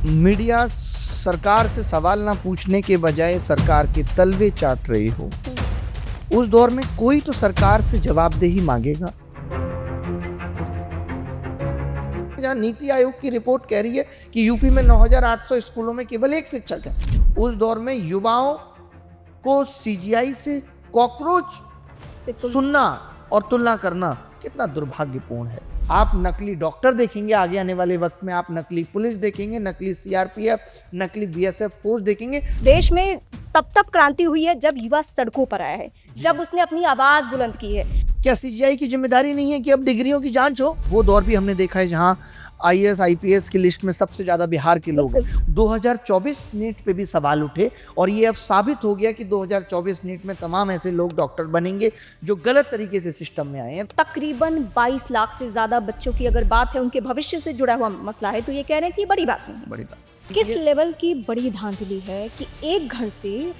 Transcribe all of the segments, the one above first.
Media सरकार से सवाल ना पूछने के बजाय सरकार के तलवे चाट रही हो, उस दौर में कोई तो सरकार से जवाबदेही मांगेगा। जहां नीति आयोग की रिपोर्ट कह रही है कि यूपी में 9,800 स्कूलों में केवल एक शिक्षक है, उस दौर में युवाओं को सीजीआई से कॉकरोच सुनना और तुलना करना कितना दुर्भाग्यपूर्ण है। आप नकली डॉक्टर देखेंगे आगे आने वाले वक्त में, आप नकली पुलिस देखेंगे, नकली सीआरपीएफ, नकली बीएसएफ फोर्स देखेंगे। देश में तब क्रांति हुई है जब युवा सड़कों पर आया है, जब उसने अपनी आवाज बुलंद की है। क्या सीजीआई की जिम्मेदारी नहीं है कि अब डिग्रियों की जांच हो? वो दौर भी हमने देखा है जहां आईएएस आईपीएस की लिस्ट में सबसे ज्यादा बिहार के लोग हैं। 2024 नीट पे भी सवाल उठे और ये अब साबित हो गया कि 2024 नीट में तमाम ऐसे लोग डॉक्टर बनेंगे जो गलत तरीके से सिस्टम में आए हैं। तकरीबन 22 लाख से ज्यादा बच्चों की अगर बात है, उनके भविष्य से जुड़ा हुआ मसला है, तो ये कह रहे हैं कि बड़ी बात नहीं है। बड़ी बात किस लेवल की बड़ी धांधली है कि एक घर से,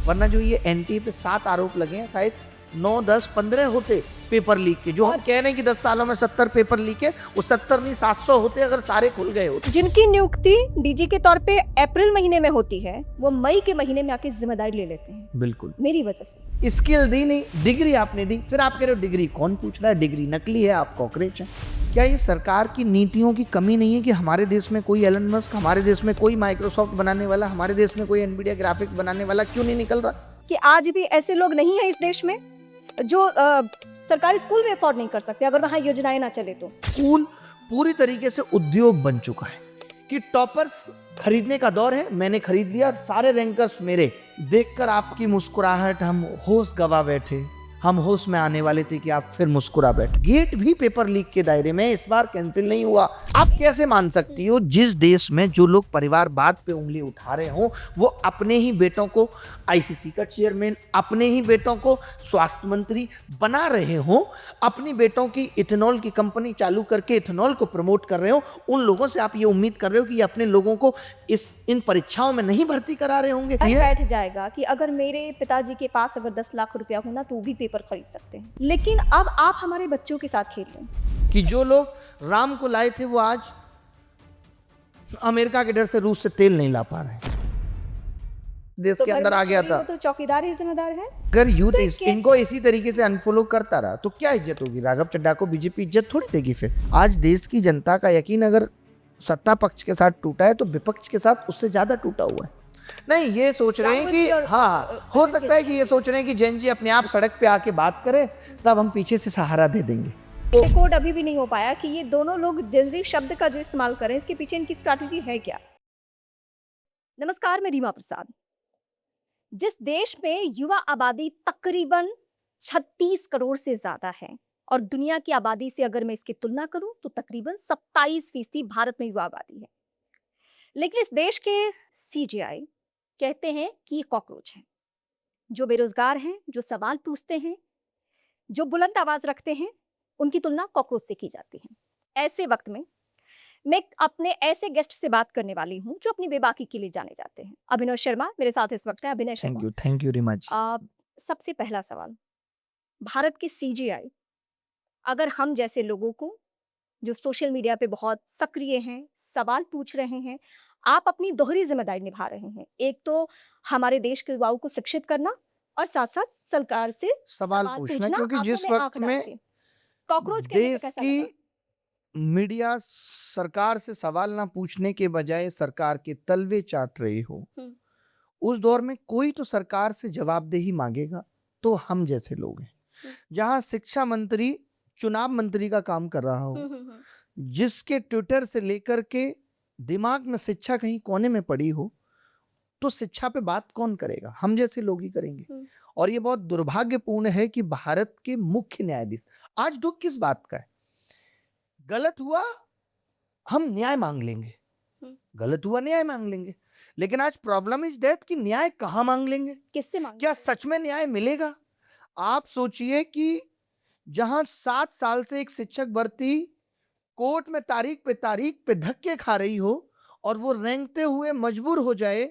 वरना जो ये एनटीए पे 7 आरोप लगे हैं, शायद 9, 10, 15 होते पेपर लीक के। जो हम कह रहे हैं कि 10 सालों में 70 पेपर लीक है, वो 70 नहीं 700 होते अगर सारे खुल गए होते। जिनकी नियुक्ति डीजी के तौर पे अप्रैल महीने में होती है, वो मई के महीने में आके जिम्मेदारी ले लेते हैं। बिल्कुल मेरी वजह से। स्किल दी नहीं, डिग्री आपने दी, फिर आप कह रहे हो डिग्री कौन पूछ रहा है, डिग्री नकली है, आप कॉकरेच हैं। क्या ये सरकार की नीतियों की कमी नहीं है कि हमारे देश में कोई एलन मस्क, हमारे देश में कोई माइक्रोसॉफ्ट बनाने वाला, हमारे देश में कोई एनवीडिया ग्राफिक्स बनाने वाला क्यों नहीं निकल रहा? कि आज भी ऐसे लोग नहीं है इस देश में जो सरकारी स्कूल में अफोर्ड नहीं कर सकते अगर वहाँ योजनाएं ना चले तो। स्कूल पूरी तरीके से उद्योग बन चुका है कि टॉपर्स खरीदने का दौर है। मैंने खरीद लिया, सारे रैंकर्स मेरे। देखकर आपकी मुस्कुराहट हम होश गवा बैठे, हम होश में आने वाले थे कि आप फिर मुस्कुरा बैठे। गेट भी पेपर लीक के दायरे में इस बार कैंसिल नहीं हुआ। आप कैसे मान सकती हो जिस देश में जो लोग परिवारवाद पे उंगली उठा रहे हो, वो अपने ही बेटों को आईसीसी का चेयरमैन, अपने ही बेटों को स्वास्थ्य मंत्री बना रहे हो, अपनी बेटों की इथेनॉल की कंपनी चालू करके इथेनॉल को प्रमोट कर रहे हो, उन लोगों से आप ये उम्मीद कर रहे हो कि ये अपने लोगों को इन परीक्षाओं में नहीं भर्ती करा रहे होंगे? बैठ जाएगा कि अगर मेरे पिताजी के पास अगर 10 लाख रुपया होना तो वो भी पेपर खरीद सकते हैं। लेकिन अब आप हमारे बच्चों के साथ खेल रहे हैं कि जो लोग राम को लाए थे वो आज अमेरिका के डर से रूस से तेल नहीं ला पा रहे हैं। देश तो के अंदर आ गया था। तो चौकीदार ही जिम्मेदार है। अगर यूथ इनको इसी तरीके से अनफॉलो करता रहा तो क्या इज्जत होगी? राघव चड्ढा को बीजेपी इज्जत थोड़ी देगी। फिर आज देश की जनता का यकीन अगर सत्ता पक्ष के साथ टूटा है तो विपक्ष के साथ उससे ज्यादा टूटा हुआ है। नहीं, ये सोच रहे हैं कि हाँ, हो सकता है कि ये सोच रहे हैं कि जैन जी अपने आप सड़क पे आके बात करें, तब हम पीछे से सहारा दे देंगे। कोड अभी भी नहीं हो पाया कि ये दोनों लोग जेंजी शब्द का जो इस्तेमाल करें, इसके पीछे इनकी स्ट्रैटेजी है क्या? नमस्कार, मैं रीमा प्रसाद। जिस देश में युवा आबादी तकरीबन 36 करोड़ से ज्यादा है और दुनिया की आबादी से अगर मैं इसकी तुलना करूं तो तकरीबन 27% भारत में युवा आबादी है, लेकिन इस देश के सीजीआई कहते हैं कि ये कॉकरोच हैं। जो बेरोजगार हैं, जो सवाल पूछते हैं, जो बुलंद आवाज रखते हैं, उनकी तुलना कॉकरोच से की जाती है। ऐसे वक्त में मैं अपने ऐसे गेस्ट से बात करने वाली हूं जो अपनी बेबाकी के लिए जाने जाते हैं। अभिनव शर्मा मेरे साथ इस वक्त है। अभिनव शर्मा, थैंक यू रीमा जी। सबसे पहला सवाल, भारत के सीजीआई अगर हम जैसे लोगों को जो सोशल मीडिया पे बहुत सक्रिय हैं, सवाल पूछ रहे हैं, आप अपनी दोहरी जिम्मेदारी निभा रहे हैं। एक तो हमारे देश के युवाओं को शिक्षित करना और साथ साथ सरकार से सवाल पूछना, क्योंकि जिस वक्त में कॉकरोच देश की मीडिया सरकार से सवाल ना पूछने के बजाय सरकार के तलवे चाट रही हो, उस दौर में कोई तो सरकार से जवाबदेही मांगेगा, तो हम जैसे लोग हैं। जहां शिक्षा मंत्री चुनाव मंत्री का काम कर रहा हो, जिसके ट्विटर से लेकर के दिमाग में शिक्षा कहीं कोने में पड़ी हो, तो शिक्षा पे बात कौन करेगा? हम जैसे लोग ही करेंगे। और ये बहुत दुर्भाग्यपूर्ण है कि भारत के मुख्य न्यायाधीश, आज दुख किस बात का है? गलत हुआ हम न्याय मांग लेंगे, गलत हुआ न्याय मांग लेंगे, लेकिन आज प्रॉब्लम इज दैट कि न्याय कहां मांग लेंगे, किससे मांगेंगे? क्या सच में न्याय मिलेगा? आप सोचिए कि जहां 7 साल से एक शिक्षक भर्ती कोर्ट में तारीख पे धक्के खा रही हो और वो रेंगते हुए मजबूर हो जाए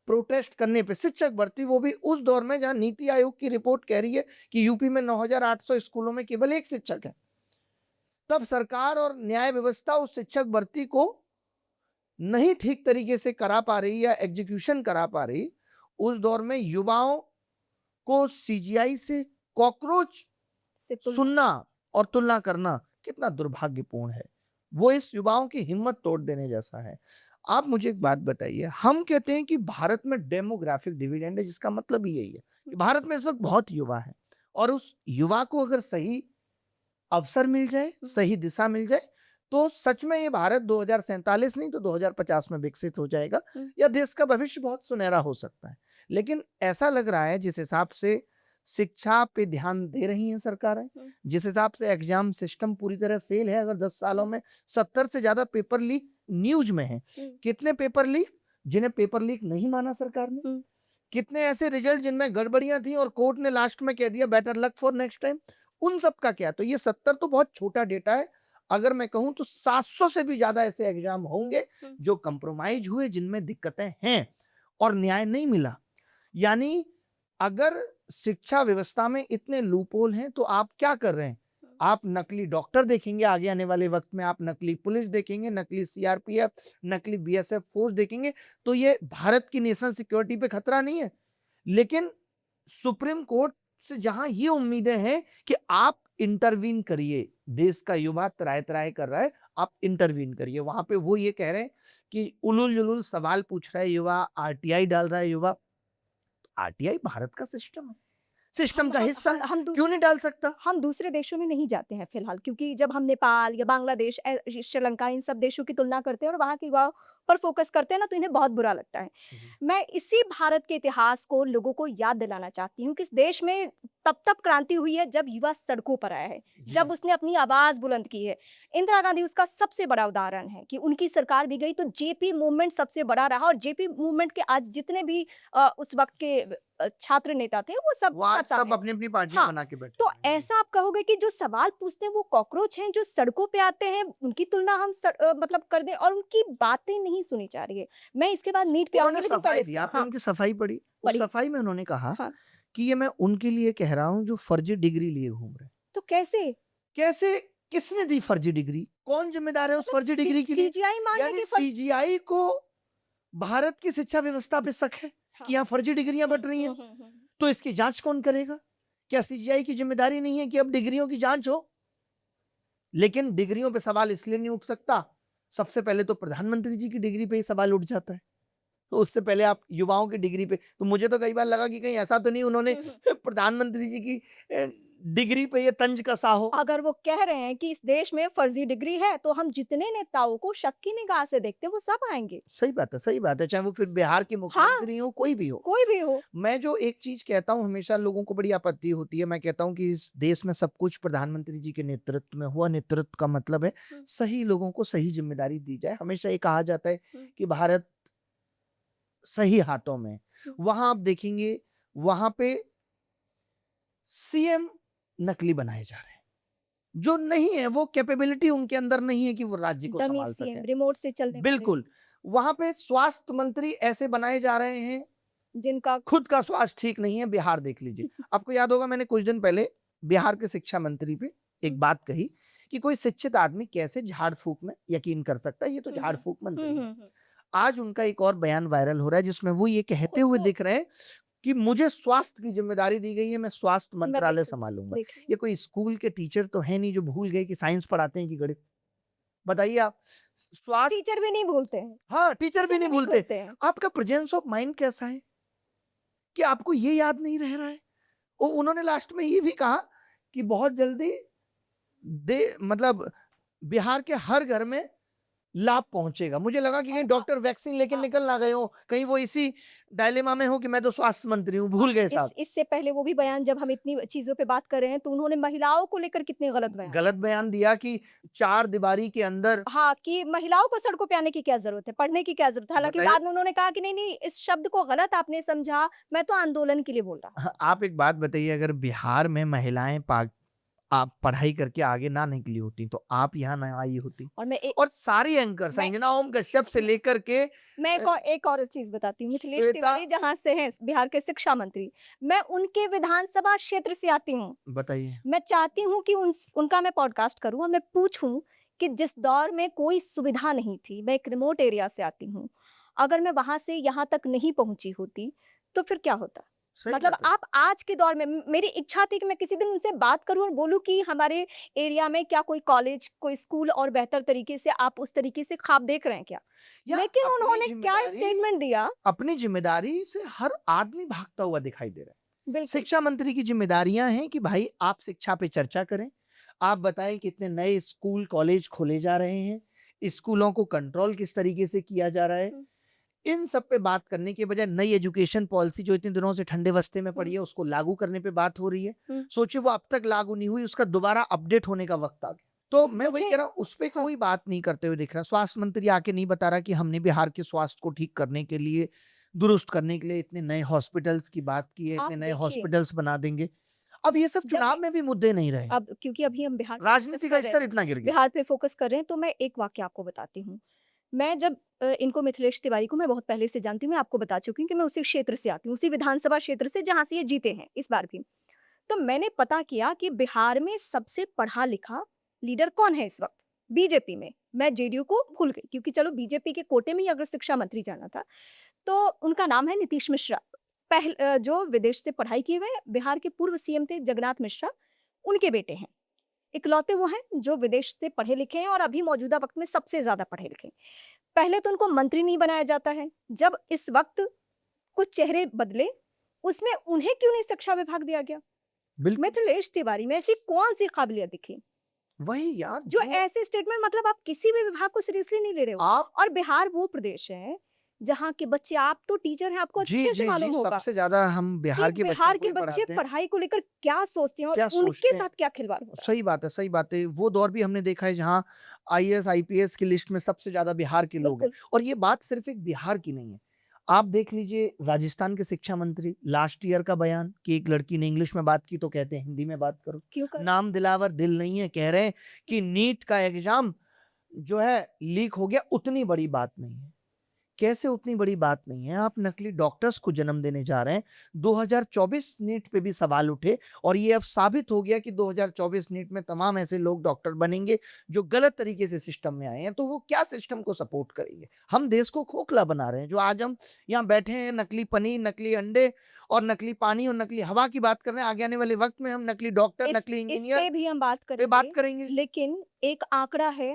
प्रोटेस्ट करने पे, शिक्षक भर्ती, वो भी उस दौर में जहां नीति आयोग की रिपोर्ट कह रही है कि यूपी में 9,800 स्कूलों में केवल एक शिक्षक है, तब सरकार और न्याय व्यवस्था उस शिक्षक भर्ती को नहीं ठीक तरीके से करा पा रही या एग्जीक्यूशन करा पा रही, उस दौर में युवाओं को सीजीआई से कॉकरोच से सुनना और तुलना करना कितना दुर्भाग्यपूर्ण है। वो इस युवाओं की हिम्मत तोड़ देने जैसा है। आप मुझे एक बात बताइए, हम कहते हैं कि भारत में डेमोग्राफिक डिविडेंड है, जिसका मतलब ही यही है कि भारत में इस वक्त बहुत युवा है और उस युवा को अगर सही अवसर मिल जाए, सही दिशा मिल जाए, तो सच में ये भारत 2047 नहीं तो 2050 में विकसित हो जाएगा या देश का भविष्य बहुत सुनहरा हो सकता है। लेकिन ऐसा लग रहा है जिस हिसाब से शिक्षा पे ध्यान दे रही हैं सरकारें, जिस हिसाब से एग्जाम सिस्टम पूरी तरह फेल है, अगर 10 सालों में 70 से ज्यादा पेपर लीक न्यूज में है। कितने पेपर लीक जिन्हें पेपर लीक नहीं माना सरकार ने, कितने ऐसे रिजल्ट जिनमें गड़बड़ियां थी और कोर्ट ने लास्ट में कह दिया better luck for next time, उन सब का क्या? तो ये 70 तो बहुत छोटा डेटा है। अगर मैं कहूं तो 700 से भी ज्यादा ऐसे एग्जाम होंगे जो कंप्रोमाइज हुए, जिनमें दिक्कतें हैं और न्याय नहीं मिला। यानी अगर शिक्षा व्यवस्था में इतने लूपहोल हैं तो आप क्या कर रहे हैं? आप नकली डॉक्टर देखेंगे आगे आने वाले वक्त में, आप नकली पुलिस देखेंगे, नकली सीआरपीएफ, नकली बीएसएफ फोर्स देखेंगे, तो ये भारत की नेशनल सिक्योरिटी पे खतरा नहीं है। लेकिन सुप्रीम कोर्ट से जहां ये उम्मीदें हैं कि आप इंटरवीन करिए, देश का युवा त्राय त्राय कर रहा है, आप इंटरवीन करिए, वहां पे वो ये कह रहे हैं कि उलूल जुलूल सवाल पूछ रहा है युवा, आरटीआई डाल रहा है युवा। आरटीआई भारत का सिस्टम है, सिस्टम का हिस्सा है, क्यों नहीं डाल सकता? हम दूसरे देशों में नहीं जाते हैं फिलहाल, क्योंकि जब हम नेपाल या बांग्लादेश, श्रीलंका, इन सब देशों की तुलना करते हैं और वहाँ के युवाओं पर फोकस करते हैं ना, तो इन्हें बहुत बुरा लगता है। मैं इसी भारत के इतिहास को लोगों को याद दिलाना चाहती हूँ कि इस देश में तब क्रांति हुई है जब युवा सड़कों पर आया है, जब उसने अपनी आवाज बुलंद की है। इंदिरा गांधी उसका सबसे बड़ा उदाहरण है कि उनकी सरकार भी गई तो जेपी मूवमेंट सबसे बड़ा रहा, और जेपी मूवमेंट के आज जितने भी उस वक्त के छात्र नेता थे वो सब सत्ता में। अपनी अपनी पार्टियां हाँ, बना के बैठे तो हुए हैं। ऐसा आप कहोगे कि जो सवाल पूछते हैं वो कॉकरोच हैं जो सड़कों पे आते हैं, उनकी तुलना हम मतलब कर दें और उनकी बातें नहीं सुनी जा रही है। मैं इसके बाद नीट पे आऊंगी, उन्होंने लेकिन सफाई पहले दी, से आपने उनकी सफाई पढ़ी? उस पढ़ी। सफाई में उन्होंने कहा हाँ, कि ये मैं उनके लिए कह रहा हूं जो फर्जी डिग्री लिए घूम रहे हैं। तो कैसे कैसे? किसने दी फर्जी डिग्री? कौन जिम्मेदार है उस फर्जी डिग्री के लिए? सीजीआई मानने यानी की सीजीआई को भारत की शिक्षा व्यवस्था पे शक है कि यहाँ फर्जी डिग्रियां बट रही हैं, तो इसकी जांच कौन करेगा? क्या सीजीआई की जिम्मेदारी नहीं है कि अब डिग्रियों की जांच हो? लेकिन डिग्रियों पे सवाल इसलिए नहीं उठ सकता, सबसे पहले तो प्रधानमंत्री जी की डिग्री पे ही सवाल उठ जाता है, तो उससे पहले आप युवाओं की डिग्री पे। तो मुझे तो कई बार लगा कि कहीं ऐसा तो नहीं उन्होंने प्रधानमंत्री जी की डिग्री पे ये तंज कसा हो। अगर वो कह रहे हैं कि इस देश में फर्जी डिग्री है, तो हम जितने नेताओं को शक की निगाह से देखते हैं वो सब आएंगे। सही बात है, सही बात है, चाहे वो फिर बिहार के मुख्यमंत्री हो, कोई भी हो। कोई भी हो। मैं जो एक चीज कहता हूँ, हमेशा लोगों को बड़ी आपत्ति होती है, मैं कहता हूँ कि इस देश में सब कुछ प्रधानमंत्री जी के नेतृत्व में हुआ। नेतृत्व का मतलब है सही लोगों को सही जिम्मेदारी दी जाए। हमेशा ये कहा जाता है कि भारत सही हाथों में। वहां आप देखेंगे, वहां पे सीएम नकली बनाए जा रहे हैं, जो नहीं है, वो कैपेबिलिटी उनके अंदर नहीं है कि वो राज्य को डमी संभाल सीएम, सके। रिमोट से चलने वाले। बिल्कुल। वहां पे स्वास्थ्य मंत्री ऐसे बनाए जा रहे हैं जिनका खुद का स्वास्थ्य ठीक नहीं है। बिहार देख लीजिए, आपको याद होगा मैंने कुछ दिन पहले बिहार के शिक्षा मंत्री पे एक बात कही कि कोई शिक्षित आदमी कैसे झाड़ फूक में यकीन कर सकता है, ये तो झाड़ फूक मंत्री है। आज उनका एक और बयान वायरल हो रहा है जिसमें वो ये कहते हुए दिख रहे हैं कि मुझे स्वास्थ्य की जिम्मेदारी दी गई है, मैं स्वास्थ्य मंत्रालय संभालूंगा। ये कोई स्कूल के टीचर तो है नहीं जो भूल गए कि साइंस पढ़ाते हैं कि गणित। बताइए आप, स्वास्थ्य टीचर भी नहीं भूलते हैं। हाँ, टीचर भी नहीं भूलते। आपका प्रेजेंस ऑफ माइंड कैसा है कि आपको ये याद नहीं रह रहा है? और उन्होंने लास्ट में ये भी कहा कि बहुत जल्दी मतलब बिहार के हर घर में लाभ पहुंचेगा। मुझे लगा कि कहीं डॉक्टर वैक्सीन लेके निकल ना गए हो, कहीं वो इसी डायलेमा में हो कि मैं तो स्वास्थ्य मंत्री हूँ, भूल गए साहब। इससे पहले वो भी बयान, जब हम इतनी चीजों पे बात कर रहे हैं, तो उन्होंने महिलाओं को लेकर कितने गलत बयान दिया कि 4 दीवारी के अंदर, हाँ, कि महिलाओं को सड़कों पे आने की क्या जरूरत है, पढ़ने की क्या जरूरत है। हालांकि बाद में उन्होंने कहा कि नहीं, इस शब्द को गलत आपने समझा, मैं तो आंदोलन के लिए बोल रहा। आप एक बात बताइए, अगर बिहार में महिलाएं आप पढ़ाई करके आगे ना निकली होती तो आप यहाँ ना आई होती। और मैं और सारी एंकर मैं संजना ओम कश्यप से लेकर के मैं एक और चीज बताती हूँ। मिथिलेश श्वेता तिवारी जहाँ से हैं, बिहार के शिक्षा मंत्री, मैं उनके विधानसभा क्षेत्र से आती हूँ। बताइए। मैं चाहती हूँ कि उनका मैं पॉडकास्ट करूँ और मैं पूछूं कि जिस दौर में कोई सुविधा नहीं थी, मैं एक रिमोट एरिया से आती हूँ, अगर मैं वहां से यहाँ तक नहीं पहुंची होती तो फिर क्या होता। सही मतलब बात है। आप आज के दौर में, मेरी इच्छा थी कि मैं किसी दिन उनसे बात करूं और बोलूं कि हमारे एरिया में क्या कोई कॉलेज, कोई स्कूल और बेहतर तरीके से आप उस तरीके से ख्वाब देख रहे हैं क्या। या लेकिन अपनी उन्होंने क्या जिम्मेदारी स्टेटमेंट दिया। अपनी जिम्मेदारी से हर आदमी भागता हुआ दिखाई दे रहा है। बिल्कुल। शिक्षा मंत्री की जिम्मेदारियां हैं कि भाई आप शिक्षा पे चर्चा करें, आप बताएं कितने नए स्कूल कॉलेज खोले जा रहे हैं, स्कूलों को कंट्रोल किस तरीके से किया जा रहा है। हम्म, इन सब पे बात करने के बजाय नई एजुकेशन पॉलिसी जो इतने दिनों से ठंडे बस्ते में पड़ी हम्म, है उसको लागू करने पे बात हो रही है। हम्म। सोचिए वो अब तक लागू नहीं हुई, उसका दोबारा अपडेट होने का वक्त आ गया। तो मैं वही मुझे कह रहा हूँ उस पे हाँ कोई बात नहीं करते हुए दिख रहा। स्वास्थ्य मंत्री आके नहीं बता रहा कि हमने बिहार के स्वास्थ्य को ठीक करने के लिए, दुरुस्त करने के लिए इतने नए हॉस्पिटल्स की बात की है, आप इतने नए देखिए, हॉस्पिटल्स बना देंगे। अब ये सब जब चुनाव में भी मुद्दे नहीं रहे। अब क्योंकि अभी हम बिहार पे फोकस राजनीति का कर रहे स्तर हैं, इतना गिर गया। बिहार पे फोकस कर रहे हैं, तो मैं एक वाक्य आपको बताती हूँ। मैं जब इनको, मिथिलेश तिवारी को मैं बहुत पहले से जानती हूँ, मैं आपको बता चुकी हूँ कि मैं उसी क्षेत्र से आती हूँ, उसी विधानसभा क्षेत्र से जहाँ से ये जीते हैं इस बार भी। तो मैंने पता किया कि बिहार में सबसे पढ़ा लिखा लीडर कौन है इस वक्त बीजेपी में। मैं जेडीयू को भूल गई, क्योंकि चलो बीजेपी के कोटे में ही अगर शिक्षा मंत्री जाना था तो उनका नाम है नीतीश मिश्रा। जो विदेश से पढ़ाई किए हुए हैं, बिहार के पूर्व सीएम थे जगन्नाथ मिश्रा, उनके बेटे हैं। इकलौते वो हैं जो विदेश से पढ़े लिखे हैं और अभी मौजूदा वक्त में सबसे ज्यादा पढ़े लिखे हैं। पहले तो उनको मंत्री नहीं बनाया जाता है, जब इस वक्त कुछ चेहरे बदले, उसमें उन्हें क्यों नहीं शिक्षा विभाग दिया गया। बिल्कुल मिथिलेश तिवारी में ऐसी कौन सी काबिलियत दिखी वही यार जो ऐसे स्टेटमेंट, मतलब आप किसी भी विभाग को सीरियसली नहीं ले रहे हो। आप और बिहार वो प्रदेश है जहाँ के बच्चे, आप तो टीचर हैं, आपको जी अच्छे से जी जी मालूम होगा सबसे ज्यादा हम कि बिहार के बच्चों बिहार को के ही बच्चे पढ़ाते हैं। पढ़ाई को लेकर क्या सोचते हैं और क्या उनके सोचते हैं। साथ क्या खिलवाड़ हो रहा है। सही बात है, सही बात है। वो दौर भी हमने देखा है जहाँ आईएएस आईपीएस की लिस्ट में सबसे ज्यादा बिहार के लोग हैं। बिल्कुल। और ये बात सिर्फ एक बिहार की नहीं है। आप देख लीजिए राजस्थान के शिक्षा मंत्री लास्ट ईयर का बयान कि एक लड़की ने इंग्लिश में बात की तो कहते हैं हिंदी में बात करो। क्यों कर नाम दिलावर दिल नहीं है, कह रहे हैं कि नीट का एग्जाम जो है लीक हो गया, उतनी बड़ी बात नहीं है। कैसे उतनी बड़ी बात नहीं है। आप नकली डॉक्टर्स को जन्म देने जा रहे हैं। 2024 नीट पे भी सवाल उठे और ये अब साबित हो गया कि 2024 नीट में तमाम ऐसे लोग डॉक्टर बनेंगे जो गलत तरीके से सिस्टम में आए हैं। तो वो क्या सिस्टम को सपोर्ट करेंगे। हम देश को खोखला बना रहे हैं। जो आज हम यहाँ बैठे हैं नकली पनीर, नकली अंडे और नकली पानी और नकली हवा की बात कर रहे हैं, आगे आने वाले वक्त में हम नकली डॉक्टर, नकली इस इंजीनियर पे भी हम बात पे बात करेंगे, करेंगे। लेकिन एक आंकड़ा है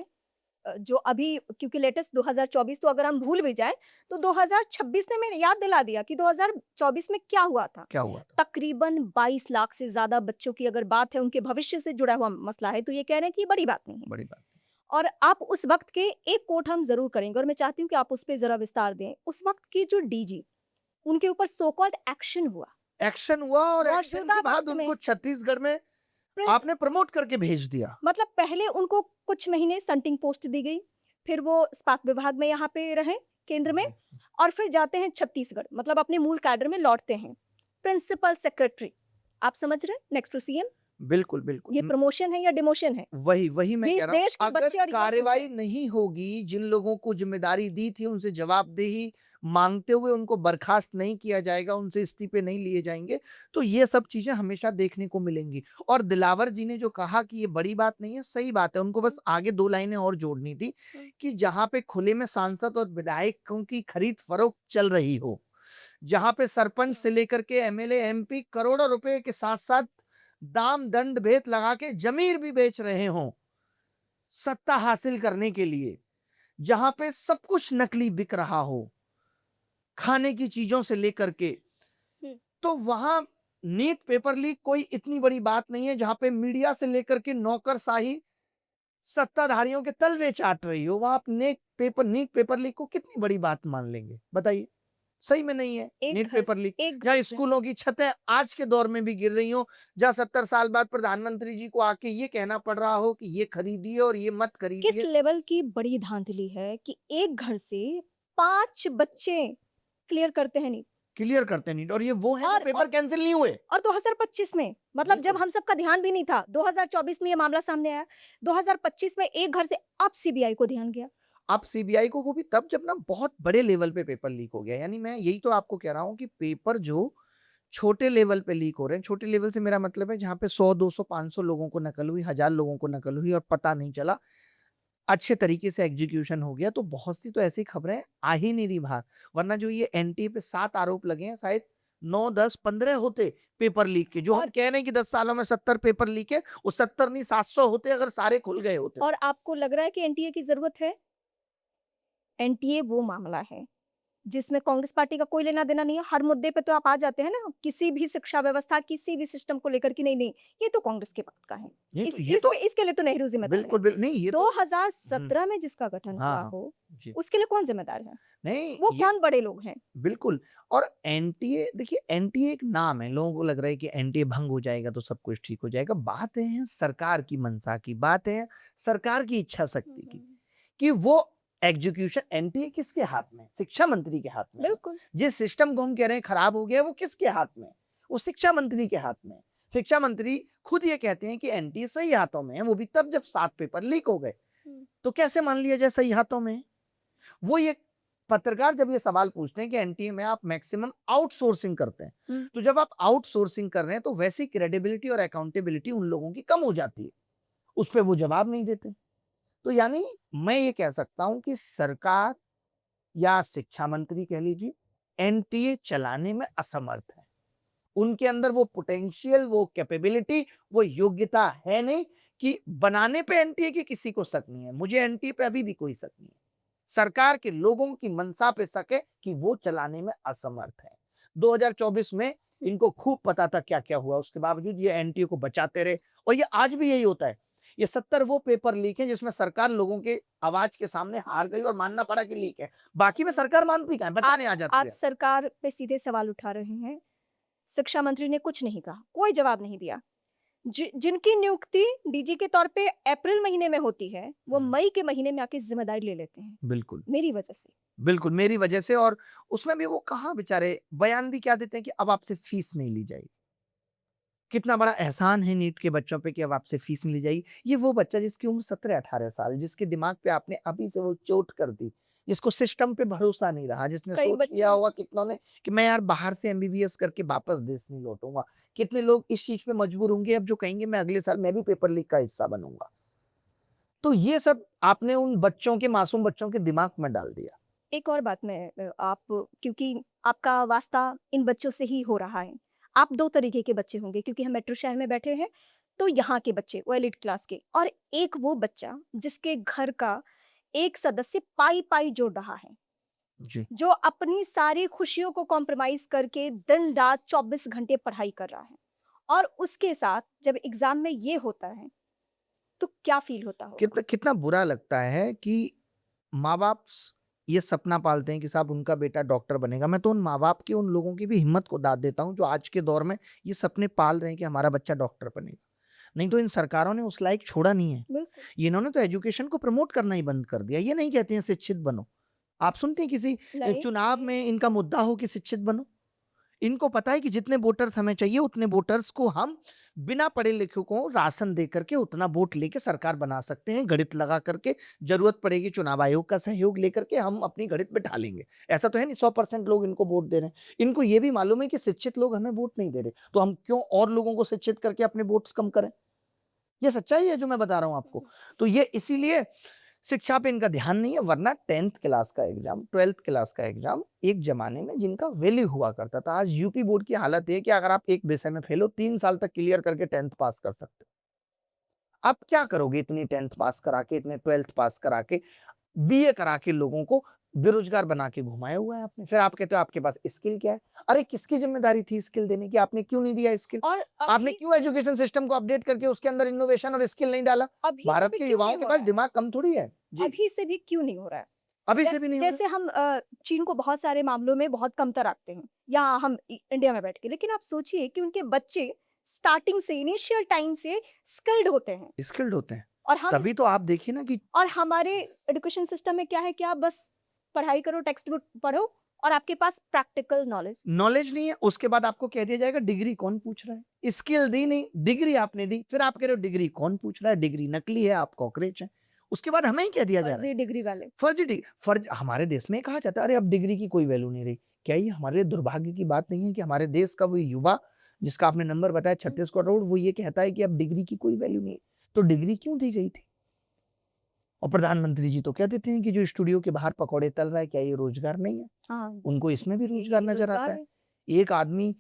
जो अभी, क्योंकि लेटेस्ट 2024 तो अगर हम भूल भी जाएं तो 2026 ने मैंने याद दिला दिया कि 2024 में क्या हुआ था। क्या हुआ था। तकरीबन 22 लाख से ज्यादा बच्चों की अगर बात है, उनके भविष्य से जुड़ा हुआ मसला है, तो ये कह रहे हैं कि ये बड़ी बात नहीं है। बड़ी बात। और आप उस वक्त के एक कोट हम जरूर करेंगे और मैं चाहती हूँ कि आप उस पर जरा विस्तार दें। उस वक्त के जो डीजी, उनके ऊपर सो कॉल्ड एक्शन हुआ एक्शन हुआ और एक्शन मौजूदा के बाद वक्त में। उनको छत्तीसगढ़ में प्रिंस- आपने प्रमोट करके भेज दिया। मतलब पहले उनको कुछ महीने संटिंग पोस्ट दी गई, फिर वो इस्पात विभाग में यहाँ पे रहे केंद्र में, और फिर जाते हैं छत्तीसगढ़, मतलब अपने मूल कैडर में लौटते हैं। प्रिंसिपल सेक्रेटरी, आप समझ रहे हैं, नेक्स्ट टू सीएम। बिल्कुल बिल्कुल। ये प्रमोशन है या डिमोशन है? वही वही मैं ये कह इस रहा हूँ। देश के अगर बच्चे और युवा कार्रवाई नहीं होगी, जिन लोगों को जिम्मेदारी दी थी उनसे जवाबदेही मांगते हुए उनको बर्खास्त नहीं किया जाएगा, उनसे इस्तीफे नहीं लिए जाएंगे, तो ये सब चीजें हमेशा देखने को मिलेंगी। और दिलावर जी ने जो कहा कि ये बड़ी बात नहीं है, सही बात है। उनको बस आगे 2 लाइनें और जोड़नी थी कि जहां पे खुले में सांसद और विधायकों की खरीद फरोख्त चल रही हो, जहां पे सरपंच से लेकर के एमएलए एमपी करोड़ों रुपए के साथ साथ दाम दंड भेद लगा के जमीर भी बेच रहे हों सत्ता हासिल करने के लिए, जहां पे सब कुछ नकली बिक रहा हो, खाने की चीजों से लेकर के, तो वहां नीट पेपर लीक कोई इतनी बड़ी बात नहीं है। जहां पे मीडिया से लेकर के नौकरशाही सत्ताधारियों के तलवे चाट रही हो, वहां आप नीट पेपर लीक को कितनी बड़ी बात मान लेंगे बताइए। सही में नहीं है नीट पेपर लीक। जहाँ स्कूलों की छतें आज के दौर में भी गिर रही हो, जहाँ 70 साल बाद प्रधानमंत्री जी को आके ये कहना पड़ रहा हो कि ये खरीदिए और ये मत किस खरीदिए। लेवल की बड़ी धांधली है कि एक घर से 5 बच्चे क्लियर करते हैं नीट। क्लियर करते नीट, और ये वो है और- जो पेपर कैंसिल नहीं हुए। और 2025 में, मतलब जब बिल्कुल। हम सबका ध्यान भी नहीं था, 2024 में ये मामला सामने आया, 2025 में एक घर से अब सीबीआई को ध्यान गया। अब सीबीआई को वो भी तब जब ना बहुत बड़े लेवल पे पेपर लीक हो गया। यानी मैं यही तो आपको कह रहा हूँ कि पेपर जो छोटे लेवल पे लीक हो रहे हैं, छोटे लेवल से मेरा मतलब है जहाँ पे 100, 200, 500 लोगों को नकल हुई, 1000 लोगों को नकल हुई और पता नहीं चला, अच्छे तरीके से एग्जीक्यूशन हो गया, तो बहुत सी तो ऐसी खबरें आ ही नहीं रही बाहर। वरना जो ये एनटीए पे 7 आरोप लगे हैं, शायद 9, 10, 15 होते पेपर लीक के। जो हम और- कह रहे हैं कि 10 सालों में 70 पेपर लीक है, वो 70 नहीं 700 होते अगर सारे खुल गए होते। और आपको लग रहा है कि एनटीए की जरूरत है? एनटीए वो मामला है जिसमें कांग्रेस पार्टी का कोई लेना देना नहीं है। हर मुद्दे पे तो आप आ जाते हैं ना, किसी भी शिक्षा व्यवस्था, किसी भी सिस्टम को लेकर कि नहीं नहीं ये तो कांग्रेस के पक्ष का है, इसके लिए तो नेहरू जिम्मेदार है। बिल्कुल नहीं, ये तो 2017 में जिसका गठन हाँ, हुआ हाँ, हो, जी। उसके लिए कौन जिम्मेदार है? नहीं, वो ये कौन बड़े लोग हैं? बिल्कुल। और एनटीए, देखिए एनटीए एक नाम है, लोगों को लग रहा है कि एनटीए भंग हो जाएगा तो सब कुछ ठीक हो जाएगा। बात है सरकार की मंशा की, बात है सरकार की इच्छा शक्ति की, कि वो एग्जीक्यूशन, एनटीए किसके हाथ में है? शिक्षा मंत्री के हाथ में है। बिल्कुल। जिस सिस्टम को हम कह रहे हैं खराब हो गया, वो किसके हाथ में है? वो शिक्षा मंत्री के हाथ में है। शिक्षा मंत्री खुद ये कहते हैं कि एनटीए सही हाथों में है, वो भी तब जब 7 पेपर लीक हो गए। तो कैसे मान लिया जाए सही हाथों में है? वो ये पत्रकार जब ये सवाल पूछते हैं कि एनटीए में आप मैक्सिमम आउटसोर्सिंग करते हैं, तो जब आप आउटसोर्सिंग कर रहे हैं तो वैसी क्रेडिबिलिटी और अकाउंटेबिलिटी उन लोगों की कम हो जाती है, उस पर वो जवाब नहीं देते। तो यानी मैं ये कह सकता हूं कि सरकार या शिक्षा मंत्री कह लीजिए, एनटीए चलाने में असमर्थ है। उनके अंदर वो पोटेंशियल, वो कैपेबिलिटी, वो योग्यता है नहीं कि बनाने पे एनटीए की किसी को शक नहीं है। मुझे एनटीए पे अभी भी कोई शक नहीं है। सरकार के लोगों की मंशा पे शक है कि वो चलाने में असमर्थ है। 2024 में इनको खूब पता था क्या क्या हुआ, उसके बावजूद ये एनटीए को बचाते रहे, और ये आज भी यही होता है। ये 70 वो पेपर लीक है जिसमें सरकार लोगों के आवाज के सामने हार गई और मानना पड़ा कि लीक है। बाकी में सरकार मानती कहाँ है, बताने आ जाती आप है। सरकार पे सीधे सवाल उठा रहे हैं। शिक्षा मंत्री ने कुछ नहीं कहा, कोई जवाब नहीं दिया। जिनकी नियुक्ति डीजी के तौर पे अप्रैल महीने में होती है, वो मई के महीने में आके जिम्मेदारी ले लेते हैं, बिल्कुल मेरी वजह से। बिल्कुल मेरी वजह से। और उसमें भी वो कहाँ बेचारे बयान भी क्या देते हैं कि अब आपसे फीस नहीं ली जाएगी। कितना बड़ा एहसान है नीट के बच्चों पे कि अब आपसे फीस नहीं ली जाएगी। ये वो बच्चा जिसकी उम्र 17-18 साल, जिसके दिमाग पे आपने अभी से वो चोट कर दी, जिसको सिस्टम पे भरोसा नहीं रहा, जिसने कई सोच लिया होगा कितनों ने कि मैं यार बाहर से एमबीबीएस करके वापस देश नहीं लौटूंगा। कितने लोग इस चीज पे मजबूर होंगे अब, जो कहेंगे मैं अगले साल मैं भी पेपर लीक का हिस्सा बनूंगा। तो ये सब आपने उन बच्चों के, मासूम बच्चों के दिमाग में डाल दिया। एक और बात मैं आप, क्योंकि आपका वास्ता इन बच्चों से ही हो रहा है, आप दो तरीके के बच्चे होंगे, क्योंकि हम मेट्रो शहर में बैठे हैं, तो यहाँ के बच्चे वो एलिट क्लास के, और एक वो बच्चा जिसके घर का एक सदस्य पाई पाई जोड़ रहा है, जी जो अपनी सारी खुशियों को कॉम्प्रोमाइज करके दिन रात 24 घंटे पढ़ाई कर रहा है, और उसके साथ जब एग्जाम में ये होता है तो क्या फील होता होगा? कितना कितना बुरा लगता है कि माँ बाप ये सपना पालते हैं कि साहब उनका बेटा डॉक्टर बनेगा। मैं तो उन माँ बाप की, उन लोगों की भी हिम्मत को दाद देता हूँ जो आज के दौर में ये सपने पाल रहे हैं कि हमारा बच्चा डॉक्टर बनेगा। नहीं तो इन सरकारों ने उस लायक छोड़ा नहीं है। बिल्कुल इन्होंने तो एजुकेशन को प्रमोट करना ही बंद कर दिया। ये नहीं कहते हैं शिक्षित बनो। आप सुनते हैं किसी नहीं। चुनाव में इनका मुद्दा हो कि शिक्षित बनो? इनको पता है कि जितने वोटर्स हमें चाहिए उतने वोटर्स को हम बिना पढ़े लिखे को राशन दे करके उतना वोट लेके सरकार बना सकते हैं। गणित लगा करके, जरूरत पड़ेगी चुनाव आयोग का सहयोग लेकर के हम अपनी गणित बिठा लेंगे। ऐसा तो है नहीं 100% लोग इनको वोट दे रहे हैं। इनको ये भी मालूम है कि शिक्षित लोग हमें वोट नहीं दे रहे, तो हम क्यों और लोगों को शिक्षित करके अपने वोट्स कम करें। ये सच्चाई है जो मैं बता रहा हूं आपको। तो ये इसीलिए शिक्षा पे इनका ध्यान नहीं है। वरना 10th क्लास का एग्जाम, 12th क्लास का एग्जाम एक जमाने में जिनका वैल्यू हुआ करता था। आज यूपी बोर्ड की हालत है कि अगर आप एक विषय में फेल हो, 3 साल तक क्लियर करके 10th पास कर सकते हो। आप क्या करोगे इतनी 10th पास करा के, इतने 12th पास करा के, बीए करा के लोगों को बेरोजगार बना के घुमाया हुआ है आपने। फिर आप कहते हो आपके पास स्किल क्या है? अरे किसकी जिम्मेदारी थी स्किल देने की? आपने क्यों नहीं दिया स्किल? और आपने क्यों एजुकेशन सिस्टम को अपडेट करके उसके अंदर इनोवेशन और स्किल नहीं डाला? भारत के युवाओं के पास दिमाग कम थोड़ी है। अभी से भी क्यों नहीं हो रहा है? अभी से भी नहीं हो रहा? जैसे हम चीन को बहुत सारे मामलों में बहुत कमतर आते हैं, या हम इंडिया में बैठ के, लेकिन आप सोचिए कि उनके बच्चे स्टार्टिंग से, इनिशियल टाइम से स्किल्ड होते हैं, स्किल्ड होते हैं। और हम तभी तो आप देखिए ना कि और हमारे एजुकेशन सिस्टम में क्या है कि आप बस पढ़ाई करो, टेक्स्ट बुक पढ़ो, और आपके पास प्रैक्टिकल नॉलेज। नॉलेज नहीं है, उसके बाद आपको कह दिया जाएगा डिग्री कौन पूछ रहा है। स्किल दी नहीं, डिग्री आपने दी, फिर आप कह रहे हो डिग्री कौन पूछ रहा है, डिग्री नकली है, आप कॉकरेच हैं। उसके बाद हमें ही कह दिया जा रहा है फर्जी डिग्री वाले। फर्जी डिग्री। फर्ज हमारे देश में कहा जाता है अरे अब डिग्री की कोई वैल्यू नहीं रही। क्या ये हमारे लिए दुर्भाग्य की बात नहीं है कि हमारे देश का वो युवा जिसका आपने नंबर बताया 36 करोड़, वो ये कहता है कि अब डिग्री की कोई वैल्यू नहीं है। तो डिग्री क्यों दी गई थी? और प्रधानमंत्री जी तो कह देते हैं कि जो स्टूडियो के बाहर पकौड़े तल रहा है, क्या ये रोजगार नहीं है? हाँ, उनको इसमें भी ये रोजगार नजर आता रोजगार है। है। एक आदमी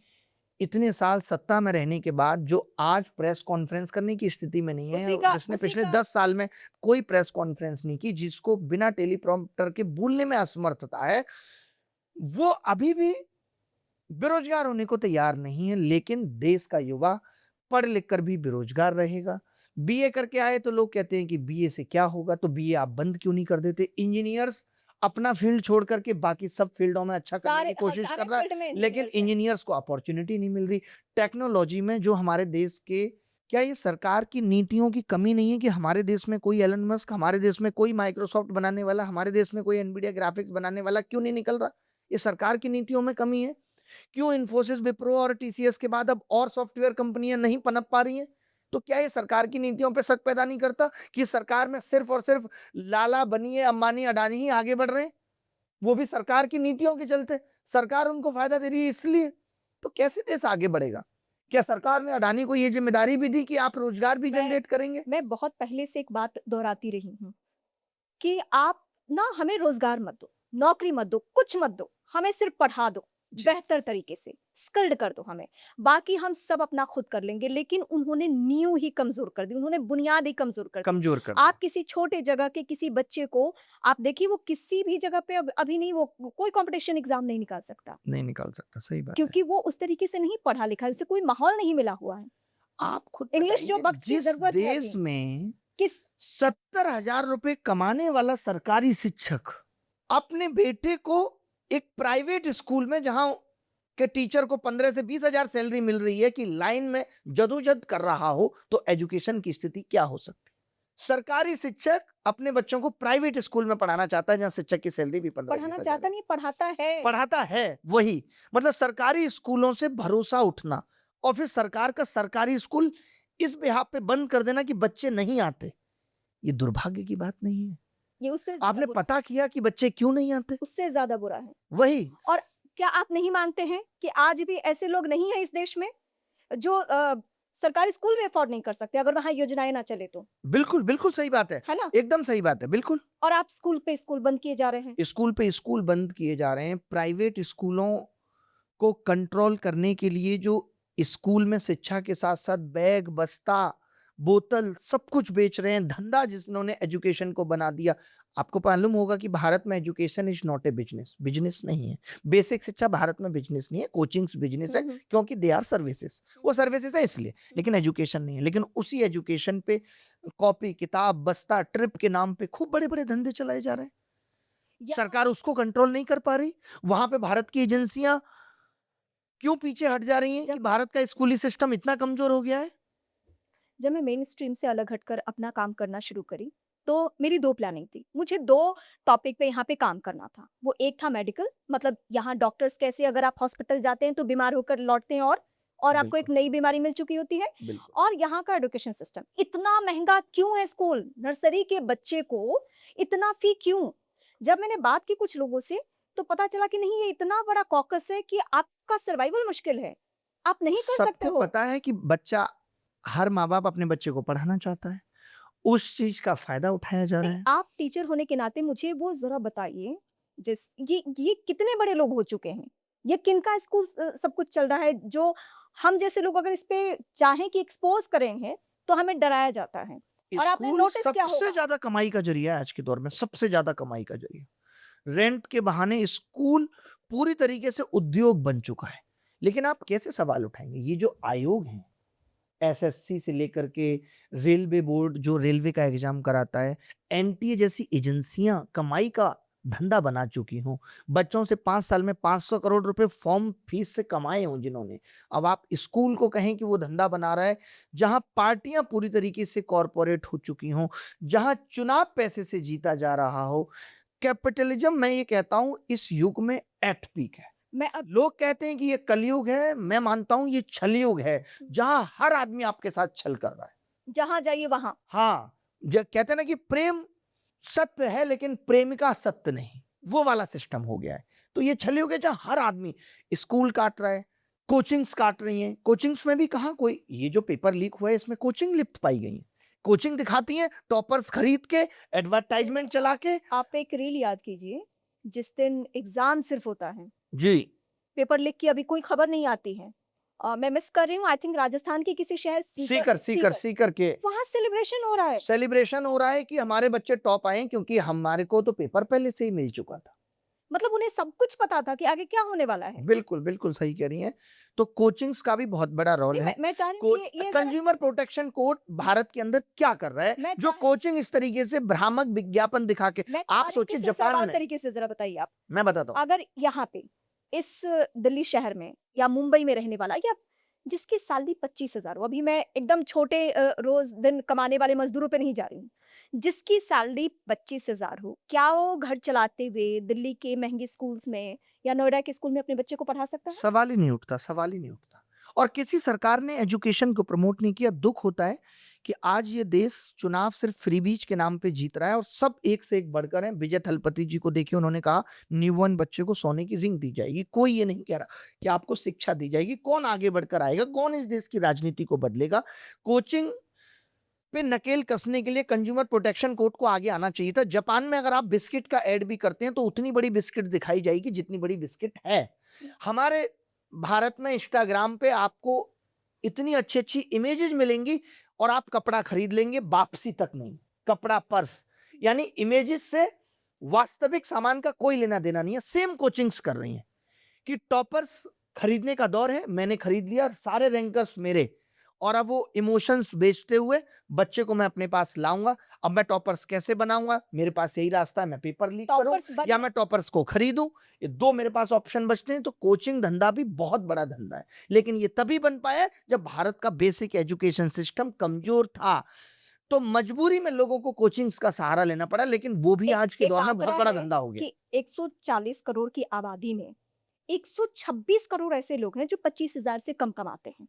इतने साल सत्ता में रहने के बाद जो आज प्रेस कॉन्फ्रेंस करने की स्थिति में नहीं है, जिसने पिछले 10 साल में कोई प्रेस कॉन्फ्रेंस नहीं की, जिसको बिना टेलीप्रॉम्प्टर के बोलने में असमर्थता है, वो अभी भी बेरोजगार होने को तैयार नहीं है। लेकिन देश का युवा पढ़ लिख कर भी बेरोजगार रहेगा। बीए करके आए तो लोग कहते हैं कि बीए से क्या होगा, तो बीए आप बंद क्यों नहीं कर देते? इंजीनियर्स अपना फील्ड छोड़ करके बाकी सब फील्डों में अच्छा करने की कोशिश कर रहा है, लेकिन इंजीनियर्स को अपॉर्चुनिटी नहीं मिल रही। टेक्नोलॉजी में जो हमारे देश के, क्या ये सरकार की नीतियों की कमी नहीं है कि हमारे देश में कोई एलन मस्क, हमारे देश में कोई माइक्रोसॉफ्ट बनाने वाला, हमारे देश में कोई एनवीडिया ग्राफिक्स बनाने वाला क्यों नहीं निकल रहा? ये सरकार की नीतियों में कमी है। क्यों इन्फोसिस, विप्रो और टीसीएस के बाद अब और सॉफ्टवेयर कंपनियां नहीं पनप पा रही हैं? तो क्या ये सरकार की नीतियों पे शक पैदा नहीं करता कि सरकार में सिर्फ और सिर्फ लाला बनिए, अंबानी, अडानी ही आगे बढ़ रहे हैं? वो भी सरकार की नीतियों के चलते। सरकार उनको फायदा दे रही है इसलिए। तो कैसे देश आगे बढ़ेगा? क्या सरकार ने अडानी को ये जिम्मेदारी भी दी कि आप रोजगार भी जनरेट करेंगे? मैं बहुत पहले से एक बात दोहराती रही हूँ कि आप ना हमें रोजगार मत दो, नौकरी मत दो, कुछ मत दो, हमें सिर्फ पढ़ा दो बेहतर तरीके से, स्किल्ड कर दो हमें, बाकी हम सब अपना खुद कर लेंगे। लेकिन उन्होंने नींव ही कमजोर कर दी, उन्होंने बुनियाद ही कमजोर कर दी। कमजोर कर आप किसी छोटे जगह के किसी बच्चे को आप देखिए, वो किसी भी जगह पे अभी नहीं, वो कोई कंपटीशन एग्जाम नहीं निकाल सकता, नहीं निकाल सकता। सही बात है। क्योंकि वो उस तरीके से नहीं पढ़ा लिखा है, उसे कोई माहौल नहीं मिला हुआ है। आप खुद इंग्लिश जो बताइए, वक्त की जिस जरूरत है देश अभी, में किस 70,000 रुपए कमाने वाला सरकारी शिक्षक अपने बेटे को एक प्राइवेट स्कूल में, जहां के टीचर को 15 से 20,000 सैलरी मिल रही है, कि लाइन में जदोजहद कर रहा हो, तो एजुकेशन की स्थिति क्या हो सकती? सरकारी शिक्षक अपने बच्चों को प्राइवेट स्कूल में पढ़ाना चाहता है, जहां शिक्षक की सैलरी भी 15-20,000 पढ़ाना चाहता नहीं, पढ़ाता है। वही मतलब सरकारी स्कूलों से भरोसा उठना, और फिर सरकार का सरकारी स्कूल इस बिहाफ पे बंद कर देना कि बच्चे नहीं आते। ये दुर्भाग्य की बात नहीं है? ये उससे ज्यादा आपने बुरा, पता किया कि बच्चे क्यों नहीं आते? उससे ज्यादा बुरा है। वही। और क्या आप नहीं मानते हैं कि आज भी ऐसे लोग नहीं हैं इस देश में जो सरकारी स्कूल में अफोर्ड नहीं कर सकते अगर वहां योजनाएं ना चले तो? बिल्कुल, बिल्कुल सही बात है। है ना? एकदम सही बात है, बिल्कुल। और आप स्कूल पे स्कूल बंद किए जा रहे हैं। स्कूल पे स्कूल बंद किए जा रहे हैं। प्राइवेट स्कूलों को कंट्रोल करने के लिए जो स्कूल में शिक्षा के साथ-साथ बैग, बस्ता, बोतल सब कुछ बेच रहे हैं, धंधा जिन्होंने एजुकेशन को बना दिया। आपको मालूम होगा कि भारत में education is not a business, business नहीं है। बेसिक शिक्षा भारत में बिज़नेस नहीं है, कोचिंग्स बिज़नेस है, क्योंकि दे आर सर्विसेज। वो सर्विसेज है इसलिए, लेकिन एजुकेशन नहीं है। लेकिन उसी एजुकेशन पे कॉपी, किताब, बस्ता, ट्रिप के नाम पे खूब बड़े-बड़े धंधे चलाए जा रहे हैं। सरकार उसको कंट्रोल नहीं कर पा रही। वहां पे भारत की एजेंसियां क्यों पीछे हट जा रही हैं कि भारत का स्कूली सिस्टम इतना कमजोर हो गया है? जब मैं मेन स्ट्रीम से अलग हटकर अपना काम करना शुरू करी, तो मेरी 2 प्लानिंग थी। मुझे 2 टॉपिक पे यहाँ पे काम करना था। वो एक था मेडिकल, मतलब यहाँ डॉक्टर्स कैसे, अगर आप हॉस्पिटल जाते हैं तो बीमार होकर लौटते हैं और आपको एक नई बीमारी मिल चुकी होती है। और यहाँ का एजुकेशन सिस्टम इतना महंगा क्यों है? स्कूल नर्सरी के बच्चे को इतना फी क्यों? जब मैंने बात की कुछ लोगों से, तो पता चला कि नहीं, ये इतना बड़ा कॉकस है कि आपका सर्वाइवल मुश्किल है, आप नहीं कर सकते सबको हो। पता है कि बच्चा, हर माँ बाप अपने बच्चे को पढ़ाना चाहता है, उस चीज का फायदा उठाया जा रहा है। आप टीचर होने के नाते मुझे वो जरा बताइए, ये कितने बड़े लोग हो चुके हैं, ये किनका स्कूल सब कुछ चल रहा है, जो हम जैसे लोग अगर इस पे चाहें कि एक्सपोज करेंगे तो हमें डराया जाता है। और आपने स्कूल नोटिस क्या सबसे होगा, ज्यादा कमाई का जरिया है आज के दौर में, सबसे ज्यादा कमाई का जरिया। रेंट के बहाने स्कूल पूरी तरीके से उद्योग बन चुका है। लेकिन आप कैसे सवाल उठाएंगे? ये जो आयोग है, एसएससी से लेकर के रेलवे बोर्ड जो रेलवे का एग्जाम कराता है, एनटीए जैसी एजेंसियां कमाई का धंधा बना चुकी हों, बच्चों से 5 साल में 500 करोड़ रुपए फॉर्म फीस से कमाए हों जिन्होंने। अब आप स्कूल को कहें कि वो धंधा बना रहा है, जहां पार्टियां पूरी तरीके से कॉरपोरेट हो चुकी हों, जहां चुनाव पैसे से जीता जा रहा हो। कैपिटलिज्म, मैं ये कहता हूं, इस युग में एट पीक है। मैं अब लोग कहते हैं कि ये कलयुग है, मैं मानता हूं ये छलयुग है, जहां हर आदमी आपके साथ छल कर रहा है। जहां जाइए वहां हाँ, कहते हैं ना कि प्रेम सत्य है लेकिन प्रेमिका सत्य नहीं, वो वाला सिस्टम हो गया है। तो ये छलयुग है जहां हर आदमी स्कूल काट रहा है, कोचिंग्स काट रही हैं। कोचिंग्स में भी कहा कोई, ये जो पेपर लीक हुआ है इसमें कोचिंग लिप्त पाई गई है। कोचिंग दिखाती हैं टॉपर्स खरीद के, एडवर्टाइजमेंट चला के। आप एक रील याद कीजिए, जिस दिन एग्जाम सिर्फ होता है, जी, पेपर लीक की अभी कोई खबर नहीं आती है। मैं मिस कर रही हूँ, आई थिंक राजस्थान के किसी शहर सीकर के वहां सेलिब्रेशन हो रहा है। सेलिब्रेशन हो रहा है कि हमारे बच्चे टॉप आए, क्योंकि हमारे को तो पेपर पहले से ही मिल चुका था। मतलब उन्हें सब कुछ पता था कि आगे क्या होने वाला है। बिल्कुल बिल्कुल सही कह रही हैं। तो कोचिंग्स का भी बहुत बड़ा रोल नहीं, है। मैं चाह रही हूँ कि ये जरा- कंज्यूमर प्रोटेक्शन कोड भारत के अंदर क्या कर रहा है, मैं जो चाह- कोचिंग इस तरीके से भ्रामक विज्ञापन दिखा के। मैं चाह आप रही हूँ कि सोचिए सिलसिलावार जापान में, तरीके से जरा बताइए आप। मैं बताता हूँ। अगर यहाँ पे इस दिल्ली शहर में या मुंबई में रहने वाला या जिसकी सैलरी 25,000 हो, अभी मैं एकदम छोटे रोज दिन कमाने वाले मजदूरों पे नहीं जा रही हूँ, जिसकी सैलरी 25,000 हो, क्या वो घर चलाते हुए दिल्ली के महंगे स्कूल्स में या नोएडा के स्कूल में अपने बच्चे को पढ़ा सकता है? सवाल ही नहीं उठता, सवाल ही नहीं उठता। और किसी सरकार ने एजुकेशन को प्रमोट नहीं किया। दुख होता है कि आज ये देश चुनाव सिर्फ फ्री बीज के नाम पे जीत रहा है और सब एक से एक बढ़कर हैं। विजय थलपति जी को देखिए, उन्होंने कहा न्यूबॉर्न बच्चे को सोने की रिंग दी जाएगी। कोई ये नहीं कह रहा कि आपको शिक्षा दी जाएगी। कौन आगे बढ़कर आएगा, कौन इस देश की राजनीति को बदलेगा? कोचिंग पे नकेल कसने के लिए कंज्यूमर प्रोटेक्शन कोड को आगे आना चाहिए था। जापान में अगर आप बिस्किट का ऐड भी करते हैं तो उतनी बड़ी बिस्किट दिखाई जाएगी जितनी बड़ी बिस्किट है। हमारे भारत में इंस्टाग्राम पे आपको इतनी अच्छी अच्छी इमेजेस मिलेंगी और आप कपड़ा खरीद लेंगे, वापसी तक नहीं, कपड़ा पर्स। यानी इमेजेस से वास्तविक सामान का कोई लेना देना नहीं है। सेम कोचिंग्स कर रही हैं कि टॉपर्स खरीदने का दौर है, मैंने खरीद लिया, सारे रैंकर्स मेरे, और अब वो इमोशंस बेचते हुए बच्चे को मैं अपने पास लाऊंगा। अब मैं टॉपर्स कैसे बनाऊंगा? मेरे पास यही रास्ता है, मैं पेपर लीक करूं टॉपर्स बन या मैं टॉपर्स को खरीदूं। ये दो मेरे पास ऑप्शन बचते हैं। तो कोचिंग धंधा भी बहुत बड़ा धंधा है, लेकिन ये तभी बन पाया जब भारत का बेसिक एजुकेशन सिस्टम कमजोर था। तो मजबूरी में लोगों को कोचिंग्स का सहारा लेना पड़ा, लेकिन वो भी आज के एक दौर में बहुत आंकड़ा बड़ा है धंधा हो गया। कि 140 करोड़ की आबादी में 126 करोड़ ऐसे लोग हैं जो 25,000 से कम कमाते हैं,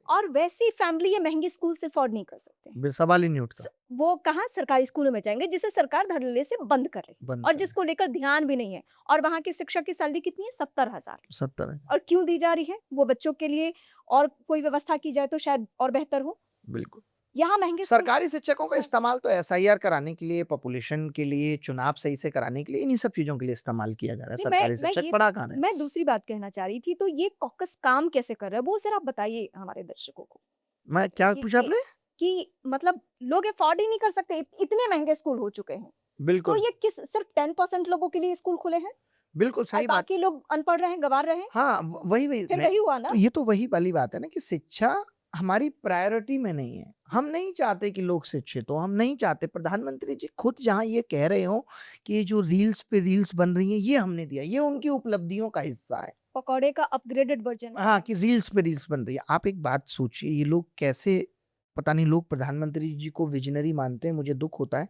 और वैसी फैमिली ये महंगे स्कूल से अफोर्ड नहीं कर सकते। सवाल ही नहीं उठता। वो कहाँ सरकारी स्कूलों में जाएंगे जिसे सरकार धड़ल्ले से बंद कर रही है बंद और कर जिसको लेकर ध्यान भी नहीं है। और वहाँ के शिक्षक की सैलरी कितनी है? 70,000। 70 है। और क्यों दी जा रही है? वो बच्चों के लिए और कोई व्यवस्था की जाए तो शायद और बेहतर हो। बिल्कुल। यहाँ महंगे स्कूल- सरकारी शिक्षकों का इस्तेमाल तो एसआईआर कराने के लिए, पॉपुलेशन के लिए, चुनाव सही से कराने के लिए, इन्हीं सब चीजों के लिए इस्तेमाल किया जा रहा है। नहीं, सरकारी मैं शिक्षक ये- पढ़ा कहाँ रहे हैं? मैं दूसरी बात कहना चाह रही थी, तो ये कॉकस काम कैसे कर रहा है वो जरा आप बताइए हमारे दर्शकों को। मैं क्या कि- पूछा आपने? कि मतलब लोग अफोर्ड ही नहीं कर सकते, इतने महंगे स्कूल हो चुके हैं। तो बिल्कुल ये किस सिर्फ 10% लोगों के लिए स्कूल खुले हैं बिल्कुल और सही बात। बाकी लोग अनपढ़ रहे हैं, गंवार रहे हैं? हाँ, वही वही फिर मैं- वही हुआ ना। तो ये तो वही वाली बात है ना कि शिक्षा हमारी प्रायोरिटी में नहीं है। हम नहीं चाहते कि लोग शिक्षित हो, हम नहीं चाहते। प्रधानमंत्री जी खुद जहाँ ये कह रहे हो कि ये जो रील्स पे रील्स बन रही हैं ये हमने दिया, ये उनकी उपलब्धियों का हिस्सा है। पकौड़े का अपग्रेडेड वर्जन। हाँ, कि रील्स पे रील्स बन रही है। आप एक बात सोचिए, ये लोग कैसे, पता नहीं, लोग प्रधानमंत्री जी को विजनरी मानते हैं, मुझे दुख होता है।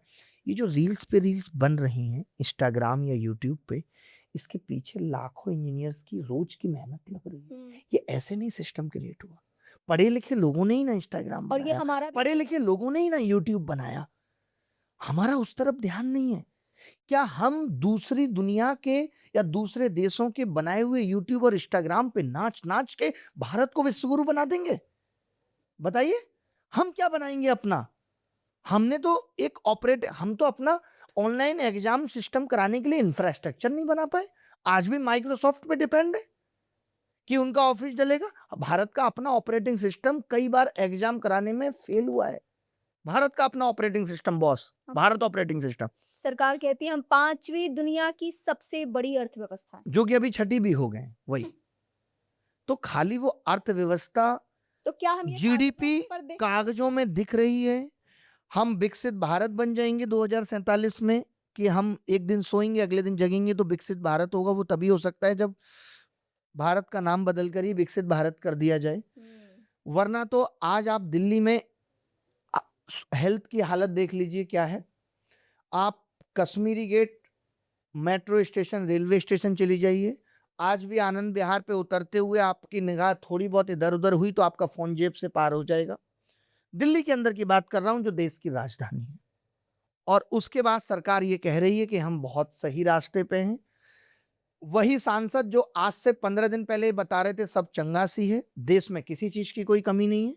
ये जो रील्स पे रील्स बन रही हैं इंस्टाग्राम या यूट्यूब पे, इसके पीछे लाखों इंजीनियर्स की रोज की मेहनत लग रही है। ये ऐसे नहीं सिस्टम क्रिएट हुआ। पढ़े लिखे लोगों ने ही ना इंस्टाग्राम और ये बनाया, हमारा पढ़े लिखे लोगों ने ही ना यूट्यूब बनाया। हमारा उस तरफ ध्यान नहीं है। क्या हम दूसरी दुनिया के या दूसरे देशों के बनाए हुए यूट्यूब और इंस्टाग्राम पे नाच नाच के भारत को विश्वगुरु बना देंगे? बताइए, हम क्या बनाएंगे अपना? हमने तो हम तो अपना ऑनलाइन एग्जाम सिस्टम कराने के लिए इंफ्रास्ट्रक्चर नहीं बना पाए। आज भी माइक्रोसॉफ्ट पे डिपेंड है कि उनका ऑफिस डलेगा। भारत का अपना ऑपरेटिंग सिस्टम कई बार एग्जाम कराने में फेल हुआ है। भारत का अपना operating system, boss, Bharat operating system, सरकार कहती है हम 5वीं दुनिया की सबसे बड़ी अर्थव्यवस्था है। जो कि अभी छठी भी हो गए वही। तो खाली वो अर्थव्यवस्था तो क्या हम ये जीडीपी कागजों पर देख- कागजों में दिख रही है? हम विकसित भारत बन जाएंगे 2047 में कि हम एक दिन सोएंगे अगले दिन जगेंगे तो विकसित भारत होगा? वो तभी हो सकता है जब भारत का नाम बदलकर ही विकसित भारत कर दिया जाए। वरना तो आज आप दिल्ली में हेल्थ की हालत देख लीजिए क्या है। आप Kashmiri gate metro station, railway station चली जाइए, आज भी आनंद विहार पे उतरते हुए आपकी निगाह थोड़ी बहुत इधर-उधर हुई तो आपका फ़ोन जेब से पार हो जाएगा। दिल्ली के अंदर की बात कर रहा हूँ जो देश की राजधानी है। और उसके बाद सरकार ये कह रही है कि हम बहुत सही रास्ते पे हैं। वही सांसद जो आज से 15 दिन पहले बता रहे थे सब चंगा-सी है, देश में किसी चीज़ की कोई कमी नहीं है।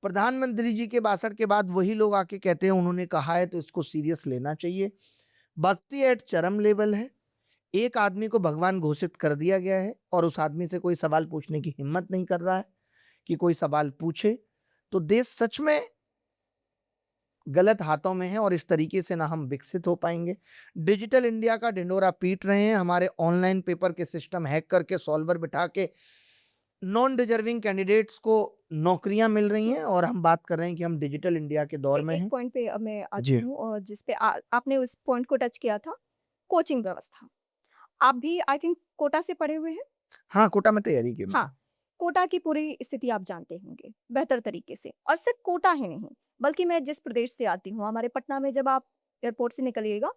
प्रधानमंत्री जी के भाषण के बाद वही लोग आके कहते हैं उन्होंने कहा है तो इसको सीरियस लेना चाहिए। भक्ति एट चरम लेवल है। एक आदमी को भगवान घोषित कर दिया गया है और उस आदमी से कोई सवाल पूछने की हिम्मत नहीं कर रहा है कि कोई सवाल पूछे। तो देश सच में गलत हाथों में है और इस तरीके से ना हम विकसित हो पाएंगे। डिजिटल इंडिया का ढिंढोरा पीट रहे हैं, हमारे ऑनलाइन पेपर के सिस्टम हैक करके सॉल्वर बिठा के नॉन डिजर्विंग कैंडिडेट्स को नौकरियां मिल रही हैं और हम बात कर रहे हैं कि हम डिजिटल इंडिया के दौर में एक हैं। पॉइंट पे अब मैं आती जी। हूँ और जिस पे आपने उस पॉइंट को टच किया था, कोचिंग व्यवस्था। आप भी आई थिंक कोटा से पढ़े हुए हैं? हाँ, कोटा में तैयारी की मैंने। हाँ, कोटा की पूरी स्थिति आप जानते होंगे बेहतर तरीके से और सिर्फ कोटा ही नहीं, बल्कि मैं जिस प्रदेश से आती हूँ, हमारे पटना में जब आप एयरपोर्ट से निकलिएगा,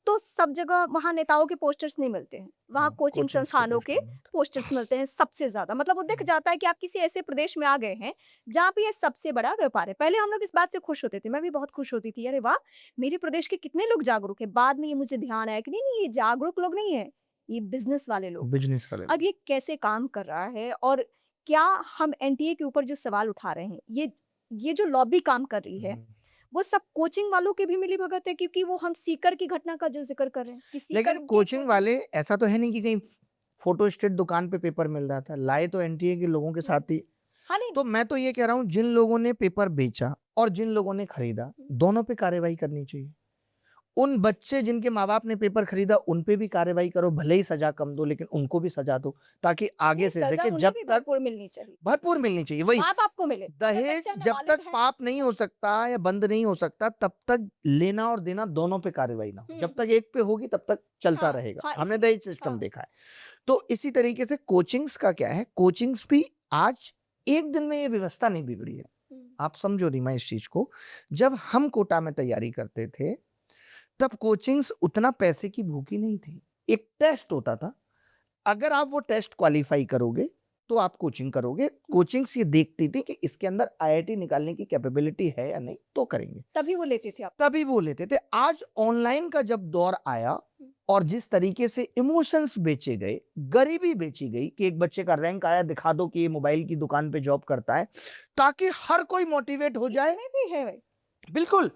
तो सब जगह वहाँ नेताओं के पोस्टर्स नहीं मिलते हैं, वहाँ हाँ, कोचिंग कोचिंग्स के संस्थानों के पोस्टर मिलते हैं। पोस्टर्स मिलते हैं सबसे ज़्यादा। मतलब वो दिख हम्म। जाता है कि आप किसी ऐसे प्रदेश में आ गए हैं, जहाँ पे ये सबसे बड़ा व्यापार है। पहले हम लोग इस बात से खुश होते थे, मैं भी बहुत खुश होती थी, अरे वाह! मेरे प्रदेश के कितने लोग जागरूक हैं। बाद में ये मुझे ध्यान आया कि नहीं, ये जागरूक लोग नहीं हैं, ये बिज़नेस वाले लोग हैं। बिजनेस वाले अब ये कैसे काम कर रहा है और क्या हम एनटीए के ऊपर जो सवाल उठा रहे हैं, ये जो लॉबी काम कर रही है, हम्म। वो सब कोचिंग वालों की भी मिलीभगत है क्योंकि वो हम सीकर की घटना का जो ज़िक्र कर रहे हैं कि सीकर लेकिन के कोचिंग वाले ऐसा तो है नहीं कि कहीं फोटो स्टेट दुकान पे पेपर मिल रहा था, लाए तो एनटीए के लोगों के साथ ही। हाँ, नहीं तो मैं तो ये कह रहा हूँ जिन लोगों ने पेपर बेचा और जिन लोगों ने खरीदा, दोनों पे कार्रवाई करनी चाहिए। उन बच्चे जिनके माँ-बाप ने पेपर खरीदा उन पे भी कार्रवाई करो, भले ही सज़ा कम दो लेकिन उनको भी सज़ा दो, ताकि आगे नहीं, से सज़ा देखिए उन्हें जब भी तक भरपूर मिलनी चाहिए। भरपूर मिलनी चाहिए, वही माँ-बाप को मिले। अगर दहेज बच्चा जब नाबालिग तक है पाप नहीं हो सकता या बंद नहीं हो सकता तब तक लेना और देना दोनों पे कार्रवाई ना हो। जब तक एक पे होगी तब तक चलता हाँ, रहेगा। हाँ, हमने इसलिए दहेज सिस्टम हाँ। देखा है। तो इसी तरीके से कोचिंग्स का क्या है, कोचिंग्स भी आज एक दिन में ये व्यवस्था नहीं बिगड़ी है। आप समझो रीमा इस चीज को, जब हम कोटा में तैयारी करते थे तब कोचिंग्स उतना पैसे की भूखी नहीं थी। एक टेस्ट होता था, अगर आप वो टेस्ट क्वालिफाई करोगे तो आप कोचिंग करोगे। कोचिंग्स ये देखती थी कि इसके अंदर आईआईटी निकालने की कैपेबिलिटी है या नहीं, तो करेंगे, तभी वो लेते थे आप। तभी वो लेते थे। आज ऑनलाइन का जब दौर आया और जिस तरीके से इमोशंस बेचे गए, गरीबी बेची गई कि एक बच्चे का रैंक आया, दिखा दो कि ये मोबाइल की दुकान पे जॉब करता है, ताकि हर कोई मोटिवेट हो जाए। इसमें भी है बिल्कुल।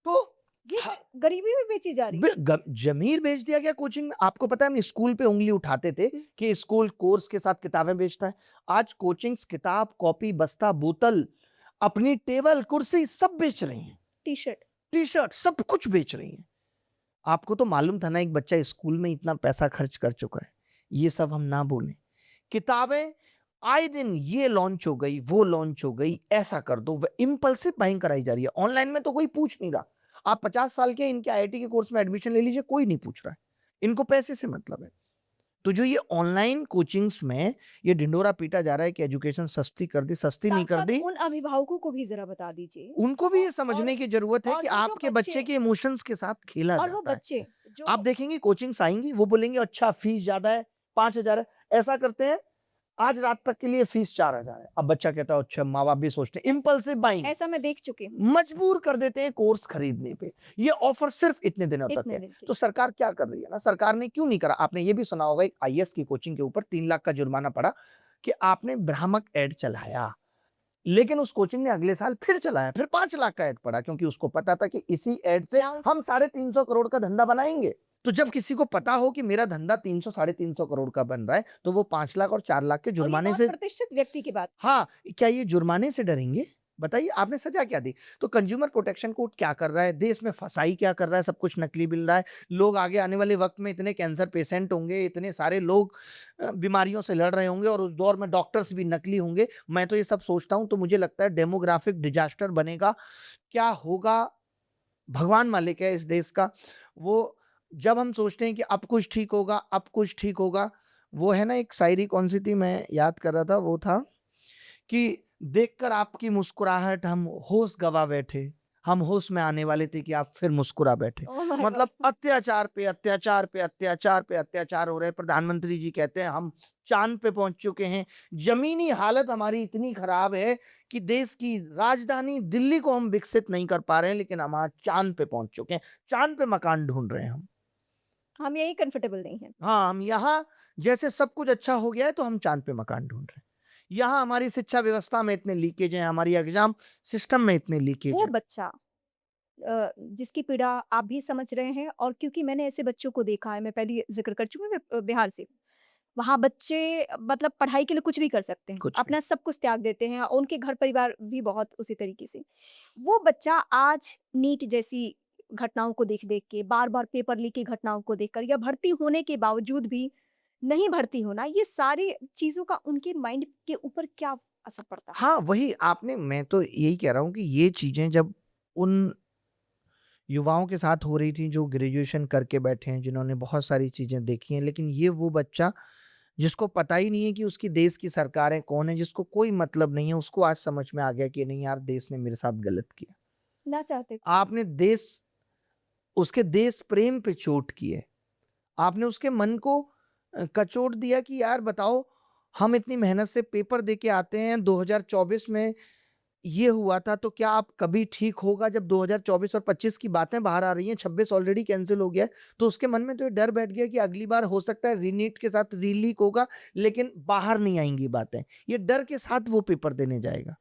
तो ये ह गरीबी भी बेची जा रही है। जमीर बेच दिया गया कोचिंग में। आपको पता है हम स्कूल पे उंगली उठाते थे कि स्कूल कोर्स के साथ किताबें बेचता है। आज कोचिंग्स किताब, कॉपी, बस्ता, बोतल, अपनी टेबल, कुर्सी सब बेच रही हैं। टी-शर्ट। टी-शर्ट सब कुछ बेच रही हैं। आपको तो मालूम था ना एक बच्चा स्कूल में इतना पैसा खर्च कर चुका है। ये सब हम ना बोलें। किताबें आए दिन ये लॉन्च हो गई, वो लॉन्च हो गई, ऐसा कर दो। इम्पल्सिव बाइंग कराई जा रही है। ऑनलाइन में तो कोई पूछ नहीं रहा। आप 50 साल के इनके आईआईटी के कोर्स में एडमिशन ले लीजिए, कोई नहीं पूछ रहा है। इनको पैसे से मतलब है। तो जो ये ऑनलाइन कोचिंग्स में ये ढिंढोरा पीटा जा रहा है कि एजुकेशन सस्ती कर दी, सस्ती नहीं कर साथ-साथ दी। उन अभिभावकों को भी ज़रा बता दीजिए। उनको भी ये और समझने की जरूरत है और कि वो जो आपके बच्चे बच्चे के इमोशंस के साथ खेला और वो जाता है। बच्चे जो आप देखेंगे कोचिंग्स आएंगी, वो बोलेंगे अच्छा फीस ज्यादा है, 5,000 है, ऐसा करते हैं, आज रात तक के लिए फीस 4,000 है। अब बच्चा कहता है अच्छा, माँ बाप भी सोचते हैं, इम्पल्सिव बाइंग, ऐसा मैं देख चुकी हूँ मजबूर कर देते हैं कोर्स खरीदने पे। ये ऑफर सिर्फ इतने दिनों तक इतने है। दिन के तो सरकार क्या कर रही है ना, सरकार ने क्यों नहीं करा। आपने ये भी सुना होगा एक आईएएस की कोचिंग के ऊपर 3 लाख का जुर्माना पड़ा कि आपने भ्रामक एड चलाया। लेकिन उस कोचिंग ने अगले साल फिर चलाया, फिर 5 लाख का एड पड़ा, क्योंकि उसको पता था कि इसी एड से Now- हम 350 करोड़ का धंधा बनाएंगे। तो जब किसी को पता हो कि मेरा धंधा 300 350 करोड़ का बन रहा है, तो वो 5 लाख और 4 लाख के और ये जुर्माने बहुत से, प्रतिष्ठित व्यक्ति की बात। हाँ, क्या ये जुर्माने से डरेंगे? बताइए, आपने सजा क्या दी? तो कंज्यूमर प्रोटेक्शन कोर्ट क्या कर रहा है, देश में फसाई क्या कर रहा है, सब कुछ नकली मिल रहा है। लोग आगे आने वाले वक्त में इतने कैंसर पेशेंट होंगे, इतने सारे लोग बीमारियों से लड़ रहे होंगे और उस दौर में डॉक्टर्स भी नकली होंगे। मैं तो ये सब सोचता हूँ तो मुझे लगता है डेमोग्राफिक डिजास्टर बनेगा। क्या होगा भगवान मालिक है इस देश का। वो जब हम सोचते हैं कि अब कुछ ठीक होगा, अब कुछ ठीक होगा, वो है ना एक शायरी, कौन सी थी मैं याद कर रहा था, वो था कि देखकर आपकी मुस्कुराहट हम होश गवा बैठे, हम होश में आने वाले थे कि आप फिर मुस्कुरा बैठे। ओह माय मतलब गॉड! अत्याचार पे अत्याचार पे अत्याचार पे अत्याचार हो रहे हैं। प्रधानमंत्री जी कहते हैं हम चाँद पे पहुँच चुके हैं। ज़मीनी हालत हमारी इतनी खराब है कि देश की राजधानी दिल्ली को हम विकसित नहीं कर पा रहे हैं, लेकिन हम आज चाँद पे पहुँच चुके हैं। चाँद पे मकान ढूँढ रहे हैं हम। हम यही कंफर्टेबल नहीं हैं। हाँ, हम यहाँ जैसे सब कुछ अच्छा हो गया है तो हम चाँद पे मकान ढूँढ रहे हैं। यहाँ हमारी शिक्षा व्यवस्था में इतने लीकेज हैं, हमारी एग्ज़ाम सिस्टम में इतने लीकेज वो हैं। बच्चा जिसकी पीड़ा आप भी समझ रहे हैं और क्योंकि मैंने ऐसे बच्चों को देखा है, मैं पहले ये ज़िक्र कर चुकी हूँ, मैं बिहार से। वहाँ बच्चे मतलब पढ़ाई के लिए कुछ भी कर सकते हैं, कुछ भी। अपना सब कुछ त्याग देते हैं और उनके घर परिवार भी बहुत उसी तरीके से। वो बच्चा आज नीट जैसी घटनाओं को देख-देख के, बार-बार पेपर लीक की घटनाओं को देखकर या भर्ती होने के बावजूद भी नहीं भर्ती होना, ये सारी चीज़ों का उनके माइंड के ऊपर क्या असर पड़ता है? हाँ, वही आपने मैं तो यही कह रहा हूँ कि ये चीज़ें जब उन युवाओं के साथ हो रही थी जो ग्रेजुएशन करके बैठे हैं, जिन्होंने बहुत सारी चीज़ें देखी हैं, लेकिन ये वो बच्चा जिसको पता ही नहीं है कि उसकी देश की सरकारें कौन है, जिसको कोई मतलब नहीं है, उसको आज समझ में आ गया कि नहीं यार देश ने मेरे साथ गलत किया। ना चाहते आपने देश उसके देश प्रेम पे चोट की है। आपने उसके मन को कचोट दिया कि यार बताओ, हम इतनी मेहनत से पेपर दे के आते हैं, 2024 में ये हुआ था, तो क्या अब कभी ठीक होगा जब 2024 और 25 की बातें बाहर आ रही हैं, 26 ऑलरेडी कैंसल हो गया है, तो उसके मन में तो ये डर बैठ गया कि अगली बार हो सकता है रीनीट के साथ रीलीक होगा, लेकिन बाहर नहीं आएँगी बातें। ये डर के साथ वो पेपर देने जाएगा।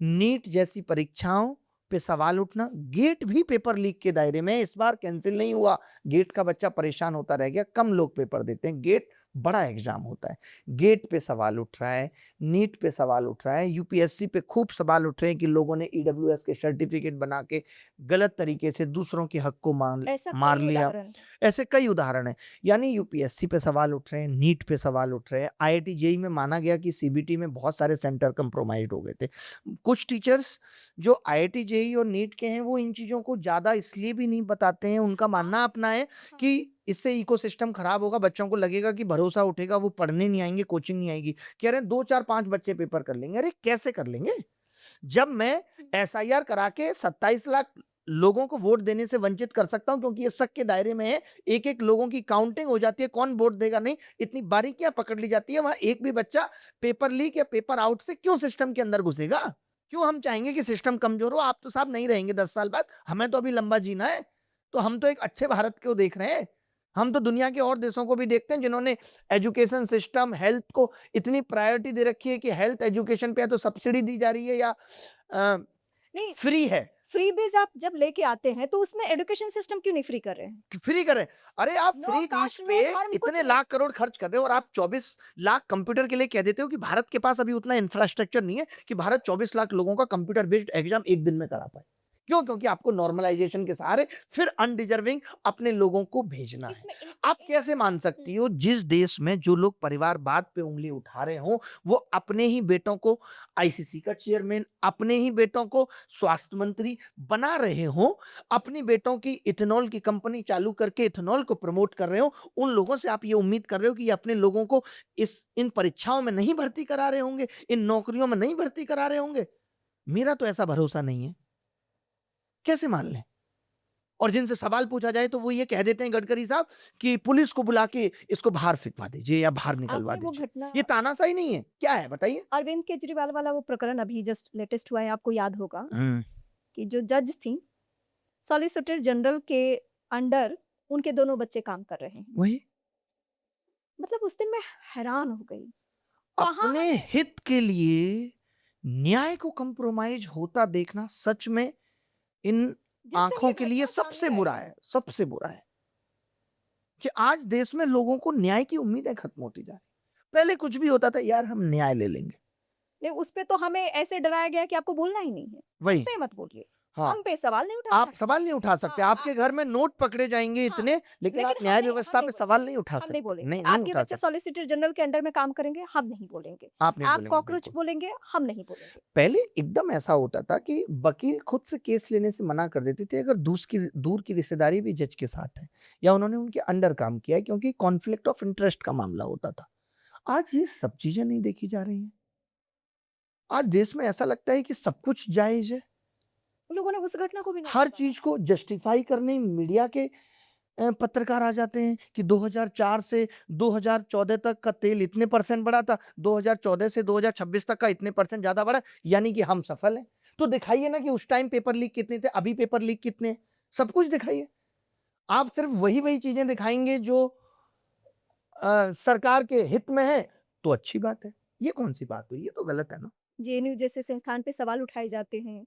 नीट जैसी परीक्षाओं पे सवाल उठना, गेट भी पेपर लीक के दायरे में है, इस बार कैंसिल नहीं हुआ, गेट का बच्चा परेशान होता रह गया, कम लोग पेपर देते हैं, गेट बड़ा एग्जाम होता है। गेट पे सवाल उठ रहा है, नीट पे सवाल उठ रहा है, यूपीएससी पे खूब सवाल उठ रहे हैं कि लोगों ने ईडब्ल्यूएस के सर्टिफिकेट बना के गलत तरीके से दूसरों के हक को ऐसा मार कई लिया। उदाहरण हैं। ऐसे कई उदाहरण हैं। यानी यूपीएससी पे सवाल उठ रहे हैं, नीट पे सवाल उठ रहे हैं, आईआईटी जेईई में माना गया कि सीबीटी में बहुत सारे सेंटर कंप्रोमाइज़्ड हो गए थे। कुछ टीचर्स जो आईआईटी जेईई और नीट के हैं, वो इन चीज़ों को ज़्यादा इसलिए भी नहीं बताते हैं, उनका मानना अपना है हाँ। कि इससे इकोसिस्टम खराब होगा, बच्चों को लगेगा कि भरोसा उठेगा, वो पढ़ने नहीं आएँगे, कोचिंग नहीं आएगी। कह रहे हैं 2, 4, 5 बच्चे पेपर कर लेंगे। अरे कैसे कर लेंगे? जब मैं एसआईआर करा के 27 लाख लोगों को वोट देने से वंचित कर सकता हूं, क्योंकि ये शक के दायरे में है, एक-एक लोगों की काउंटिंग हो जाती है, कौन वोट देगा नहीं, इतनी बारीकियां पकड़ ली जाती है, वहां एक भी बच्चा पेपर लीक या पेपर आउट से क्यों सिस्टम के अंदर घुसेगा? क्यों हम चाहेंगे कि सिस्टम कमजोर हो? आप तो साहब नहीं रहेंगे 10 साल बाद, हमें तो अभी लंबा जीना है। तो हम तो एक अच्छे भारत को देख रहे हैं। हम तो दुनिया के और देशों को भी देखते हैं जिन्होंने एजुकेशन सिस्टम, हेल्थ को इतनी प्रायोरिटी दे रखी है कि हेल्थ एजुकेशन पे या तो सब्सिडी दी जा रही है या नहीं, फ्री है। फ्रीबीज़ आप जब लेके आते हैं, तो उसमें एजुकेशन सिस्टम क्यों नहीं फ्री कर रहे हैं? कि फ्री कर रहे हैं। अरे आप नो फ्री फीस कास्ट, पे नो धर्म कुछ इतने नहीं। लाख करोड़ खर्च कर रहे हो और आप 24 लाख कंप्यूटर के लिए कह देते हो कि भारत के पास अभी उतना इंफ्रास्ट्रक्चर नहीं है कि भारत 24 लाख लोगों का कंप्यूटर बेस्ड एग्जाम एक दिन में करा पाए। क्यों? क्योंकि आपको नॉर्मलाइजेशन के सहारे फिर अनडिजर्विंग अपने लोगों को भेजना है। इसमें इन आप इन कैसे मान सकती हो जिस देश में जो लोग परिवारवाद पे उंगली उठा रहे हो, वो अपने ही बेटों को आईसीसी का चेयरमैन, अपने ही बेटों को स्वास्थ्य मंत्री बना रहे हो, अपनी बेटों की इथेनॉल की कंपनी चालू करके इथेनॉल को प्रमोट कर रहे हो, उन लोगों से आप ये उम्मीद कर रहे हो कि ये अपने लोगों को इन परीक्षाओं में नहीं भर्ती करा रहे होंगे, इन नौकरियों में नहीं भर्ती करा रहे होंगे? मेरा तो ऐसा भरोसा नहीं है। कैसे मान लें? और जिनसे सवाल पूछा जाए तो वो ये कह देते हैं गडकरी साहब कि पुलिस को बुला के इसको बाहर फेंकवा दीजिए या बाहर निकलवा आपने वो दीजिए। घटना ये तानाशाही नहीं है? क्या है बताइए? अरविंद केजरीवाल वाला वो प्रकरण अभी जस्ट लेटेस्ट हुआ है, आपको याद होगा हुँ, कि जो जज थीं, सॉलिसिटर जनरल के अंडर उनके दोनों बच्चे काम कर रहे हैं। वही। मतलब उस दिन मैं हैरान हो गई। कहाँ अपने हमें हित के लिए न्याय को कंप्रोमाइज़ होता देखना सच में इन जिस दिन आँखों ये के लिए घटना सबसे सामने बुरा आई, है, सबसे बुरा है कि आज देश में लोगों को न्याय की उम्मीदें खत्म होती जा रही हैं। पहले कुछ भी होता था यार हम न्याय ले लेंगे। नहीं उस पे तो हमें ऐसे डराया गया कि आपको बोलना ही नहीं है। हम वही। पे मत बोलिए। हाँ। हम पे सवाल नहीं उठा आप सकते। सवाल नहीं उठा सकते। हाँ, आपके घर में नोट पकड़े जाएँगे हाँ, इतने, लेकिन आप लेकिन न्याय हम व्यवस्था नहीं पे बोलेंगे। सवाल नहीं उठा हम नहीं सकते। बोलेंगे। नहीं, नहीं आपके उठा बच्चे सकते। सॉलिसिटर जनरल के अंडर में काम करेंगे, हम नहीं बोलेंगे। आप नहीं आप बोलेंगे, कॉकरोच बिल्कुल। बोलेंगे, हम नहीं बोलेंगे। पहले एकदम ऐसा होता था कि वकील खुद से केस लेने से मना कर देते थे अगर दूर की रिश्तेदारी भी जज के साथ है या उन्होंने उनके अंडर काम किया है, क्योंकि कॉन्फ्लिक्ट ऑफ इंटरेस्ट का मामला होता था। आज ये सब चीज़ें नहीं देखी जा रही हैं। आज देश में ऐसा लगता है कि सब कुछ जायज़ है। उन लोगों ने उस घटना को भी नहीं हर बताया। चीज को जस्टिफाई करने मीडिया के पत्रकार आ जाते हैं कि 2004 से 2014 तक का तेल इतने परसेंट बढ़ा था, 2014 से 2026 तक का इतने परसेंट ज्यादा बढ़ा, यानी कि हम सफल हैं। तो दिखाइए ना कि उस टाइम पेपर लीक कितने थे, अभी पेपर लीक कितने हैं, सब कुछ दिखाइए। आप सिर्फ वही वही चीजें दिखाएंगे जो सरकार के हित में है, तो अच्छी बात है। ये कौन सी बात हुई? ये तो गलत है ना। जेएनयू जैसे संस्थान पे सवाल उठाए जाते हैं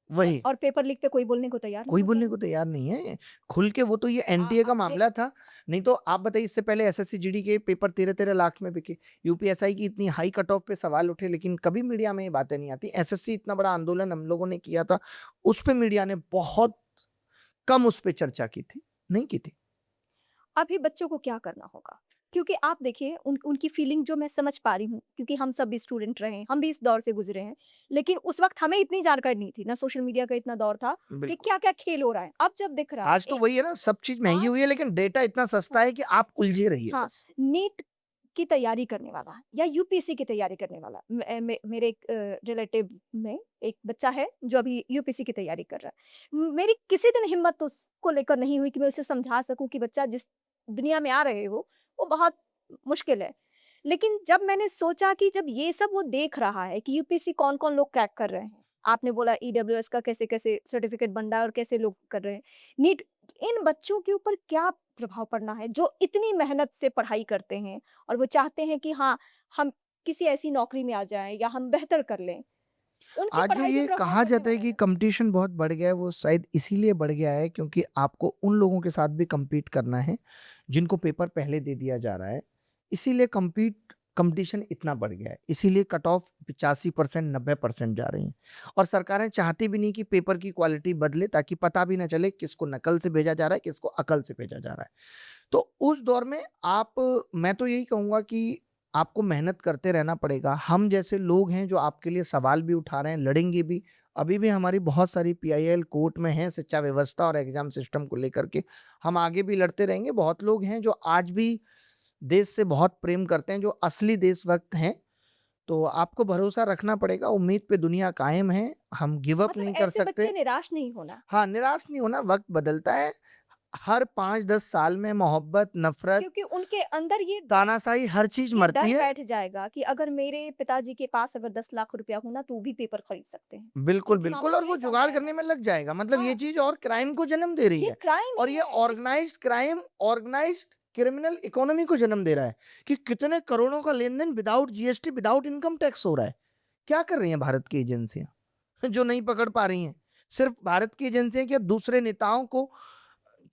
वही और पेपर लीक पे कोई बोलने को तैयार नहीं कोई होता बोलने है। को तैयार नहीं है। खुल के वो तो ये एनटीए का आपने मामला था। नहीं तो आप बताइए, इससे पहले एसएससी जीडी के पेपर 13-13 लाख में बिके। यूपीएसआई की इतनी हाई कट ऑफ पे सवाल उठे, लेकिन कभी मीडिया में ये बातें नहीं आती। एसएससी इतना बड़ा आंदोलन हम लोगों ने किया था, उस पे मीडिया ने बहुत कम उस पे चर्चा की थी, नहीं की थी। अभी बच्चों को क्या करना होगा? क्योंकि आप देखिए उनकी फीलिंग जो मैं समझ पा रही हूँ, क्योंकि हम सब भी स्टूडेंट रहे हैं, हम भी इस दौर से गुज़रे हैं। लेकिन उस वक़्त हमें इतनी जानकारी नहीं थी, ना सोशल मीडिया का इतना दौर था कि बिल्कुल। क्या-क्या खेल हो रहा है। अब जब दिख रहा है आज तो वही है ना, सब चीज़ महँगी आज हुई है, लेकिन डेटा इतना सस्ता हाँ, है कि आप उलझे रहिए हाँ, बस। नीट की तैयारी करने वाला या यूपीएससी की तैयारी करने वाला मेरे एक रिलेटिव में एक बच्चा है जो अभी यूपीएससी की तैयारी कर रहा है। मेरी किसी दिन हिम्मत तो उसको लेकर नहीं हुई कि मैं उसे समझा सकूं कि बच्चा जिस दुनिया में आ रहे हो वो बहुत मुश्किल है। लेकिन जब मैंने सोचा कि जब ये सब वो देख रहा है कि यूपीएससी कौन-कौन लोग क्रैक कर रहे हैं। आपने बोला ईडब्ल्यूएस का कैसे-कैसे सर्टिफिकेट बन रहा है और कैसे लोग कर रहे हैं। नीट इन बच्चों के ऊपर क्या प्रभाव पड़ना है जो इतनी मेहनत से पढ़ाई करते हैं और वो चाहते हैं कि हाँ, हम किसी ऐसी नौकरी में आ जाएँ या हम बेहतर कर लें। उनकी आज जो पढ़ाई पे ये प्रभाव कहा पड़ने जाता है वाला कि है। कंपटीशन बहुत बढ़ गया है, वो शायद इसीलिए बढ़ गया है क्योंकि आपको उन लोगों के साथ भी compete करना है, जिनको पेपर पहले दे दिया जा रहा है। इसीलिए कंपटीशन इतना बढ़ गया है। इसीलिए कट ऑफ 85% 90% जा रही हैं। और सरकारें चाहती भी नहीं कि पेपर की क्वालिटी बदले, ताकि पता भी ना चले किसको नकल से भेजा जा रहा है, किसको अकल से भेजा जा रहा है। तो उस दौर में मैं तो यही कहूँगा कि आपको मेहनत करते रहना पड़ेगा। हम जैसे लोग हैं जो आपके लिए सवाल भी उठा रहे हैं, लड़ेंगे भी। अभी भी हमारी बहुत सारी पीआईएल कोर्ट में हैं शिक्षा व्यवस्था और एग्ज़ाम सिस्टम को लेकर के। हम आगे भी लड़ते रहेंगे। बहुत लोग हैं जो आज भी देश से बहुत प्रेम करते हैं, जो असली देशभक्त हैं। तो आपको भरोसा रखना पड़ेगा, उम्मीद पे दुनिया कायम है। हम गिव अप मतलब नहीं कर ऐसे बच्चे सकते। निराश नहीं होना, हाँ, निराश नहीं होना, वक़्त बदलता है। हर 5-10 साल में मोहब्बत, नफ़रत, क्योंकि उनके अंदर तानाशाही, हर चीज़ ये मरती डर है। बैठ जाएगा कि अगर मेरे पिताजी के पास अगर 10 लाख रुपया हो ना, तो वो भी पेपर खरीद सकते हैं। बिल्कुल, क्योंकि हाँ, बिल्कुल, और वो फेस आ जुगाड़ जाएगा। करने में लग जाएगा। मतलब ये हाँ, चीज़ और क्राइम को जन्म दे रही ये है। क्राइम और ही ये है। Organised crime, organised criminal economy को जन्म दे रहा है कि कितने करोड़ों का लेन-देन without GST, without income tax हो रहा है। क्या कर रही हैं भारत की एजेंसियाँ, जो नहीं पकड़ पा रही हैं? सिर्फ़ भारत की एजेंसियाँ क्या, दूसरे नेताओं को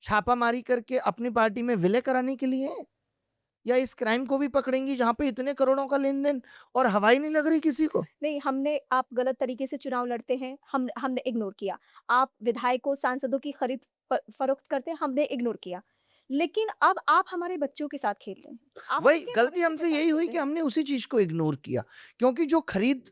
छापामारी करके अपनी पार्टी में विलय कराने के लिए हैं? या इस क्राइम को भी पकड़ेंगी जहाँ पे इतने करोड़ों का लेन-देन और हवा ही नहीं लग रही किसी को? नहीं, हमने आप गलत तरीके से चुनाव लड़ते हैं, हमने इग्नोर किया। आप विधायकों, सांसदों की खरीद फ़रोख्त करते हैं, हमने इग्नोर किया। लेकिन अब आप हमारे बच्चों के साथ खेल रहे हैं। आप वही उनके गलती भविष्य के हमसे साथ यही खेल हुई रहे कि हैं। हमने उसी चीज़ को इग्नोर किया। क्योंकि जो खरीद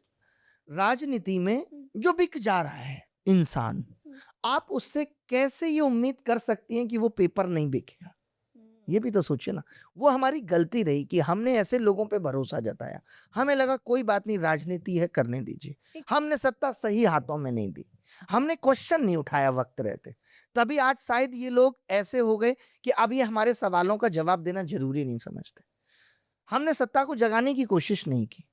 राजनीति में हुँ, जो बिक जा रहा है इंसान, हुँ, आप उससे कैसे ये उम्मीद कर सकती हैं कि वो पेपर नहीं बिकेगा? हुँ। ये भी तो सोचिए ना। वो हमारी गलती रही कि हमने ऐसे लोगों पे भरोसा जताया। हमें लगा कोई बात नहीं, राजनीति है, करने दीजिए। ठीक हमने सत्ता सही हाथों में नहीं दी। हमने क्वेश्चन नहीं उठाया वक़्त रहते। तभी आज शायद ये लोग ऐसे हो गए कि अब ये हमारे सवालों का जवाब देना ज़रूरी नहीं समझते। हमने सत्ता को जगाने की कोशिश नहीं की।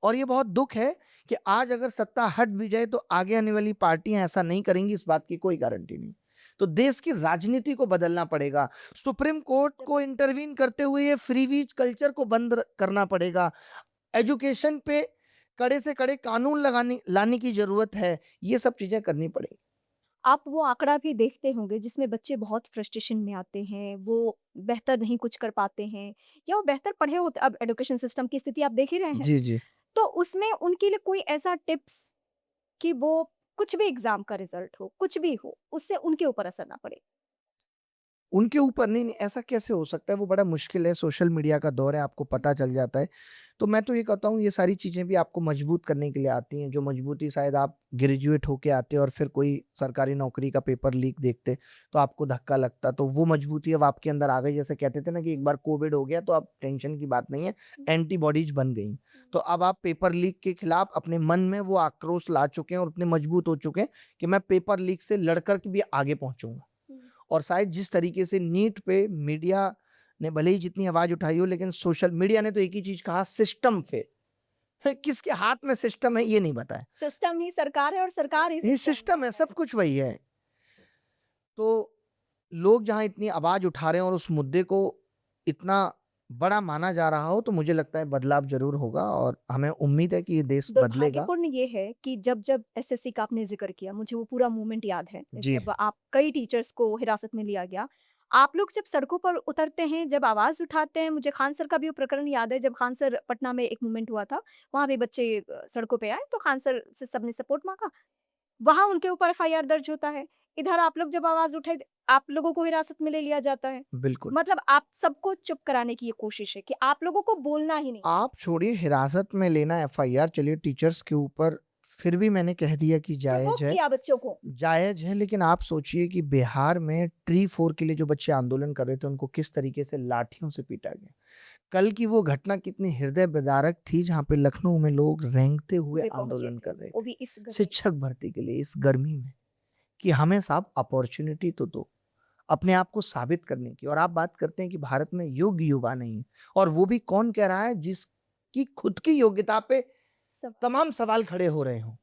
और ये बहुत दुःख है कि आज अगर सत्ता हट भी जाए तो आगे आने वाली पार्टियां ऐसा नहीं करेंगी, इस बात की कोई गारंटी नहीं। तो देश की राजनीति को बदलना पड़ेगा। सुप्रीम कोर्ट को इंटरवीन करते हुए ये फ्रीवीज कल्चर को बंद करना पड़ेगा। एजुकेशन पे कड़े से कड़े कानून लगाने लाने की जरूरत है। ये सब चीजें करनी पड़ेगी। आप वो आंकड़ा भी देखते होंगे जिसमें बच्चे बहुत फ्रस्ट्रेशन में आते हैं, वो बेहतर नहीं कुछ कर पाते हैं या वो बेहतर पढ़े होते अब एजुकेशन सिस्टम की स्थिति आप देख ही रहे हैं। जी, जी। तो उसमें उनके लिए कोई ऐसा टिप्स कि वो कुछ भी एग्ज़ाम का रिज़ल्ट हो, कुछ भी हो, उससे उनके ऊपर असर ना पड़े? उनके ऊपर नहीं, नहीं, ऐसा कैसे हो सकता है? वो बड़ा मुश्किल है, सोशल मीडिया का दौर है, आपको पता चल जाता है। तो मैं तो ये कहता हूँ ये सारी चीज़ें भी आपको मजबूत करने के लिए आती हैं, जो मजबूती शायद आप ग्रेजुएट होके आते और फिर कोई सरकारी नौकरी का पेपर लीक देखते, तो आपको धक्का लगता। तो वो मजबूती अब आपके अंदर आ गई, जैसे कहते थे ना कि एक बार कोविड हो गया तो अब टेंशन की बात नहीं है, एंटीबॉडीज़ बन गई। तो अब आप पेपर लीक के खिलाफ अपने मन में वो आक्रोश ला चुके हैं और उतने मजबूत हो चुके हैं कि मैं पेपर लीक से लड़कर के भी आगे पहुँचूँगा। और शायद जिस तरीके से नीट पे मीडिया ने भले ही जितनी आवाज उठाई हो, लेकिन सोशल मीडिया ने तो एक ही चीज कहा, सिस्टम फेल। किसके हाथ में सिस्टम है ये नहीं बताया। सिस्टम ही सरकार है और सरकार ही ये सिस्टम सिस्टम है, सब कुछ वही है। तो लोग जहां इतनी आवाज उठा रहे हैं और उस मुद्दे को इतना बड़ा माना जा रहा हो, तो मुझे लगता है बदलाव जरूर होगा और हमें उम्मीद है कि ये देश बदलेगा। दुर्भाग्यपूर्ण ये है कि जब एसएससी का आपने जिक्र किया, मुझे वो पूरा मूवमेंट याद है। जी। जब आप कई टीचर्स को हिरासत में लिया गया, आप लोग जब सड़कों पर उतरते हैं, जब आवाज़ उठाते हैं, मुझे खान सर का भी वो प्रकरण याद है, जब खान सर पटना में एक मूवमेंट हुआ था, वहाँ भी बच्चे सड़कों पे आए, तो खान सर से सबने सपोर्ट माँगा। वहाँ उनके ऊपर एफआईआर दर्ज होता है। इधर आप लोग जब आवाज़ उठाए, आप लोगों को हिरासत में ले लिया जाता है। बिल्कुल। मतलब आप सबको चुप कराने की ये कोशिश है कि आप लोगों को बोलना ही नहीं। आप छोड़िए हिरासत में लेना, एफआईआर चलिए टीचर्स के ऊपर, फिर भी मैंने कह दिया कि प्रवोक जायज है। किया बच्चों को। जायज है, लेकिन आप सोचिए कि बिहार में ट्री 4 के लिए जो बच्चे आंदोलन कर रहे थे, उनको किस तरीके से लाठियों से पीटा गया। कल की वो घटना कितनी हृदय विदारक थी, जहाँ पे लखनऊ में लोग रेंगते हुए वे पहुँचे आंदोलन थे, कर रहे वो थे भी इस गर्मी में। शिक्षक भर्ती के लिए इस गर्मी में, कि हमें साहब अपॉर्चुनिटी तो दो अपने आप को साबित करने की। और आप बात करते हैं कि भारत में योग्य युवा नहीं है, और वो भी कौन कह रहा है? जिसकी खुद की योग्यता पे सब तमाम सवाल खड़े हो रहे हों।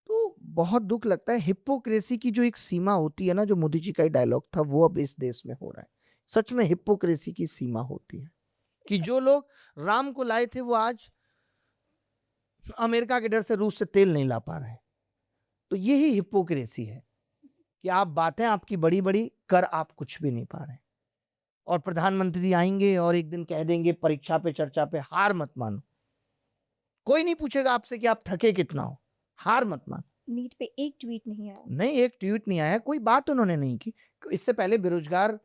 तो बहुत दुख लगता है, हिप्पोक्रेसी की जो एक सीमा होती है ना, जो मोदी जी का ही डायलॉग था, वो अब इस देश में हो रहा है। सच में हिप्पोक्रेसी की सीमा होती है कि इसका जो लोग राम को लाए थे, वो आज अमेरिका के डर से रूस से तेल नहीं ला पा रहे हैं। तो यही हिप्पोक्रेसी है कि आप बातें आपकी बड़ी बड़ी, कर आप कुछ भी नहीं पा रहे हैं। और प्रधानमंत्री आएंगे और एक दिन कह देंगे परीक्षा पे चर्चा पे, हार मत मानो। कोई नहीं पूछेगा आपसे कि आप थके कितना हो, हार मत मानो। नीट पे एक ट्वीट नहीं आया। नहीं, एक ट्वीट नहीं आया, कोई बात उन्होंने नहीं की। इससे पहले बेरोजगार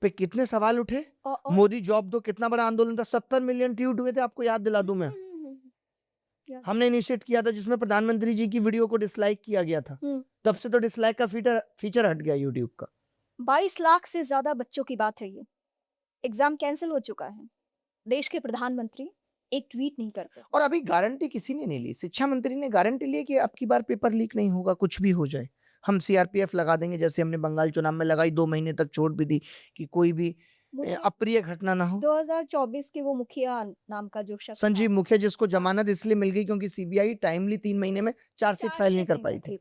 पे कितने सवाल उठे, और मोदी जॉब दो कितना बड़ा आंदोलन था, 70 मिलियन ट्वीट हुए थे, आपको याद दिला दूं मैं। याद हमने इनिशिएट किया था, जिसमें प्रधानमंत्री जी की वीडियो को डिसलाइक किया गया था। तब से तो डिसलाइक का फीचर हट गया यूट्यूब का। 22 लाख से ज्यादा बच्चों की बात है ये। एग्जाम कैंसिल हो चुका है। देश के प्रधानमंत्री एक ट्वीट नहीं करते। और अभी गारंटी किसी ने नहीं ली, शिक्षा मंत्री ने गारंटी ली कि अब की बार पेपर लीक नहीं होगा, कुछ भी हो जाए हम सीआरपीएफ लगा देंगे, जैसे हमने बंगाल चुनाव में लगाई, 2 महीने तक छोड़ भी दी कि कोई भी मुझे अप्रिय घटना ना हो। 2024 के वो मुखिया नाम का जो शख्स था, संजीव मुखिया, जिसको जमानत इसलिए मिल गई क्योंकि सीबीआई टाइमली 3 महीने में चार्जशीट फाइल नहीं कर पाई थी।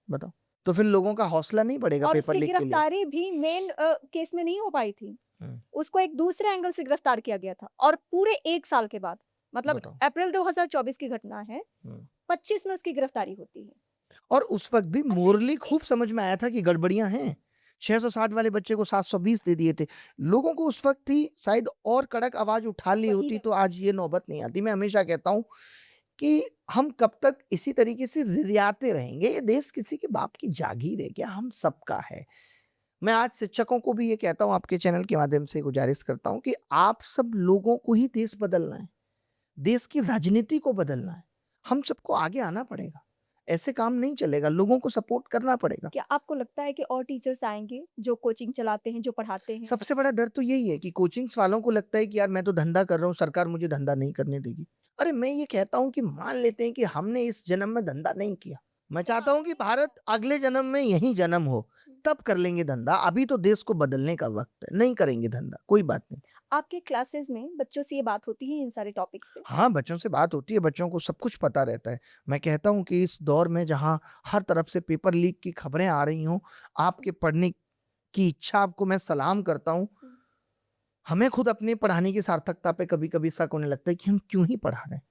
बताओ, तो फिर लोगों का हौसला नहीं बढ़ेगा और पेपर उसकी लीक के लिए। गिरफ्तारी भी मेन केस में नहीं हो पाई थी। हम्म, उसको एक दूसरे एंगल से गिरफ्तार किया गया था और पूरे 1 साल के बाद, मतलब बताओ। अप्रैल 2024 की घटना है, हम्म। 25 में उसकी गिरफ्तारी होती है। और उस वक्त भी अच्छा, मोरली खूब समझ में आया था कि गड़बड़ियां हैं। 660 वाले बच्चे को 720 दे दिए थे। लोगों को उस वक्त ही शायद और कड़क आवाज उठा ली वही होती है। तो आज ये नौबत नहीं आती। मैं हमेशा कहता हूं कि हम कब तक इसी तरीके से रिरियाते रहेंगे? ये देश किसी के बाप की जागीर है क्या? हम सबका है। मैं आज शिक्षकों को भी ये कहता हूं, आपके चैनल के माध्यम से गुजारिश करता हूं कि आप सब लोगों को ही देश बदलना है, देश की राजनीति को बदलना है। हम सबको आगे आना पड़ेगा, ऐसे काम नहीं चलेगा, लोगों को सपोर्ट करना पड़ेगा। क्या आपको लगता है कि और टीचर्स आएंगे जो कोचिंग चलाते हैं, जो पढ़ाते हैं? सबसे बड़ा डर तो यही है कि कोचिंग्स वालों को लगता है कि यार मैं तो धंधा कर रहा हूँ, सरकार मुझे धंधा नहीं करने देगी। अरे मैं ये कहता हूँ कि मान लेते हैं कि हमने इस जन्म में धंधा नहीं किया, मैं चाहता हूँ कि भारत अगले जन्म में यही जन्म हो, तब कर लेंगे धंधा। अभी तो देश को बदलने का वक्त है, नहीं करेंगे धंधा, कोई बात नहीं। आपके क्लासेस में बच्चों से ये बात होती है इन सारे टॉपिक्स पे? हाँ, बच्चों से बात होती है, बच्चों को सब कुछ पता रहता है। मैं कहता हूँ कि इस दौर में जहाँ हर तरफ से पेपर लीक की खबरें आ रही हों, आपके पढ़ने की इच्छा आपको मैं सलाम करता हूँ। हमें खुद अपने पढ़ाने की सार्थकता पे कभी-कभी शक होने लगता है कि हम क्यों ही पढ़ा रहे हैं,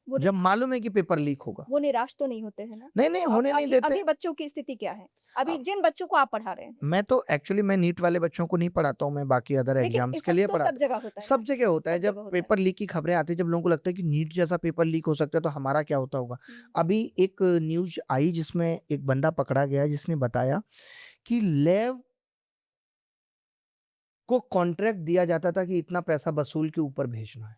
वो जब मालूम है कि पेपर लीक होगा। वो निराश तो नहीं होते हैं ना? नहीं, नहीं, तो होने नहीं देते। अभी बच्चों की स्थिति क्या है? अभी जिन बच्चों को आप पढ़ा रहे हैं। मैं तो एक्चुअली मैं नीट वाले बच्चों को नहीं पढ़ाता हूँ, मैं बाकी अदर लेकिन एग्जाम्स के इफेक्ट लिए तो पढ़ाता सब जगह होता है सब ना? जगह होता है। सब जब जगह होता है। पेपर लीक की खबरें आती है, जब लोगों को लगता है कि नीट जैसा पेपर लीक हो सकता है, तो हमारा क्या होता होगा। अभी एक न्यूज आई जिसमें एक बंदा पकड़ा गया जिसने बताया कि लैब को कॉन्ट्रैक्ट दिया जाता था कि इतना पैसा वसूल के ऊपर भेजना है।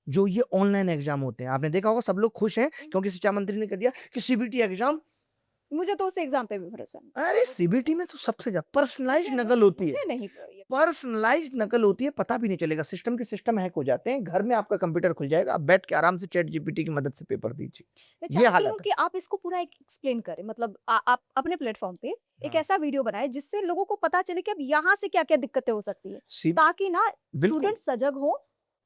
जो ये ऑनलाइन एग्जाम होते हैं, आपने देखा होगा सब लोग खुश हैं क्योंकि शिक्षा मंत्री ने कह दिया कि सीबीटी एग्जाम। मुझे तो उस एग्जाम पे भी भरोसा नहीं। अरे सीबीटी में तो सबसे ज्यादा पर्सनलाइज्ड नकल होती है। मुझे नहीं ये पर्सनलाइज्ड नकल होती है, पता भी नहीं चलेगा। सिस्टम के सिस्टम हैक हो जाते हैं। घर में आपका कंप्यूटर खुल जाएगा, आप बैठ के आराम से चैट जीपीटी की मदद से पेपर दीजिए। मैं ये चाहती हालत हूँ है। कि आप इसको पूरा एक्सप्लेन करें, मतलब आप अपने प्लेटफॉर्म पे एक हाँ। ऐसा वीडियो बनाए जिससे लोगों को पता चले कि अब यहाँ से क्या क्या दिक्कतें हो सकती है, सी ताकि ना बिल्कुल। स्टूडेंट सजग हो,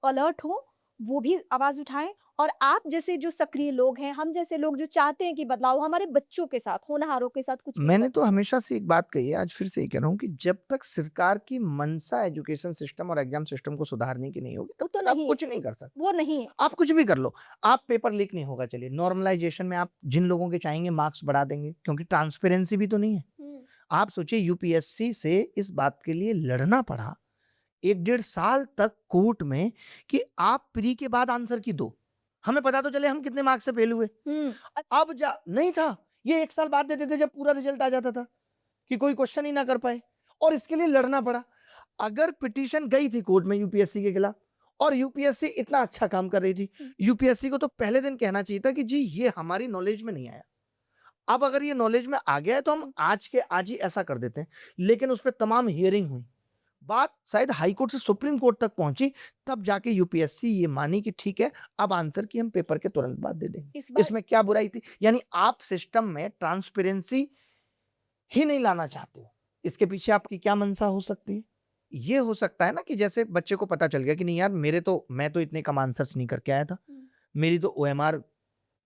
अलर्ट हो, वो भी आवाज उठाएं। और आप जैसे जो सक्रिय लोग हैं, हम जैसे लोग जो चाहते हैं कि बदलाव हमारे बच्चों के साथ, होनहारों के साथ कुछ भी मैंने तो बदले। हमेशा से एक बात कही है, आज फिर से ये कह रहा हूँ कि जब तक सरकार की मंशा एजुकेशन सिस्टम और एग्जाम सिस्टम को सुधारने की नहीं होगी, वो तब तो तक आप नहीं है, कुछ नहीं कर सकते। वो नहीं है। आप कुछ भी कर लो, आप पेपर लीक नहीं होगा, चलिए नॉर्मलाइजेशन में आप जिन लोगों के चाहेंगे मार्क्स बढ़ा देंगे, क्योंकि ट्रांसपेरेंसी भी तो नहीं है। आप सोचिए यूपीएससी से इस बात के लिए लड़ना पड़ा 1 डेढ़ साल तक कोर्ट में कि आप प्री के बाद आंसर की दो, हमें पता तो चले हम कितने मार्क्स से फेल हुए। अच्छा, अब जा नहीं था, ये 1 साल बाद देते थे जब पूरा रिजल्ट आ जाता था कि कोई क्वेश्चन ही ना कर पाए, और इसके लिए लड़ना पड़ा। अगर पिटीशन गई थी कोर्ट में यूपीएससी के खिलाफ और यूपीएससी इतना अच्छा काम कर रही थी, यूपीएससी को तो पहले दिन कहना चाहिए था कि जी ये हमारी नॉलेज में नहीं आया। अब अगर ये नॉलेज में आ गया है तो हम आज के आज ही ऐसा कर देते हैं। लेकिन उस पर तमाम हियरिंग हुई, बात शायद हाई कोर्ट से सुप्रीम कोर्ट तक पहुंची, तब जाके यूपीएससी ये मानी कि ठीक है अब आंसर की हम पेपर के तुरंत बाद दे देंगे। इस बार इसमें क्या बुराई थी? यानी आप सिस्टम में ट्रांसपेरेंसी ही नहीं लाना चाहते हो। इसके पीछे आपकी क्या मंशा हो सकती है? ये हो सकता है ना कि जैसे बच्चे को पता चल गया कि नहीं यार मैं तो इतने कम आंसर्स नहीं करके आया था, मेरी तो ओएमआर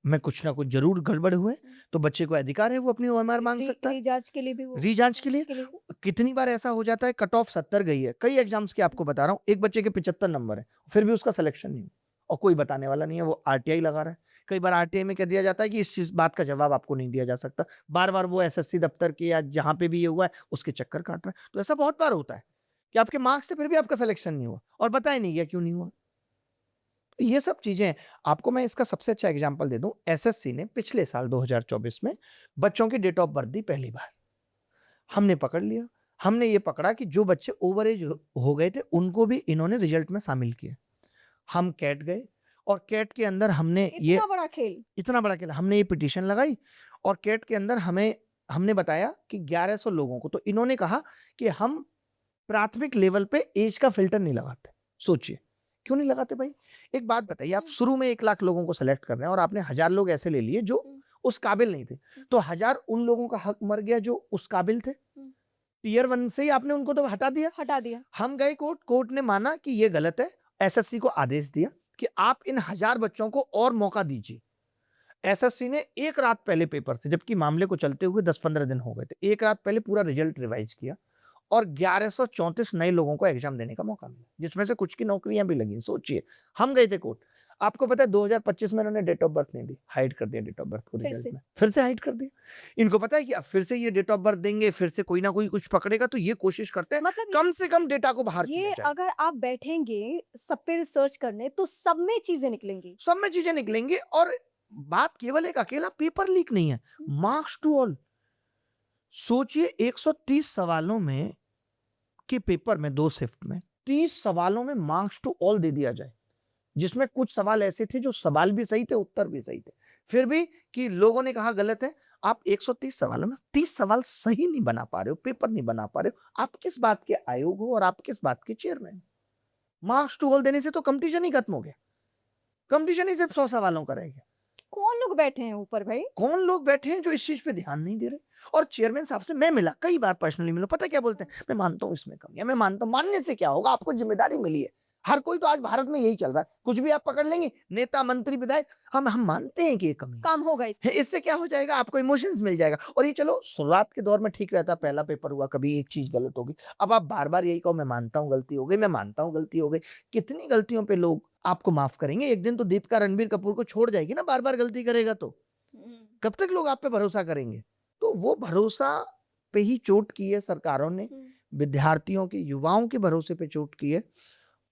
में कुछ ना कुछ जरूर गड़बड़ हुए, तो बच्चे को अधिकार है वो अपनी ओएमआर मांग सकता है रीजांच के लिए भी, वो रीजांच के लिए। कितनी बार ऐसा हो जाता है कट ऑफ 70 गई है, कई एग्जाम्स की आपको बता रहा हूँ, एक बच्चे के 75 नंबर है, फिर भी उसका सिलेक्शन नहीं हुआ और कोई बताने वाला नहीं है, वो आरटीआई लगा रहा है। कई बार आरटीआई में कह दिया जाता है कि इस चीज बात का जवाब आपको नहीं दिया जा सकता। बार बार वो एसएससी दफ्तर के या जहां पे भी ये हुआ है उसके चक्कर काट रहा है। तो ऐसा बहुत बार होता है कि आपके मार्क्स थे फिर भी आपका सिलेक्शन नहीं हुआ और बताया नहीं गया क्यों नहीं हुआ। तो ये सब चीजें, आपको मैं इसका सबसे अच्छा एग्जाम्पल दे दूं, एसएससी ने पिछले साल 2024 में बच्चों की डेट ऑफ बर्थ दी पहली बार। हमने पकड़ लिया, हमने ये पकड़ा कि जो बच्चे ओवर एज हो गए थे उनको भी इन्होंने रिजल्ट में शामिल किया। हम कैट गए और कैट के अंदर हमने इतना बड़ा खेल, इतना बड़ा खेल, हमने ये पिटीशन लगाई और कैट के अंदर हमने बताया कि 1100 लोगों को, तो इन्होंने कहा कि हम प्राथमिक लेवल पे एज का फिल्टर नहीं लगाते। सोचिए क्यों नहीं लगाते भाई? एक बात बताइए, आप शुरू में 1 लाख लोगों को सेलेक्ट कर रहे हैं और आपने 1000 लोग ऐसे ले लिए जो उस काबिल नहीं थे, तो 1000 उन लोगों का हक मर गया जो उस काबिल थे। टीयर 1 से ही आपने उनको तो हटा दिया। हम गए कोर्ट, कोर्ट ने माना कि ये गलत है, एसएससी को आदेश दिया कि आप इन 1000 बच्चों को और मौका दीजिए। एसएससी ने एक रात पहले पेपर से, जबकि मामले को चलते हुए 10-15 दिन हो गए थे, एक रात पहले पूरा रिजल्ट रिवाइज किया और 1134 नए लोगों को एग्जाम देने का मौका मिला, जिसमें से कुछ की नौकरियां भी लगी। सोचिए, हम गए थे कोर्ट, आपको पता है 2025 में इन्होंने डेट ऑफ बर्थ नहीं दी, हाइड कर दिया डेट ऑफ बर्थ को रिजल्ट में, फिर से हाइड कर दिया। इनको पता है कि अब फिर से ये डेट ऑफ बर्थ देंगे, फिर से कोई ना कोई कुछ पकड़ेगा, तो ये कोशिश करते हैं मतलब कम से कम डेटा को बाहर किया ये जाए। अगर आप बैठेंगे सब पे रिसर्च करने तो सब में चीजें निकलेंगी, सब में चीजें निकलेंगी। और बात केवल एक अकेला पेपर लीक नहीं है, मार्क्स टू ऑल। सोचिए 130 सवालों में के पेपर में 2 शिफ्ट में 30 सवालों में मार्क्स टू ऑल दे दिया जाए, जिसमें कुछ सवाल ऐसे थे जो सवाल भी सही थे, उत्तर भी सही थे, फिर भी कि लोगों ने कहा गलत है। आप 130 सवालों में 30 सवाल सही नहीं बना पा रहे हो, पेपर नहीं बना पा रहे हो, आप किस बात के आयोग हो और आप किस बात के चेयरमैन? मार्क्स टू ऑल देने से तो कंपटीशन ही खत्म हो गया, कंपटीशन ही सिर्फ 100 सवालों का रह गया। कौन लोग बैठे हैं ऊपर भाई? कौन लोग बैठे हैं जो इस चीज पे ध्यान नहीं दे रहे? और चेयरमैन साहब से मैं मिला, कई बार पर्सनली मिला, पता क्या बोलते हैं? मैं मानता हूं इसमें कमी है, मैं मानता हूं, मानने से क्या होगा, आपको जिम्मेदारी मिली है। हर कोई तो आज भारत में यही चल रहा है, कुछ भी आप पकड़ लेंगे, नेता मंत्री विधायक, हम मानते हैं कि ये कमी काम होगा है। इससे क्या हो जाएगा, आपको इमोशंस मिल जाएगा। और ये चलो शुरुआत के दौर में ठीक रहता, पहला पेपर हुआ, कभी एक चीज गलत होगी, अब आप बार बार यही कहो मैं मानता हूं गलती हो गई, मैं मानता हूं गलती हो गई। कितनी गलतियों पे लोग आपको माफ करेंगे? एक दिन तो दीपिका रणबीर कपूर को छोड़ जाएगी ना, बार बार गलती करेगा तो कब तक लोग आप पे भरोसा करेंगे? तो वो भरोसा पे ही चोट की है सरकारों ने, विद्यार्थियों के, युवाओं के भरोसे पे चोट की है।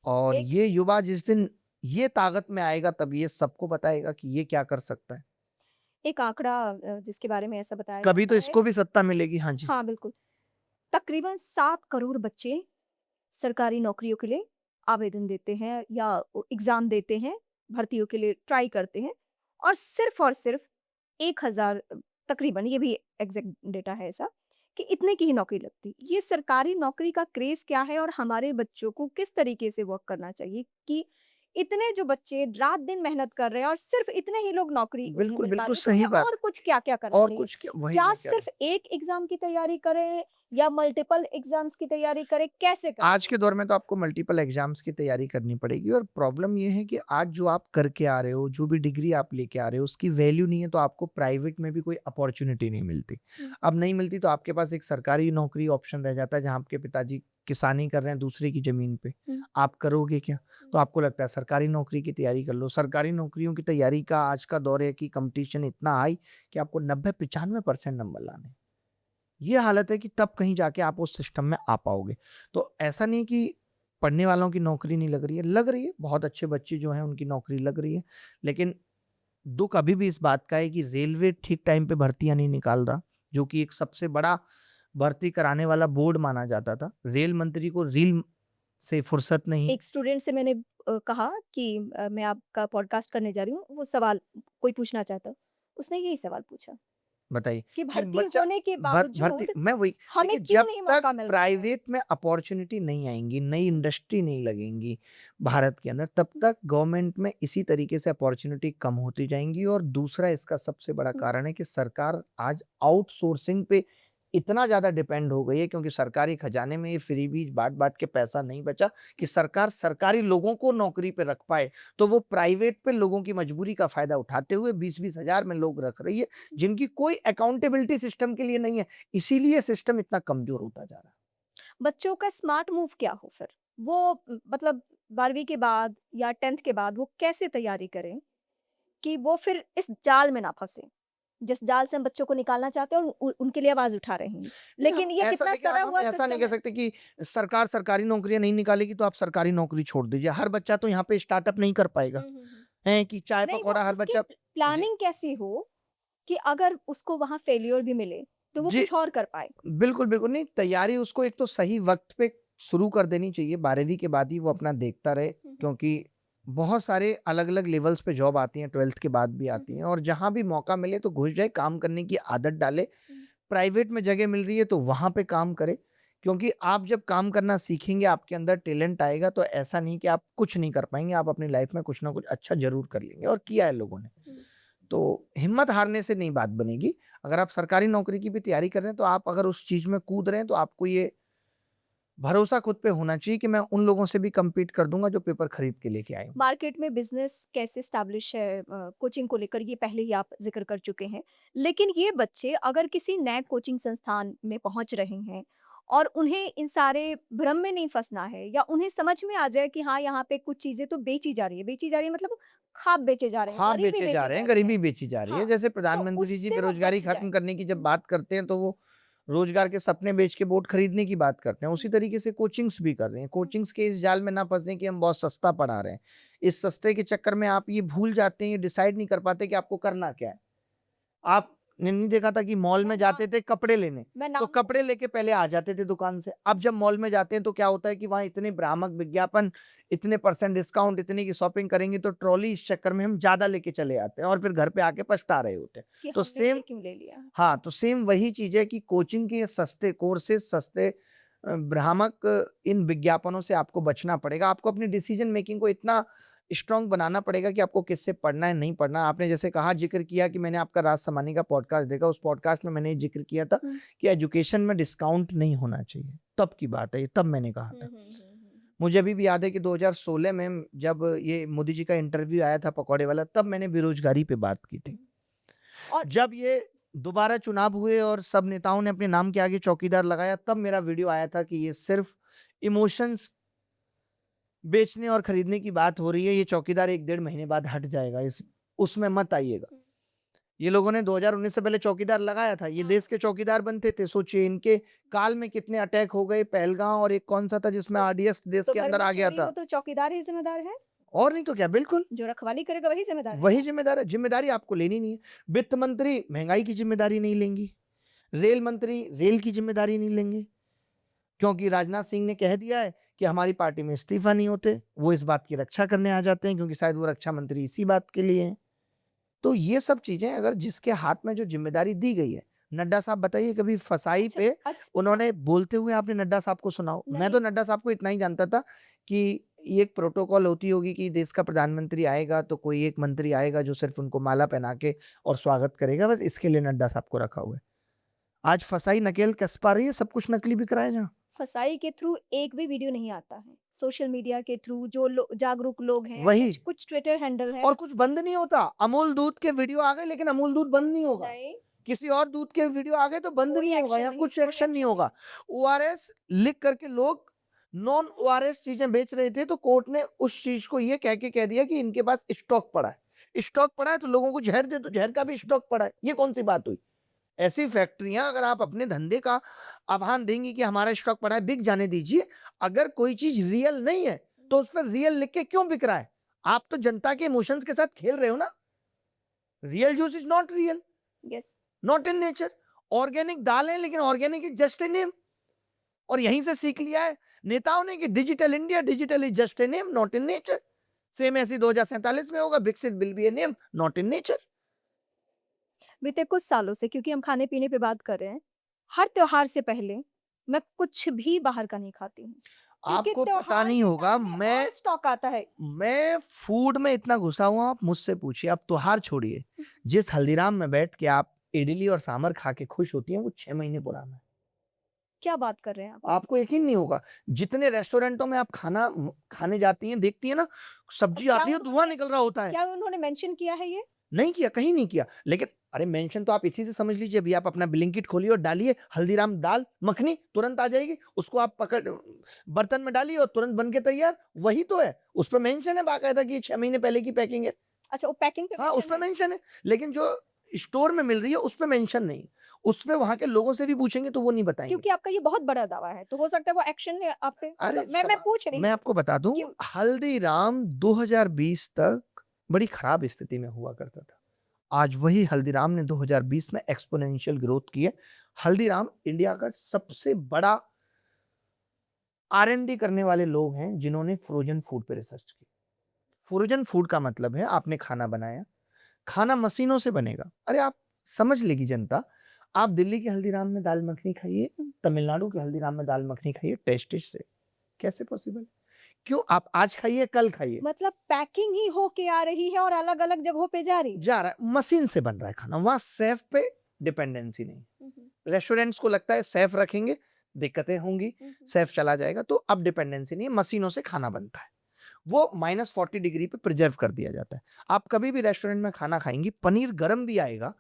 और ये युवा जिस दिन ये ताकत में आएगा तब ये सबको बताएगा कि ये क्या कर सकता है। एक आंकड़ा जिसके बारे में ऐसा बताया कभी तो जाता है, इसको भी सत्ता मिलेगी। हाँ जी। हाँ बिल्कुल, तकरीबन 7 करोड़ बच्चे सरकारी नौकरियों के लिए आवेदन देते हैं या एग्ज़ाम देते हैं, भर्तियों के लिए ट्राई करते हैं और सिर्फ़ 1000 तकरीबन, ये भी एग्ज़ैक्ट डेटा है ऐसा, कि इतने की ही नौकरी लगती। ये सरकारी नौकरी का क्रेज़ क्या है और हमारे बच्चों को किस तरीके से वर्क करना चाहिए कि इतने जो बच्चे रात-दिन मेहनत कर रहे हैं और सिर्फ़ इतने ही लोग नौकरी उन्हें बिल्कुल, मिल पा बिल्कुल रही है, तो सही उन्हें बात और है। कुछ क्या-क्या करना और चाहिए? कुछ क्या वही क्या मैं कह रहा हूँ। सिर्फ़ एक एग्ज़ाम की तैयारी करें या मल्टीपल एग्ज़ाम्स की तैयारी करें? कैसे करें? आज के दौर में तो आपको मल्टीपल एग्जाम्स की तैयारी करनी पड़ेगी और प्रॉब्लम ये है कि आज जो आप करके आ रहे हो, जो भी डिग्री आप लेके आ रहे हो, उसकी वैल्यू नहीं है तो आपको प्राइवेट में भी कोई अपॉर्च्युनिटी नहीं मिलती। हुँ, अब नहीं मिलती तो आपके पास एक सरकारी नौकरी ऑप्शन रह जाता है जहाँ आपके पिताजी किसानी कर रहे हैं दूसरे की ज़मीन पे। हुँ, आप करोगे क्या? तो हुँ। आपको लगता है सरकारी नौकरी की तैयारी कर लो। सरकारी नौकरियों की तैयारी का आज का दौर है कि कॉम्पिटिशन इतना हाई कि आपको 90-95% नंबर लाने हैं। ये हालत है कि तब कहीं जाके आप उस सिस्टम में आ पाओगे। तो ऐसा नहीं कि पढ़ने वालों की नौकरी नहीं लग रही है, बहुत अच्छे बच्चे जो हैं उनकी नौकरी लग रही है। लेकिन दुःख अभी भी इस बात का है कि रेलवे ठीक टाइम पे भर्तियाँ नहीं निकाल रहा, जो कि एक सबसे बड़ा भर्ती कराने वाला बोर्ड माना जाता था। रेल मंत्री को रील से फुर्सत नहीं। एक स्टूडेंट से मैंने कहा कि मैं आपका पॉडकास्ट करने जा रही हूँ, वो सवाल कोई पूछना चाहता। उसने यही सवाल पूछा बताइए कि कि भर्ती बच्चा होने के भर्ती बावजूद मैं वही हमें देखिए क्यों जब नहीं तक मौका मिल रहा है? प्राइवेट में अपॉर्चुनिटी नहीं आएँगी, नई इंडस्ट्री नहीं लगेंगी भारत के अंदर, तब तक गवर्नमेंट में इसी तरीके से अपॉर्चुनिटी कम होती जाएँगी और दूसरा इसका सबसे बड़ा हुँ, कारण है कि सरकार आज आउटसोर्सिंग पे इतना ज़्यादा डिपेंड हो गई है क्योंकि सरकारी खजाने में ये फ्रीबीज़ बाँट-बाँट के पैसा नहीं बचा कि सरकार सरकारी लोगों को नौकरी पे रख पाए। तो वो प्राइवेट पे लोगों की मजबूरी का फ़ायदा उठाते हुए 20-20 हज़ार में लोग रख रही है। जिनकी कोई अकाउंटेबिलिटी सिस्टम के लिए नहीं है, इसीलिए सिस्टम इतना कमज़ोर होता जा रहा है। बच्चों का स्मार्ट मूव क्या हो फिर? वो मतलब 12वीं के बाद या 10th के बाद वो कैसे तैयारी करें कि वो फिर इस जाल में ना फँसे? जिस जाल से हम बच्चों को निकालना चाहते हैं और उनके लिए आवाज़ उठा रहे हैं। नहीं, हम लेकिन ये ऐसा कितना देखिए सड़ा अब हम हुआ ऐसा नहीं सिस्टम कह है। सकते कि सरकार सरकारी नौकरियाँ नहीं निकालेगी तो आप सरकारी नौकरी छोड़ दीजिए। हर बच्चा तो यहाँ पे स्टार्टअप नहीं कर पाएगा, हुँ, हुँ, हुँ। हैं कि चाय नहीं, वो पकौड़ा हर उसकी बच्चा जी, प्लानिंग कैसी हो कि अगर उसको वहाँ फेल्योर भी मिले, तो वो जी, कुछ और कर पाए? बिल्कुल, बिल्कुल नहीं तैयारी उसको एक तो सही वक़्त पे शुरू कर देनी चाहिए, 12वीं के बाद ही वो अपना देखता रहे हुँ, हुँ। क्योंकि बहुत सारे अलग-अलग लेवल्स पे जॉब आती हैं, 12th के बाद भी हुँ, आती हुँ। हैं और जहाँ भी मौका मिले तो घुस जाए, काम करने की आदत डाले। हुँ। प्राइवेट में जगह मिल रही है तो वहाँ पे काम करें, क्योंकि आप जब काम करना सीखेंगे, आपके अंदर टैलेंट आएगा तो ऐसा नहीं कि आप कुछ नहीं कर पाएँगे, आप अपनी लाइफ में कुछ ना कुछ अच्छा ज़रूर कर लेंगे और किया है लोगों ने। हुँ। तो हिम्मत हारने से नहीं बात बनेगी। अगर आप सरकारी नौकरी की भी तैयारी कर रहे हैं, तो आप अगर उस चीज़ में कूद रहे हैं, तो आपको ये भरोसा खुद पे होना चाहिए कि मैं उन लोगों से भी कम्पीट कर दूँगा जो पेपर खरीद के लेके आए हों। मार्केट में बिज़नेस कैसे एस्टैब्लिश है कोचिंग को लेकर, ये पहले ही आप ज़िक्र कर चुके हैं। लेकिन ये बच्चे अगर किसी नए कोचिंग संस्थान में पहुँच रहे हैं और उन्हें इन सारे भ्रम में नहीं फँसना है या उन्हें समझ में आ जाए कि हाँ, यहाँ पे कुछ चीज़ें तो बेची जा रही है मतलब ख़्वाब बेचे जा रहे हैं, हाँ, गरीबी बेचे जा बेची रहे जा हैं, रही है। गरीबी बेची जा रही है। हाँ, जैसे तो प्रधानमंत्री जी उससे वो बेरोज़गारी बच जाएँ। खत्म करने की जब हुँ, बात करते हैं, तो वो रोज़गार के सपने बेच के वोट खरीदने की बात करते हैं। उसी हुँ, तरीके से कोचिंग्स भी कर रहे हैं। हुँ। कोचिंग्स के इस जाल में ना फँसें कि हम बहुत सस्ता पढ़ा रहे हैं। इस सस्ते के चक्कर में आप ये भूल जाते हैं, ये डिसाइड नहीं कर पाते कि आपको करना क्या है। आपने नहीं देखा था कि मॉल में मैं नाम जाते थे कपड़े लेने, मैं तो नाम कपड़े लेके पहले आ जाते थे दुकान से। अब जब मॉल में जाते हैं तो क्या होता है कि वहाँ इतने भ्रामक विज्ञापन, इतने % डिस्काउंट, इतने की शॉपिंग करेंगे तो ट्रॉली इस चक्कर में हम ज़्यादा लेके चले आते हैं और फिर घर पे आके पछता रहे होते हैं। कि तो हमने ये सेम क्यों ले लिया? हाँ, तो सेम वही चीज़ है कि कोचिंग के सस्ते कोर्सेज़, सस्ते भ्रामक इन विज्ञापनों से आपको बचना पड़ेगा। आपको अपनी डिसीज़न मेकिंग को इतना स्ट्रॉन्ग बनाना पड़ेगा कि आपको किससे पढ़ना है, नहीं पढ़ना है। आपने जैसे कहा ज़िक्र किया कि मैंने आपका राज समानी का पॉडकास्ट देखा, उस पॉडकास्ट में मैंने ये ज़िक्र किया था हुँ। कि एजुकेशन में डिस्काउंट नहीं होना चाहिए। तब की बात है ये, तब मैंने कहा हुँ, था। हुँ, हुँ, हुँ। मुझे अभी भी याद है कि 2016 में जब ये मोदी जी का इंटरव्यू आया था पकौड़े वाला, तब मैंने बेरोज़गारी पे बात की थी। हुँ। और जब ये दोबारा चुनाव हुए और सब नेताओं ने अपने नाम के आगे चौकीदार लगाया, तब मेरा वीडियो आया था कि ये सिर्फ़ इमोशंस बेचने और खरीदने की बात हो रही है, ये चौकीदार 1 डेढ़ महीने बाद हट जाएगा, इस उसमें मत आइएगा। हुँ। ये लोगों ने 2019 से पहले चौकीदार लगाया था, ये हाँ। देश के चौकीदार बनते थे, सोचिए इनके काल में कितने अटैक हो गए, पहलगाँव और एक कौन-सा था जिसमें तो आरडीएक्स देश तो के घर अंदर में आ गया चोरी हो था। तो चौकीदार ही ज़िम्मेदार है? और नहीं तो क्या, बिल्कुल, जो रखवाली करेगा वही ज़िम्मेदार है वही ना? ज़िम्मेदार है, ज़िम्मेदारी आपको लेनी नहीं है। वित्त मंत्री महँगाई की ज़िम्मेदारी नहीं लेंगी, रेल मंत्री रेल की ज़िम्मेदारी नहीं लेंगे। क्योंकि राजनाथ सिंह ने कह दिया है कि हमारी पार्टी में इस्तीफा नहीं होते, वो इस बात की रक्षा करने आ जाते हैं क्योंकि शायद वो रक्षा मंत्री इसी बात के लिए हैं। तो ये सब चीजें अगर जिसके हाथ में जो जिम्मेदारी दी गई है, नड्डा साहब बताइए कभी फसाई अच्छा पे अच्छा उन्होंने बोलते हुए आपने नड्डा साहब को सुना हो? मैं तो नहीं नड्डा साहब को इतना ही जानता था कि ये एक प्रोटोकॉल होती होगी कि देश का प्रधानमंत्री आएगा तो कोई एक मंत्री आएगा जो सिर्फ उनको माला पहना के और स्वागत करेगा, बस इसके लिए नड्डा साहब को रखा हुआ है। आज फसाई नकेल कस पा रही है, सब कुछ नकली बिक रहा है जहाँ। फसाई के थ्रू एक भी वीडियो नहीं आता है सोशल मीडिया के थ्रू जो जागरूक लोग हैं वही कुछ कुछ ट्विटर हैंडल है और कुछ बंद नहीं होता। अमूल दूध के वीडियो आ गए लेकिन अमूल दूध बंद नहीं होगा। नहीं किसी और दूध के वीडियो आ गए तो बंद कोई नहीं होगा, एक्शन यहाँ नहीं कुछ कोई एक्शन नहीं एक्शन होगा। ओआरएस लिख करके लोग नॉन ओआरएस चीजें बेच रहे थे तो कोर्ट ने उस चीज को ये कह दिया कि इनके पास स्टॉक पड़ा है। स्टॉक पड़ा है तो लोगों को जहर दे, तो जहर का भी स्टॉक पड़ा है। ये कौन सी बात हुई? ऐसी फैक्ट्रियां अगर आप अपने धंधे का आह्वान देंगी कि हमारा स्टॉक पड़ा है, बिक जाने दीजिए। अगर कोई चीज रियल नहीं है तो उस पर रियल लिख के क्यों बिक रहा है? आप तो जनता के इमोशंस के साथ खेल रहे हो ना। Real juice is not real, yes not in nature. Organic दाल है लेकिन organic is just a name. और यहीं से सीख लिया है नेताओं ने कि digital India, digital is just a name, not in nature. Same ऐसी 2047 में होगा, विकसित will be a name, not in nature. बीते कुछ सालों से क्योंकि हम खाने पीने पे बात कर रहे हैं हर त्योहार से पहले मैं कुछ भी बाहर का नहीं खाती हूँ क्योंकि आपको पता त्योहार नहीं के होगा, टाइम में और स्टॉक आता है मैं फूड में इतना घुसा हुआ, आप मुझसे पूछिए। आप त्योहार छोड़िए, जिस हल्दीराम में बैठ के आप इडली और सांभर खा के खुश होती हैं वो 6 महीने पुराना है। क्या बात कर रहे हैं आप आपको यकीन नहीं होगा, जितने रेस्टोरेंटों में आप खाना खाने जाती हैं, देखती हैं ना, और सब्जी क्या आती है, धुआं निकल रहा होता है। क्या उन्होंने मेंशन किया है ये नहीं किया, कहीं नहीं किया। लेकिन अरे मेंशन तो आप इसी से समझ लीजिए। अभी आप अपना ब्लिंकिट खोलिए और डालिए हल्दीराम दाल मखनी, तुरंत आ जाएगी। उसको आप पकड़ बर्तन में डालिए और तुरंत बन के तैयार। वही तो है, उस पर मेंशन है बाकायदा कि 6 महीने पहले की पैकिंग है। अच्छा वो पैकिंग पे हाँ, उस mention पे है मेंशन है, लेकिन जो स्टोर में मिल रही है उस पे मेंशन नहीं। उस पे वहाँ के लोगों से भी पूछेंगे तो वो नहीं बताएँगे। क्योंकि आपका ये बहुत बड़ा दावा है तो हो सकता है वो एक्शन ले आप पे अरे मतलब मैं पूछ रही मैं हूँ आपको बता दूँ, क्यों हल्दीराम 2020 तक बड़ी खराब स्थिति में हुआ करता था। आज वही हल्दीराम ने 2020 में एक्स्पोनेंशियल ग्रोथ की है। हल्दीराम इंडिया का सबसे बड़ा आर-एन-डी करने वाले लोग हैं जिन्होंने फ्रोजन फूड पे रिसर्च की। फ्रोजन फूड का मतलब है आपने खाना बनाया, खाना मशीनों से बनेगा। अरे आप समझ लेगी जनता, आप दिल्ली के हल्दीराम में दाल मखनी खाइए, तमिलनाडु के हल्दीराम में दाल मखनी खाइए, टेस्टिश से। कैसे पॉसिबल? क्यों? आप आज खाइए, कल खाइए। मतलब पैकिंग ही होके आ रही है और अलग-अलग जगहों पे जा रही है जा रहा है, मशीन से बन रहा है खाना। वहाँ शेफ पे डिपेंडेंसी नहीं। रेस्टोरेंट्स को लगता है शेफ रखेंगे, दिक्कतें होंगी, शेफ चला जाएगा, तो अब डिपेंडेंसी नहीं है, मशीनों से खाना बनता है। वो -40 डिग्री पे प्रिजर्व कर दिया जाता है। आप कभी भी रेस्टोरेंट में खाना खाएँगी, पनीर गरम भी आएगा,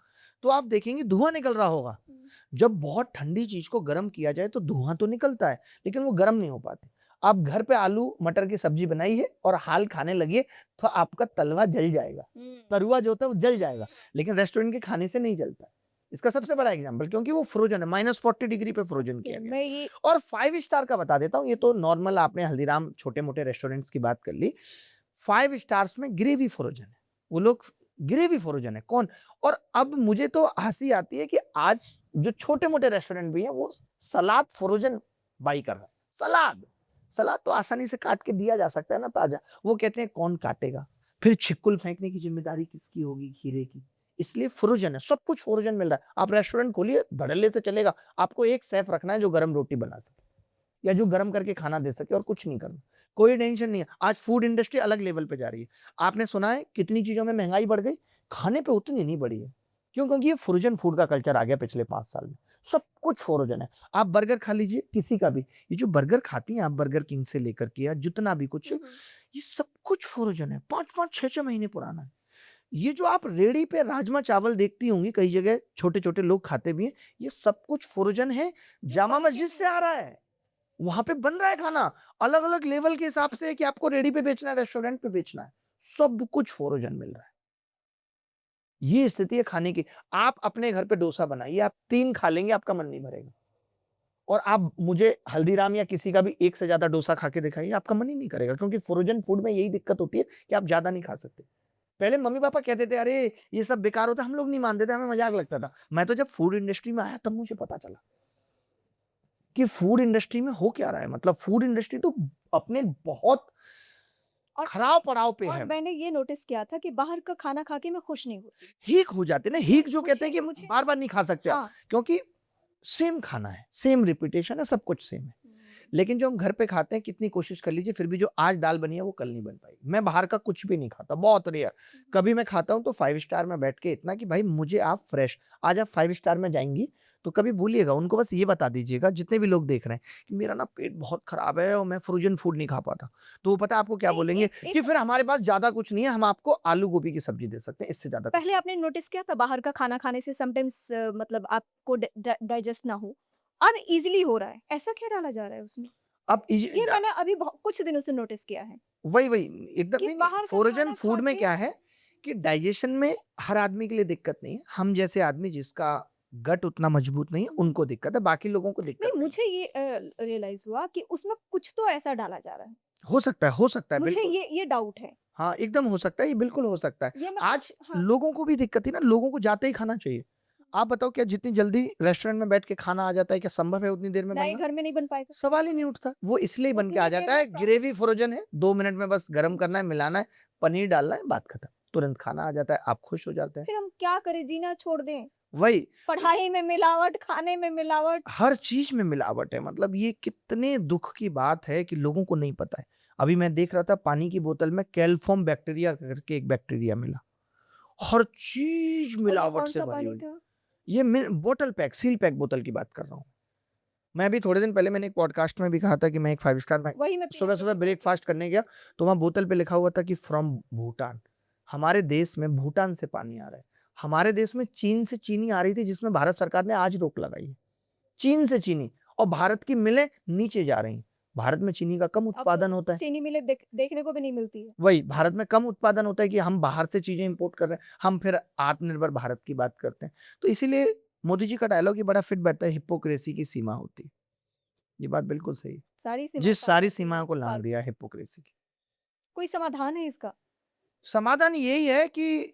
तो आप देखेंगी धुआँ निकल रहा होगा। जब बहुत ठंडी चीज़ को गरम किया जाए तो धुआँ तो निकलता है, लेकिन वो गरम नहीं हो पाती। आप घर पे आलू मटर की सब्जी बनाई है और हाल खाने लगिए, तो आपका तलवा जल जाएगा। तरुआ जो होता है वो जल जाएगा, लेकिन रेस्टोरेंट के खाने से नहीं जलता। इसका सबसे बड़ा एग्जांपल, क्योंकि वो फ्रोजन है, -40 डिग्री पे फ्रोजन किया गया। मैं ये और 5 स्टार का बता देता हूँ, ये तो नॉर्मल आपने हल्दीराम छोटे-मोटे रेस्टोरेंट्स की बात कर ली। 5 स्टार्स में ग्रेवी फ्रोजन है। वो लोग ग्रेवी फ्रोजन है, कौन? और अब मुझे तो हँसी आती है कि आज जो छोटे-मोटे रेस्टोरेंट भी हैं, वो सलाद फ्रोजन बाई कर रहा है। सलाद! सलाद तो आसानी से काट के दिया जा सकता है ना ताज़ा। वो कहते हैं कौन काटेगा? फिर छिक्कुल फेंकने की ज़िम्मेदारी किसकी होगी खीरे की? इसलिए फ्रोजन है, सब कुछ फ्रोजन मिल रहा है। आप रेस्टोरेंट खोलिए, धड़ल्ले से चलेगा। आपको एक शेफ रखना है जो गरम रोटी बना सके या जो गरम करके खाना दे सके, और कुछ नहीं करना। कोई टेंशन नहीं है। आज फूड इंडस्ट्री अलग लेवल पे जा रही है। आपने सुना है कितनी चीज़ों में महँगाई बढ़ गई? खाने पे उतनी नहीं बढ़ी है। क्यों? क्योंकि ये फ्रोजन फूड का कल्चर आ गया पिछले 5 साल में। सब कुछ फ्रोजन है। आप बर्गर खा लीजिए, किसी का भी। ये जो बर्गर खाती हैं आप, बर्गर किंग से लेकर के या जितना भी कुछ, ये सब कुछ फ्रोजन है। 5-5, 6-6 महीने पुराना है। ये जो आप रेहड़ी पे राजमा चावल देखती होंगी, कई जगह छोटे-छोटे लोग खाते भी हैं, ये सब कुछ फ्रोजन है, जामा मस्जिद से आ रहा है। वहाँ पे बन रहा है खाना, अलग-अलग लेवल के हिसाब से कि आपको रेहड़ी पे बेचना है, रेस्टोरेंट पे बेचना है, सब कुछ फ्रोजन मिल रहा है। ये स्थिति है खाने की। आप अपने घर पे डोसा बनाइए, आप 3 खा लेंगे, आपका मन नहीं भरेगा। और आप मुझे हल्दीराम या किसी का भी 1 से ज़्यादा डोसा खा के दिखाइए, आपका मन ही नहीं करेगा, क्योंकि फ्रोजन फूड में यही दिक्कत होती है कि आप ज़्यादा नहीं खा सकते। पहले मम्मी-पापा कहते थे, "अरे! ये सब बेकार होता है।" हम लोग नहीं मानते थे, हमें मज़ाक लगता था। मैं तो जब फूड इंडस्ट्री में आया तब मुझे पता चला। कि फूड इंडस्ट्री में हो क्या रहा है। मतलब फूड इंडस्ट्री तो अपने बहुत और खराब पड़ाव पे और है। मैंने ये नोटिस किया था कि बाहर का खाना खा के मैं खुश नहीं होती। हीक हो जाते ना, हीक जो कहते हैं कि मुझे बार बार नहीं खा सकते आप, हाँ। क्योंकि सेम खाना है, सेम रिपीटेशन है, सब कुछ सेम है। लेकिन जो हम घर पे खाते हैं, कितनी कोशिश कर लीजिए फिर भी जो आज दाल बनी है वो कल नहीं बन पाएगी। मैं बाहर का कुछ भी नहीं खाता, बहुत रेयर। कभी मैं खाता हूँ तो 5 स्टार में बैठ के इतना कि भाई मुझे आप फ्रेश, आज आप 5 स्टार में जाएंगी तो कभी भूलिएगा, उनको बस ये बता दीजिएगा जितने भी लोग देख रहे हैं कि मेरा ना पेट बहुत खराब है और मैं फ्रोजन फूड नहीं खा पाता। तो वो पता है आपको क्या नहीं, बोलेंगे एक कि एक फिर हमारे पास ज्यादा कुछ नहीं है, हम आपको आलू गोभी की सब्जी दे सकते हैं, इससे ज्यादा कुछ पहले नहीं। आपने नोटिस किया था बाहर का खाना खाने से समटाइम्स मतलब आपको डाइजेस्ट ना हो, अब इजीली हो रहा है। ऐसा क्या डाला जा रहा है उसमें? अब ये मैंने अभी कुछ दिनों से नोटिस किया है वही एकदम कि नहीं, बाहर का फ्रोजन खाना फूड खा में के क्या है कि डाइजेशन में हर आदमी के लिए दिक्कत नहीं है। हम जैसे आदमी जिसका गट उतना मजबूत नहीं है उनको दिक्कत है, बाकी लोगों को नहीं, दिक्कत नहीं मुझे ये रियलाइज हुआ कि उसमें कुछ तो ऐसा डाला जा रहा है। है। हो सकता है मुझे बिल्कुल। ये डाउट है। हाँ, एकदम हो सकता है, ये बिल्कुल हो सकता है। ये मैं आज हाँ, लोगों को भी दिक्कत थी ना, लोगों को जाते ही खाना चाहिए। आप बताओ क्या जितनी जल्दी रेस्टोरेंट में बैठ के खाना आ जाता है, क्या संभव है उतनी देर में नए बनना? घर में नहीं बन पाएगा। सवाल ही नहीं उठता। वो इसलिए वो बन के आ इतनी देर जाता में है, प्रोसेस ग्रेवी फ्रोजन है, 2 मिनट में बस गरम करना है, मिलाना है, पनीर डालना है, बात खत्म। तुरंत खाना आ जाता है, आप खुश हो जाते हैं। फिर हम क्या करें, जीना छोड़ दें? वही, तो पढ़ाई में मिलावट, खाने में मिलावट। हर चीज में मिलावट है। मतलब ये कितने दुख की बात है कि लोगों को नहीं पता है। अभी मैं देख रहा था पानी की बोतल में कैल्फॉर्म बैक्टीरिया करके एक बैक्टीरिया मिला। हर चीज और ये मिलावट से कौन-सा भरी पानी हुई। था? ये बोतल पैक, सील पैक बोतल की बात कर रहा हूँ। मैं अभी थोड़े दिन पहले मैंने एक पॉडकास्ट में भी कहा था कि मैं एक 5 स्टार में वही मैं पीना सुबह सुबह चाहती थी। ब्रेकफास्ट करने गया, तो वहां बोतल पे लिखा हुआ था कि फ्रॉम भूटान। हमारे देश में भूटान से पानी आ रहा है। हमारे देश में चीन से चीनी आ रही थी, जिसमें भारत सरकार ने आज रोक लगाई है। चीन से चीनी, और भारत की मिलें नीचे जा रही हैं। भारत में चीनी का कम अब तो उत्पादन होता है। चीनी मिलें देखने को भी नहीं मिलती है। वही, भारत में कम उत्पादन होता है कि हम बाहर से चीजें इंपोर्ट कर रहे हैं, हम फिर आत्मनिर्भर भारत की बात करते हैं। तो इसीलिए मोदी जी का डायलॉग ही बड़ा फिट बैठता है, हिपोक्रेसी की सीमा होती है। ये बात बिल्कुल सही है। सारी सीमाएँ जिस पार सारी कर दी सीमाओं को लांघ पार दिया हिपोक्रेसी की। कोई समाधान है इसका? समाधान यही है कि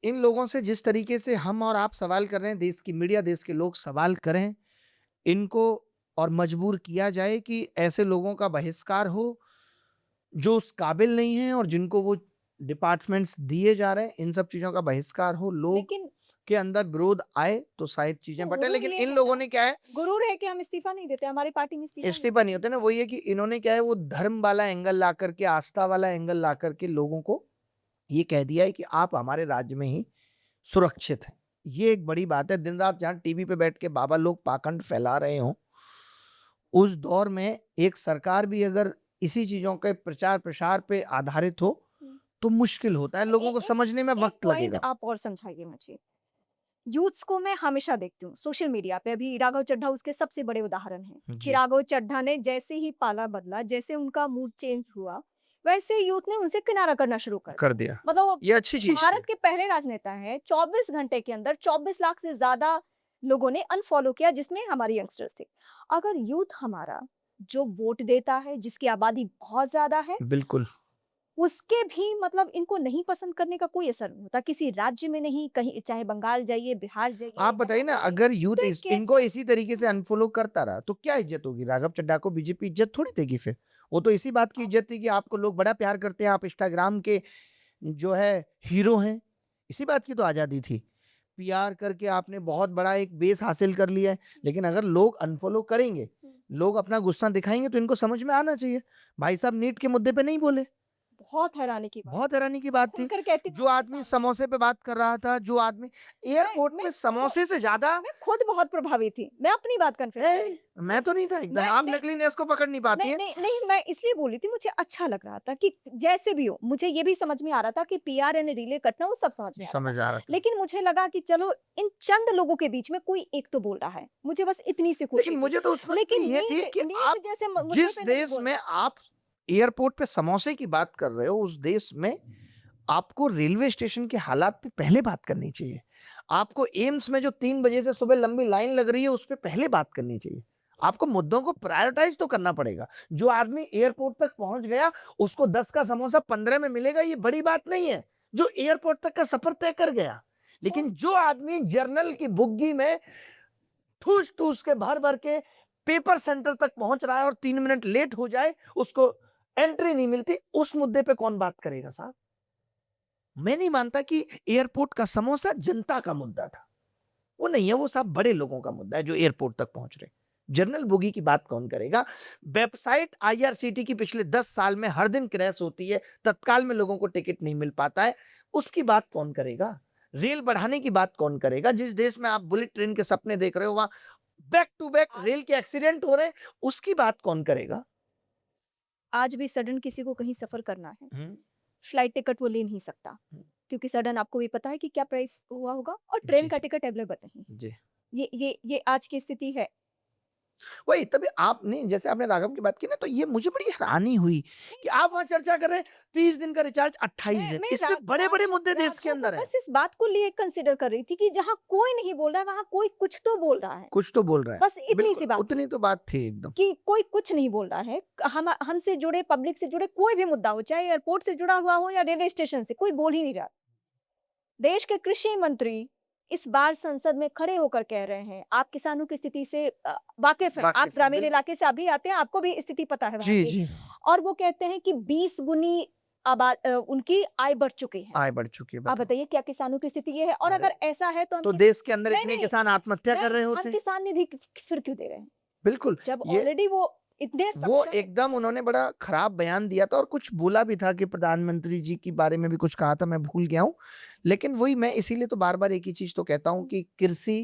इन लोगों से जिस तरीके से हम और आप सवाल कर रहे हैं, देश की मीडिया, देश के लोग सवाल करें, इनको और मजबूर किया जाए कि ऐसे लोगों का बहिष्कार हो जो उस काबिल नहीं है, और जिनको वो डिपार्टमेंट्स दिए जा रहे हैं, इन सब चीजों का बहिष्कार हो। लोग लेकिन के अंदर विरोध आए तो शायद चीजें तो बटे। गुरूर लेकिन ये इन है लोगों ना, ने क्या है, गुरूर है कि हम इस्तीफा नहीं देते, हमारी पार्टी में इस्तीफा नहीं इस्तीफा नहीं होते ना, वही है कि इन्होंने क्या है, वो धर्म वाला एंगल ला करके, आस्था वाला एंगल ला करके लोगों को ये कह दिया है कि आप हमारे राज्य में ही सुरक्षित हैं। ये एक बड़ी बात है। दिन रात जहाँ टीवी पे बैठ के बाबा लोग पाखंड फैला रहे हों, उस दौर में एक सरकार भी अगर इसी चीजों के प्रचार प्रसार पे आधारित हो हम्म। तो मुश्किल होता है, लोगों को समझने में एक वक्त पॉइंट लगेगा। आप और समझाइए मुझे। यूथ्स को मैं हमेशा देखती हूँ सोशल मीडिया पे, अभी राघव चड्ढा उसके सबसे बड़े उदाहरण हैं कि जी, राघव चड्ढा ने जैसे ही पाला बदला, जैसे उनका मूड चेंज हुआ, वैसे यूथ ने उनसे किनारा करना शुरू कर कर दिया। दिया। मतलब वो ये अच्छी चीज थी। भारत के पहले राजनेता हैं, 24 घंटे के अंदर 24 लाख से ज्यादा लोगों ने अनफॉलो किया, जिसमें हमारे यंगस्टर्स थे। अगर यूथ हमारा जो वोट देता है, जिसकी आबादी बहुत ज्यादा है, बिल्कुल। उसके भी मतलब इनको नहीं पसंद करने का कोई असर नहीं होता, किसी राज्य में नहीं, कहीं चाहे बंगाल जाइए, बिहार जाइए, आप बताइए ना, यहाँ जाइए, अगर यूथ तो ये इनको कैसे? इसी तरीके से अनफॉलो करता रहा तो क्या इज्जत होगी? राघव चड्ढा को बीजेपी इज्जत थोड़ी देगी फिर। वो तो इसी बात की इज्जत थी कि आपको लोग बड़ा प्यार करते हैं, आप इंस्टाग्राम के जो है हीरो हैं। इसी बात की तो आजादी थी। पीआर करके आपने बहुत बड़ा एक बेस हासिल कर लिया है। लेकिन अगर लोग अनफॉलो करेंगे, लोग अपना गुस्सा दिखाएंगे, तो इनको समझ में आना चाहिए। भाई साहब नीट के मुद्दे पे नहीं बोले, बहुत हैरानी की बात, बहुत हैरानी की बात थी। खुलकर कहती हूँ जो आपके आदमी सामने। समोसे पे बात कर रहा था, जो आदमी एयरपोर्ट मैं पे समोसे से ज्यादा मैं खुद बहुत प्रभावित थी, मैं अपनी बात कन्फेस कर रही हूँ। मैं तो नहीं था एकदम। मैं आप नहीं नकली को पकड़ नहीं पाती नहीं हैं। नहीं नहीं मैं इसलिए बोली थी, मुझे अच्छा लग रहा था कि जैसे भी हो, मुझे ये भी समझ में आ रहा था कि पीआर एंड रिले कटना वो सब समझ में आ रहा था। समझ आ रहा था। लेकिन मुझे लगा कि चलो इन चंद लोगों के बीच में कोई एक तो बोल रहा है, मुझे बस इतनी सी खुशी लेकिन थी। मुझे तो उस वक्त लेकिन ये थी कि नीट आप जैसे मुद्दे जिस पे नहीं देश बोल में रहे। आप एयरपोर्ट पे समोसे की बात कर रहे हो, उस देश में आपको रेलवे स्टेशन के हालात पे पहले बात करनी चाहिए। आपको एम्स में जो 3 बजे से सुबह लंबी लाइन लग रही है, उस पे पहले बात करनी चाहिए। आपको मुद्दों को प्रायोरिटाइज तो करना पड़ेगा। जो आदमी एयरपोर्ट तक पहुंच गया, उसको 10 का समोसा 15 में मिलेगा, ये बड़ी बात नहीं है। जो एयरपोर्ट तक का सफर तय कर गया। लेकिन जो आदमी जर्नल की बुग्गी में ठूस ठूस के भर भर के पेपर सेंटर तक पहुंच रहा है और 3 मिनट लेट हो जाए उसको एंट्री नहीं मिलती, उस मुद्दे पे कौन बात करेगा साहब? मैं नहीं मानता कि एयरपोर्ट का समोसा जनता का मुद्दा था। वो नहीं है, वो सब बड़े लोगों का मुद्दा है जो एयरपोर्ट तक पहुंच रहे। जनरल बोगी की बात कौन करेगा? वेबसाइट आईआरसीटी की पिछले 10 साल में हर दिन क्रैश होती है, तत्काल में लोगों को टिकट नहीं मिल पाता है, उसकी बात कौन करेगा? रेल बढ़ाने की बात कौन करेगा? जिस देश में आप बुलेट ट्रेन के सपने देख रहे हो वहां बैक टू बैक रेल के एक्सीडेंट हो रहे हैं, उसकी बात कौन करेगा? आज भी सडन किसी को कहीं सफर करना है, हम्म, फ्लाइट टिकट वो ले नहीं सकता, हम्म। क्योंकि सडन आपको भी पता है कि क्या प्राइस हुआ होगा, और ट्रेन जी का टिकट अवेलेबल नहीं। जी ये आज की स्थिति है। वही तभी आपने जैसे आपने राघव की बात की ना, तो ये मुझे बड़ी हैरानी हुई कि आप वहां चर्चा कर रहे हैं 30 दिन का रिचार्ज 28 दिन, मैं इससे बड़े बड़े मुद्दे देश के राघव को अंदर है। बस इस बात को लिए कंसिडर कर रही थी कि जहां कोई नहीं बोल रहा है वहां कोई कुछ तो बोल रहा है। कुछ तो बोल रहा है, बस इतनी बिल्कुल सी बात उतनी तो बात थी एकदम। कि कोई कुछ नहीं बोल रहा है। हम हमसे जुड़े, पब्लिक से जुड़े कोई भी मुद्दा हो, चाहे एयरपोर्ट से जुड़ा हुआ हो या रेलवे स्टेशन से, कोई बोल ही नहीं रहा। देश के कृषि मंत्री इस बार संसद में खड़े होकर कह रहे हैं, आप किसानों की स्थिति से वाकिफ हैं, आप वाकिफ हैं, ग्रामीण बिल्कुल। इलाके से अभी आते हैं, आपको भी स्थिति पता है वहाँ जी की। जी और वो कहते हैं कि 20 गुनी उनकी आय बढ़ चुकी है। आय बढ़ चुकी है, आप बताओ। बताइए क्या किसानों की स्थिति ये है? और अरे, अगर ऐसा है तो हम तो देश के अंदर नहीं, इतने नहीं, किसान आत्महत्या कर रहे हम होते। किसान निधि फिर क्यों दे रहे हैं बिल्कुल, जब ये ऑलरेडी वो इतने वो सक्षम है? एकदम उन्होंने बड़ा खराब बयान दिया था और कुछ बोला भी था कि प्रधानमंत्री जी के बारे में भी कुछ कहा था, मैं भूल गया हूं। लेकिन वही मैं इसीलिए तो बार बार एक ही चीज तो कहता हूं कि कृषि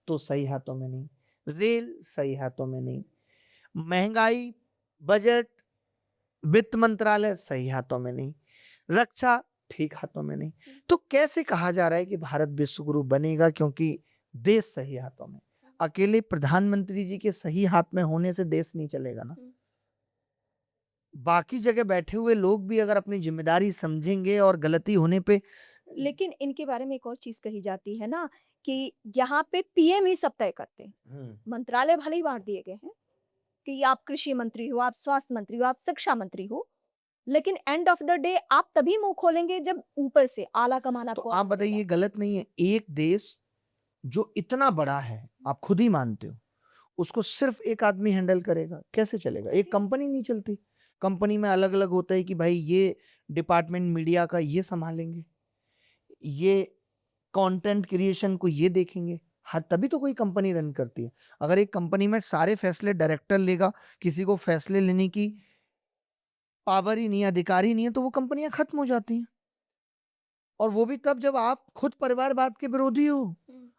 तो सही हाथों में नहीं, रेल सही हाथों में नहीं, महंगाई, बजट, वित्त मंत्रालय सही हाथों में नहीं, रक्षा ठीक हाथों में नहीं। तो कैसे कहा जा रहा है कि भारत विश्व गुरु बनेगा? क्योंकि देश सही हाथों में, अकेले प्रधानमंत्री जी के सही हाथ में होने से देश नहीं चलेगा ना। बाकी जगह बैठे हुए लोग भी अगर अपनी जिम्मेदारी समझेंगे और गलती होने पे लेकिन इनके बारे में एक और चीज कही जाती है ना कि यहाँ पे पीएम ही सब तय करते हैं। मंत्रालय भले ही बांट दिए गए हैं कि आप कृषि मंत्री हो, आप स्वास्थ्य मंत्री हो, आप शिक्षा मंत्री हो, लेकिन एंड ऑफ द डे आप तभी मुंह खोलेंगे जब ऊपर से आला कमान तो आपको आप बताइए, गलत नहीं है? एक देश जो इतना बड़ा है, आप खुद ही मानते हो, उसको सिर्फ एक आदमी हैंडल करेगा, कैसे चलेगा? एक कंपनी नहीं चलती। कंपनी में अलग अलग होता है कि भाई ये डिपार्टमेंट मीडिया का ये संभालेंगे, ये कंटेंट क्रिएशन को ये देखेंगे। हाँ, तभी तो कोई कंपनी रन करती है। अगर एक कंपनी में सारे फैसले डायरेक्टर लेगा, किसी को फैसले लेने की पावर ही नहीं, अधिकार ही नहीं है, तो वो कंपनियां खत्म हो जाती हैं। और वो भी तब जब आप खुद परिवारवाद के विरोधी हो,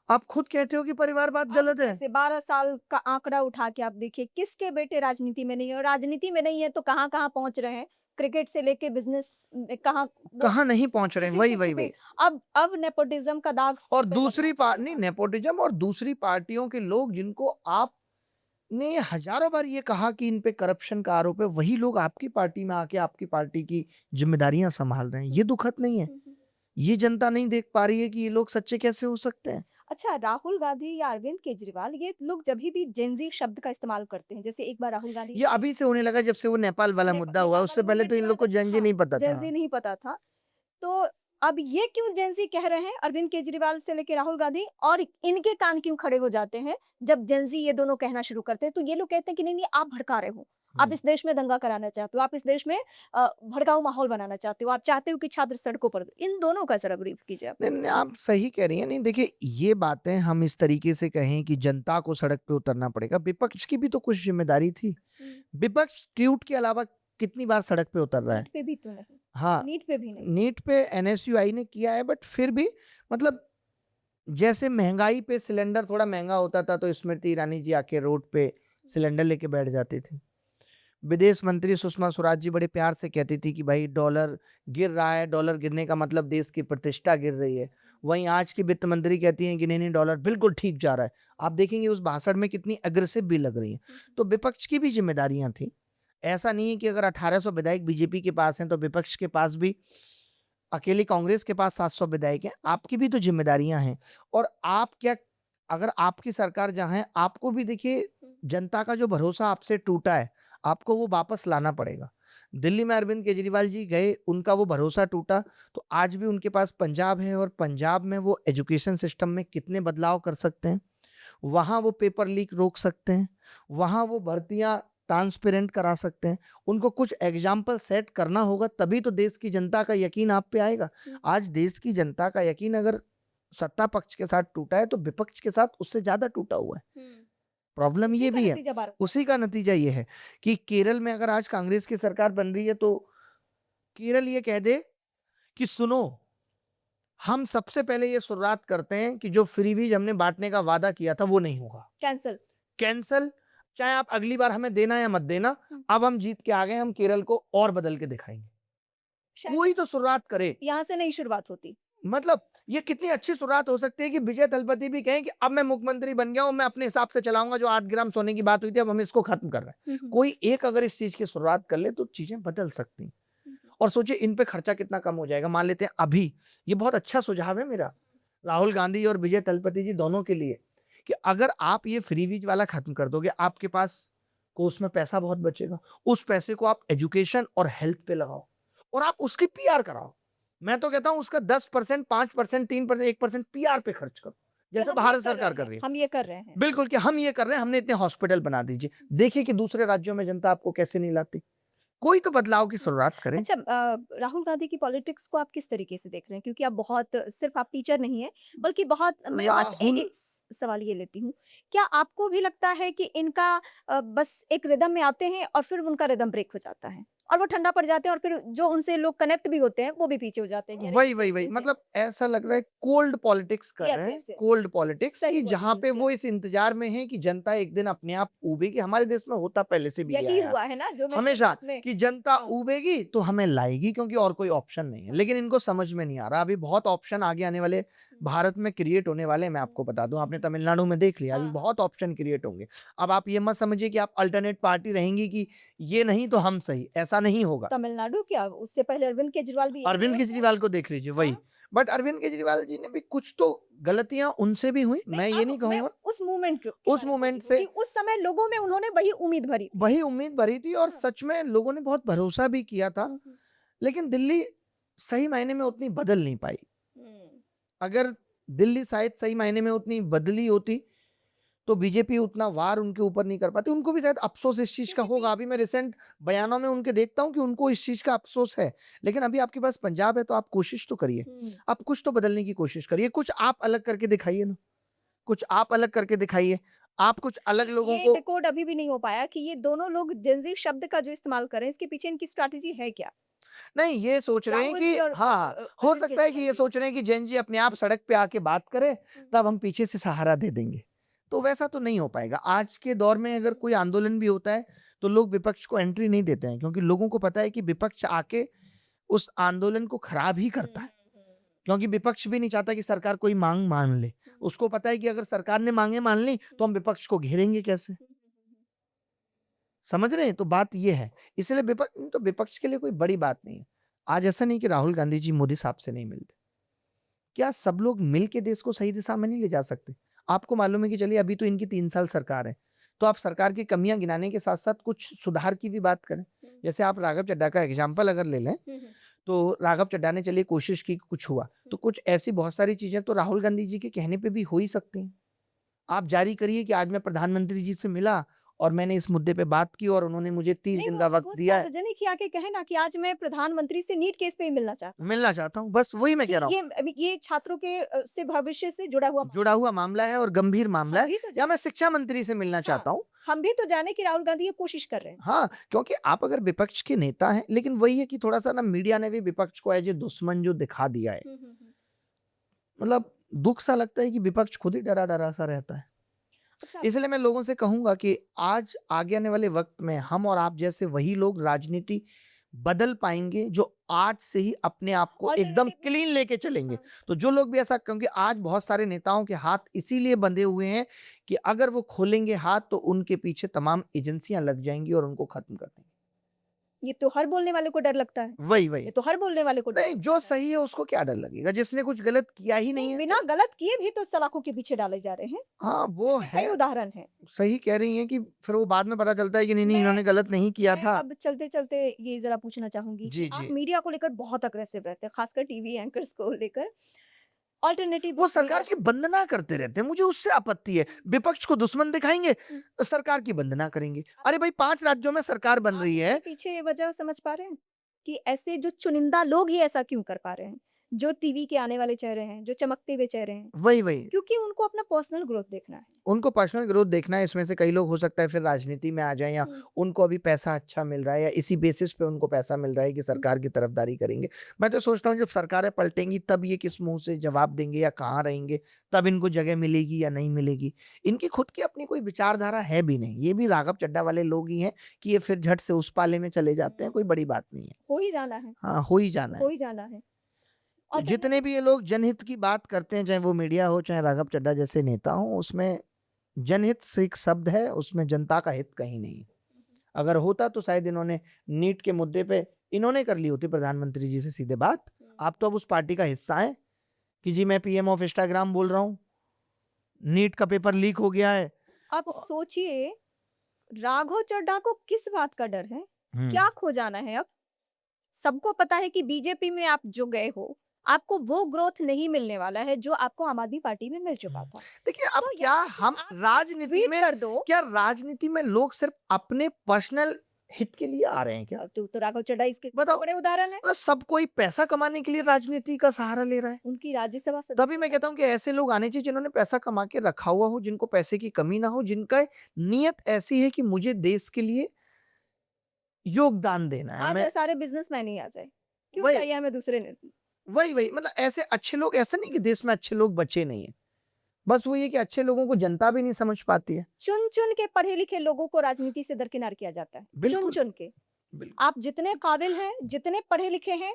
आप खुद कहते हो कि परिवारवाद गलत है। जैसे 12 साल का आंकड़ा उठा के आप देखिए, किसके बेटे राजनीति में नहीं है, और राजनीति में नहीं है तो कहाँ कहाँ पहुंच रहे हैं, क्रिकेट से लेके बिजनेस में कहाँ कहाँ नहीं पहुंच रहे हैं, किसी वही से वही छुपे। वही। अब नेपोटिज्म का दाग और सिर पे दूसरी लगना पार्टी, नहीं, नेपोटिज्म और दूसरी पार्टियों के लोग जिनको आपने हजारों बार ये कहा कि इन पे करप्शन का आरोप है, वही लोग आपकी पार्टी में आके आपकी पार्टी की जिम्मेदारियां संभाल रहे हैं। ये दुखद नहीं है? ये जनता नहीं देख पा रही है कि ये लोग सच्चे कैसे हो सकते हैं? अच्छा, राहुल गांधी या अरविंद केजरीवाल, ये लोग जब भी जेनजी शब्द का इस्तेमाल करते हैं, जैसे एक बार राहुल गांधी ये अभी से होने लगा जब से वो नेपाल वाला मुद्दा हुआ, उससे पहले तो इन लोग को जेनजी नहीं पता था। जेनजी नहीं पता था। तो अब ये क्यों जेनजी कह रहे हैं अरविंद केजरीवाल से लेके राहुल गांधी, और इनके कान क्यों खड़े हो जाते हैं जब जेनजी ये दोनों कहना शुरू करते हैं? तो ये लोग कहते हैं कि नहीं नहीं, आप भड़का रहे हो, आप इस देश में दंगा कराना चाहते हो, आप इस देश में भड़काऊ माहौल बनाना चाहते हो, आप चाहते हो कि छात्र सड़कों पर। इन दोनों का जरा ब्रीफ कीजिए आप। नहीं, नहीं, आप सही कह रही हैं। नहीं, देखिए, ये बातें हम इस तरीके से कहें कि जनता को सड़क पे उतरना पड़ेगा, विपक्ष की भी तो कुछ जिम्मेदारी थी। विपक्ष ट्वीट के अलावा कितनी बार सड़क पे उतर रहा है? नीट पे भी तो नहीं, हाँ, नीट पे भी नहीं। नीट पे एनएसयूआई ने किया है, बट फिर भी मतलब जैसे महंगाई पे सिलेंडर थोड़ा महंगा होता था तो स्मृति ईरानी जी आके रोड पे सिलेंडर लेके बैठ जाती थी। विदेश मंत्री सुषमा स्वराज जी बड़े प्यार से कहती थी कि भाई डॉलर गिर रहा है, डॉलर गिरने का मतलब देश की प्रतिष्ठा गिर रही है। वहीं आज की वित्त मंत्री कहती हैं कि नहीं नहीं, डॉलर बिल्कुल ठीक जा रहा है। आप देखेंगे उस भाषण में कितनी अग्रेसिव भी लग रही है। तो विपक्ष की भी जिम्मेदारियां थी। ऐसा नहीं है कि अगर 1800 विधायक बीजेपी के पास हैं तो विपक्ष के पास भी, अकेली कांग्रेस के पास 700 विधायक हैं। आपकी भी तो जिम्मेदारियां हैं। और आप क्या, अगर आपकी सरकार जहां है, आपको भी देखिए जनता का जो भरोसा आपसे टूटा है, आपको वो वापस लाना पड़ेगा। दिल्ली में अरविंद केजरीवाल जी गए, उनका वो भरोसा टूटा, तो आज भी उनके पास पंजाब है और पंजाब में वो एजुकेशन सिस्टम में कितने बदलाव कर सकते हैं। वहां वो पेपर लीक रोक सकते हैं, वहां वो भर्तियां ट्रांसपेरेंट करा सकते हैं। उनको कुछ एग्जाम्पल सेट करना होगा, तभी तो देश की जनता का यकीन आप पे आएगा। आज देश की जनता का यकीन अगर सत्ता पक्ष के साथ टूटा है तो विपक्ष के साथ उससे ज्यादा टूटा हुआ है। प्रॉब्लम उसी ये का भी है, नतीजा भारत उसी का नतीजा ये है कि केरल में अगर आज कांग्रेस की सरकार बन रही है तो केरल ये कह दे कि सुनो, हम सबसे पहले ये शुरुआत करते हैं कि जो फ्रीबीज हमने बांटने का वादा किया था वो नहीं होगा, कैंसिल। कैंसल। चाहे आप अगली बार हमें देना या मत देना, अब हम जीत के आ गए, हम केरल को और बदल के दिखाएंगे। कोई तो शुरुआत करे। यहाँ से नई शुरुआत होती। मतलब ये कितनी अच्छी शुरुआत हो सकती है कि विजय तलपति भी कहें कि अब मैं मुख्यमंत्री बन गया हूं, मैं अपने हिसाब से चलाऊंगा, जो 8 ग्राम सोने की बात हुई थी अब हम इसको खत्म कर रहे हैं। कोई एक अगर इस चीज की शुरुआत कर ले तो चीजें बदल सकती हैं। और सोचिए इन पे खर्चा कितना कम हो जाएगा। मान लेते हैं अभी, ये बहुत अच्छा सुझाव है मेरा राहुल गांधी और विजय तलपति जी दोनों के लिए, कि अगर आप ये फ्रीबीज वाला खत्म कर दोगे, आपके पास कोष में पैसा बहुत बचेगा। उस पैसे को आप एजुकेशन और हेल्थ पे लगाओ और आप उसकी पीआर कराओ। मैं तो कहता हूं उसका 10%, 5%, 3%, 1% पीआर पे खर्च करो, जैसे भारत सरकार कर रही है। हम ये कर रहे हैं। बिल्कुल कि हम ये कर रहे हैं, हमने इतने हॉस्पिटल बना दीजिए। देखिए कि दूसरे राज्यों में जनता आपको कैसे नहीं लाती। कोई तो बदलाव की शुरुआत करें। अच्छा, राहुल गांधी की पॉलिटिक्स को आप किस तरीके से देख रहे हैं? क्योंकि आप बहुत, सिर्फ आप टीचर नहीं है, बल्कि बहुत, मैं बस राहुल एक सवाल ये लेती हूँ, क्या आपको भी लगता है कि इनका बस एक रिदम में आते हैं और फिर उनका रिदम ब्रेक हो जाता है और वो ठंडा पड़ जाते हैं और फिर जो उनसे लोग कनेक्ट भी होते हैं वो भी पीछे हो जाते हैं? वही मतलब ऐसा लग रहा है कोल्ड पॉलिटिक्स कर रहे हैं, कोल्ड पॉलिटिक्स, कि जहां पे वो इस इंतजार में है कि जनता एक दिन अपने आप उबेगी। हमारे देश में होता पहले से भी यही है हुआ है ना, जो मैं हमेशा, शुरुआत में कि जनता उबेगी तो हमें लाएगी, क्योंकि और कोई ऑप्शन नहीं है। लेकिन इनको समझ में नहीं आ रहा, अभी बहुत ऑप्शन आगे आने वाले भारत में क्रिएट होने वाले हैं। मैं आपको बता दूं, आपने तमिलनाडु में देख लिया, अभी बहुत ऑप्शन क्रिएट होंगे। अब आप ये मत समझिए कि आप अल्टरनेट पार्टी रहेंगी कि ये नहीं तो हम सही, ऐसा नहीं होगा। तमिलनाडु क्या, उससे पहले अरविंद केजरीवाल भी यही अरविंद रहे थे। केजरीवाल को देख लीजिए, वही। बट अरविंद केजरीवाल जी ने भी कुछ तो गलतियां उनसे भी हुई, मैं ये नहीं कहूंगा। उस मूवमेंट उस मूवमेंट से उस समय लोगों में उन्होंने वही उम्मीद भरी थी। वही उम्मीद भरी थी और सच में लोगों ने बहुत भरोसा भी किया था। लेकिन दिल्ली सही मायने में उतनी बदल नहीं पाई। अगर दिल्ली शायद सही मायने में उतनी बदली होती तो बीजेपी उतना वार उनके ऊपर नहीं कर पाती। उनको भी शायद अफसोस इस चीज का होगा। अभी मैं रिसेंट बयानों में उनके देखता हूं कि उनको इस चीज का अफसोस है। लेकिन अभी आपके पास पंजाब है तो आप कोशिश तो करिए, आप कुछ तो बदलने की कोशिश करिए, कुछ आप अलग करके दिखाइए ना, कुछ आप अलग करके दिखाइए। आप कुछ अलग लोगों को, डिकोड अभी भी नहीं हो पाया कि ये दोनों लोग जेनजी शब्द का जो इस्तेमाल कर रहे हैं, इसके पीछे इनकी स्ट्रैटेजी है क्या? नहीं ये सोच रहे हैं राहुल कि जी और हाँ, हो अरविंद सकता है कि ये सोच रहे हैं कि जैन जी अपने आप सड़क पे आके बात करे, तब हम पीछे से सहारा दे देंगे। तो वैसा तो नहीं हो पाएगा। आज के दौर में अगर कोई आंदोलन भी होता है तो लोग विपक्ष को एंट्री नहीं देते हैं, क्योंकि लोगों को पता है कि विपक्ष आके उस आंदोलन को खराब ही करता है। क्योंकि विपक्ष भी नहीं चाहता कि सरकार कोई मांग मान ले। उसको पता है कि अगर सरकार ने मांगे मान ली तो हम विपक्ष को घेरेंगे कैसे। समझ रहे हैं? तो बात ये है। इसलिए विपक्ष के लिए कोई बड़ी बात नहीं है। आज ऐसा नहीं कि राहुल गांधी जी मोदी साहब से नहीं मिलते। क्या सब लोग मिल के देश को सही दिशा में नहीं ले जा सकते? आपको मालूम है कि चलिए अभी तो इनकी 3 साल सरकार है, तो आप सरकार की कमियां गिनाने के साथ साथ कुछ सुधार की भी बात करें। जैसे आप राघव चड्ढा का एग्जाम्पल अगर ले लें, तो राघव चड्ढा ने चलिए कोशिश की, कुछ हुआ, तो कुछ ऐसी बहुत सारी चीजें तो राहुल गांधी जी के कहने पे भी हो ही सकती हैं। आप जारी करिए कि आज मैं प्रधानमंत्री जी से मिला और मैंने इस मुद्दे पे बात की और उन्होंने मुझे 30 दिन का वक्त दिया है। सार्वजनिक ही आके कहे ना कि आज मैं प्रधानमंत्री से नीट केस पे ही मिलना चाहता हूँ, बस वही मैं कह रहा हूँ। ये छात्रों के से भविष्य से जुड़ा हुआ मामला है और गंभीर मामला है। या मैं शिक्षा मंत्री से मिलना चाहता हूँ। हम भी तो जाने कि राहुल गांधी ये कोशिश कर रहे हैं। हाँ, क्योंकि आप अगर विपक्ष के नेता हैं, लेकिन वही है कि थोड़ा सा ना मीडिया ने भी विपक्ष को एज ए दुश्मन जो दिखा दिया है। मतलब दुख सा लगता है कि विपक्ष खुद ही डरा डरा सा रहता है। इसलिए मैं लोगों से कहूंगा कि आज आगे आने वाले वक्त में हम और आप जैसे वही लोग राजनीति बदल पाएंगे जो आज से ही अपने आप को एकदम क्लीन लेके चलेंगे। तो जो लोग भी ऐसा, क्योंकि आज बहुत सारे नेताओं के हाथ इसीलिए बंधे हुए हैं कि अगर वो खोलेंगे हाथ तो उनके पीछे तमाम एजेंसियां लग जाएंगी और उनको खत्म कर देंगी। ये तो हर बोलने वाले को डर लगता है। वही ये तो हर बोलने वाले को नहीं, जो सही है उसको क्या डर लगेगा, जिसने कुछ गलत किया ही नहीं है। बिना गलत किए भी तो सलाखों के पीछे डाले जा रहे हैं। हाँ वो है, उदाहरण है। सही कह रही हैं कि फिर वो बाद में पता चलता है कि नहीं इन्होंने गलत नहीं किया था। अब चलते चलते ये जरा पूछना चाहूंगी, जी, आप जी। मीडिया को लेकर बहुत अग्रेसिव रहते हैं, खासकर टीवी एंकर्स को लेकर। ऑल्टरनेटिव वो सरकार की वंदना करते रहते हैं, मुझे उससे आपत्ति है। विपक्ष को दुश्मन दिखाएंगे, तो सरकार की वंदना करेंगे। अरे भाई 5 राज्यों में सरकार बन रही है, पीछे ये वजह समझ पा रहे हैं कि ऐसे जो चुनिंदा लोग ही ऐसा क्यों कर पा रहे हैं, जो टीवी के आने वाले चेहरे हैं, जो चमकते हुए चेहरे हैं, वही क्योंकि उनको अपना पर्सनल ग्रोथ देखना है। उनको पर्सनल ग्रोथ देखना है। इसमें से कई लोग हो सकता है फिर राजनीति में आ जाएं, या उनको अभी पैसा अच्छा मिल रहा है, या इसी बेसिस पे उनको पैसा मिल रहा है कि सरकार की तरफदारी करेंगे। मैं तो सोचता हूँ जब सरकारें पलटेंगी तब ये किस मुंह से जवाब देंगे या कहाँ रहेंगे, तब इनको जगह मिलेगी या नहीं मिलेगी। इनकी खुद की अपनी कोई विचारधारा है भी नहीं, ये भी राघव चड्ढा वाले लोग ही हैं कि ये फिर झट से उस पाले में चले जाते हैं। कोई बड़ी बात नहीं है, हो ही जाना है, हाँ हो ही जाना है। हो ही जाना है। और जितने भी ये लोग जनहित की बात करते हैं, चाहे वो मीडिया हो चाहे राघव चड्ढा जैसे नेता हो, उसमें जनहित से एक शब्द है, उसमें जनता का हित कहीं नहीं। अगर होता तो शायद इन्होंने नीट के मुद्दे पे इन्होंने कर ली होती प्रधानमंत्री जी से सीधे बात। आप तो अब उस पार्टी का हिस्सा हैं कि जी मैं पीएम ऑफ इंस्टाग्राम बोल रहा हूँ, नीट का पेपर लीक हो गया है। आप सोचिए, राघव चड्ढा को किस बात का डर है, क्या खो जाना है अब? सबको पता है कि बीजेपी में आप जो गए हो, आपको वो ग्रोथ नहीं मिलने वाला है जो आपको आम आदमी पार्टी में मिल चुका था। देखिए अब तो क्या यहाँ पे हम आप राजनीति ट्वीट में कर दो, क्या राजनीति में लोग सिर्फ अपने पर्सनल हित के लिए आ रहे हैं क्या? तो राघव चड्ढा इसके बताओ। बड़े उदाहरण है। मतलब सब कोई पैसा कमाने के लिए राजनीति का सहारा ले रहा है। उनकी राज्यसभा तभी सदस्य मैं कहता हूँ कि ऐसे लोग आने चाहिए जिन्होंने पैसा कमा के रखा हुआ हो, जिनको पैसे की कमी ना हो, जिनका नियत ऐसी है कि मुझे देश के लिए योगदान देना है। आज मैं सारे बिजनेसमैन ही आ जाए, क्यों वही चाहिए हमें दूसरे ने? वही मतलब ऐसे अच्छे लोग, ऐसा नहीं कि देश में अच्छे लोग बचे नहीं है, बस वो ये कि अच्छे लोगों को जनता भी नहीं समझ पाती है। चुन चुन के पढ़े लिखे लोगों को राजनीति से दरकिनार किया जाता है, चुन बिल्कुल चुन के। बिल्कुल आप जितने काबिल हैं, जितने पढ़े लिखे हैं,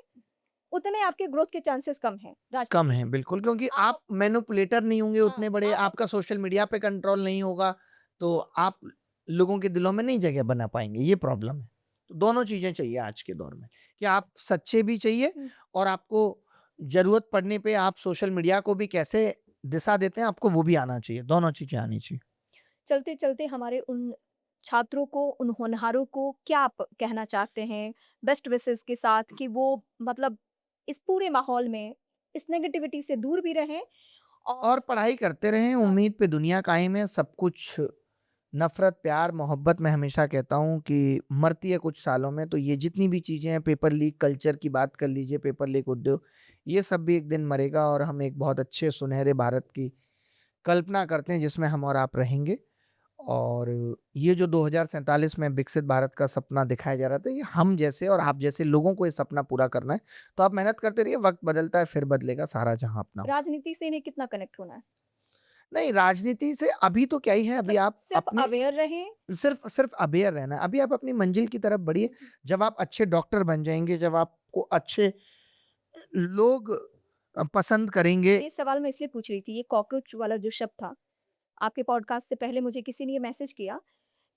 उतने आपके ग्रोथ के चांसेस कम हैं कम राजनीति है, में। बिल्कुल, क्योंकि आप आप मैनिपुलेटर नहीं होंगे उतने बड़े, आप आपका सोशल मीडिया पे कंट्रोल नहीं होगा, तो आप लोगों के दिलों में नहीं जगह बना पाएंगे। ये प्रॉब्लम है। तो दोनों चीजें चाहिए आज के दौर में, कि आप सच्चे भी चाहिए और आपको जरूरत पड़ने पे आप सोशल मीडिया को भी कैसे दिशा देते हैं, आपको वो भी आना चाहिए। दोनों चीजें आनी चाहिए। चलते चलते हमारे उन छात्रों को, उन होनहारों को क्या आप कहना चाहते हैं बेस्ट विशेस के साथ, कि वो मतलब इस पूरे माहौल में इस नेगेटिविटी से दूर भी रहें और पढ़ाई करते रहें, उम्मीद पे दुनिया कायम है। सब कुछ नफरत प्यार मोहब्बत, मैं हमेशा कहता हूँ कि मरती है कुछ सालों में। तो ये जितनी भी चीजें हैं, पेपर लीक कल्चर की बात कर लीजिए, पेपर लीक उद्योग, ये सब भी एक दिन मरेगा और हम एक बहुत अच्छे सुनहरे भारत की कल्पना करते हैं जिसमें हम और आप रहेंगे। और ये जो 2047 में विकसित भारत का सपना दिखाया जा रहा था, ये हम जैसे और आप जैसे लोगों को ये सपना पूरा करना है। तो आप मेहनत करते रहिए, वक्त बदलता है फिर बदलेगा सारा जहां अपना। राजनीति से इन्हें कितना कनेक्ट होना है? नहीं, राजनीति से अभी तो क्या ही है, अभी आप सिर्फ अपने अवेयर रहें। सिर्फ अवेयर रहना है। अभी आप अपनी मंजिल की तरफ बढ़िए। जब आप अच्छे डॉक्टर बन जाएंगे, जब आपको अच्छे लोग पसंद करेंगे। ये सवाल मैं इसलिए पूछ रही थी, ये कॉकरोच वाला जो शब्द था, आपके पॉडकास्ट से पहले मुझे किसी ने ये मैसेज किया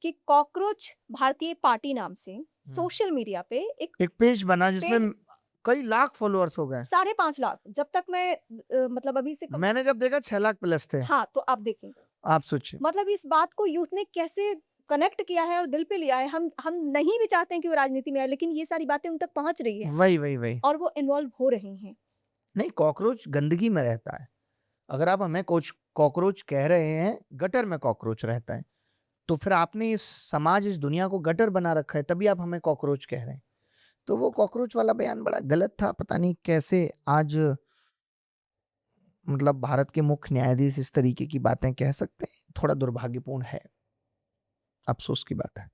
कि कॉकरोच भारतीय पार्टी नाम से सोशल मीडिया पे एक पेज बना जिसमें पेज- कई लाख फॉलोअर्स हो गए। 5.5 लाख, जब तक मैं मतलब अभी से मैंने जब देखा 6 लाख प्लस थे। हाँ, तो आप देखें, आप सोचिए। मतलब इस बात को यूथ ने कैसे कनेक्ट किया है और दिल पे लिया है। हम नहीं भी चाहते हैं कि वो राजनीति में आए, लेकिन ये सारी बातें उन तक पहुंच रही है वही और वो इन्वॉल्व हो रही हैं। नहीं, कॉकरोच गंदगी में रहता है। अगर आप हमें कॉकरोच कह रहे हैं, गटर में कॉकरोच रहता है, तो फिर आपने इस समाज, इस दुनिया को गटर बना रखा है, तभी आप हमें कॉकरोच कह रहे हैं। तो वो कॉकरोच वाला बयान बड़ा गलत था। पता नहीं कैसे आज मतलब भारत के मुख्य न्यायाधीश इस तरीके की बातें कह सकते हैं। थोड़ा दुर्भाग्यपूर्ण है, अफसोस की बात है।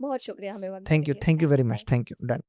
बहुत शुक्रिया हमें वक्त थैंक देने के लिए। You very much. Thank you. Done.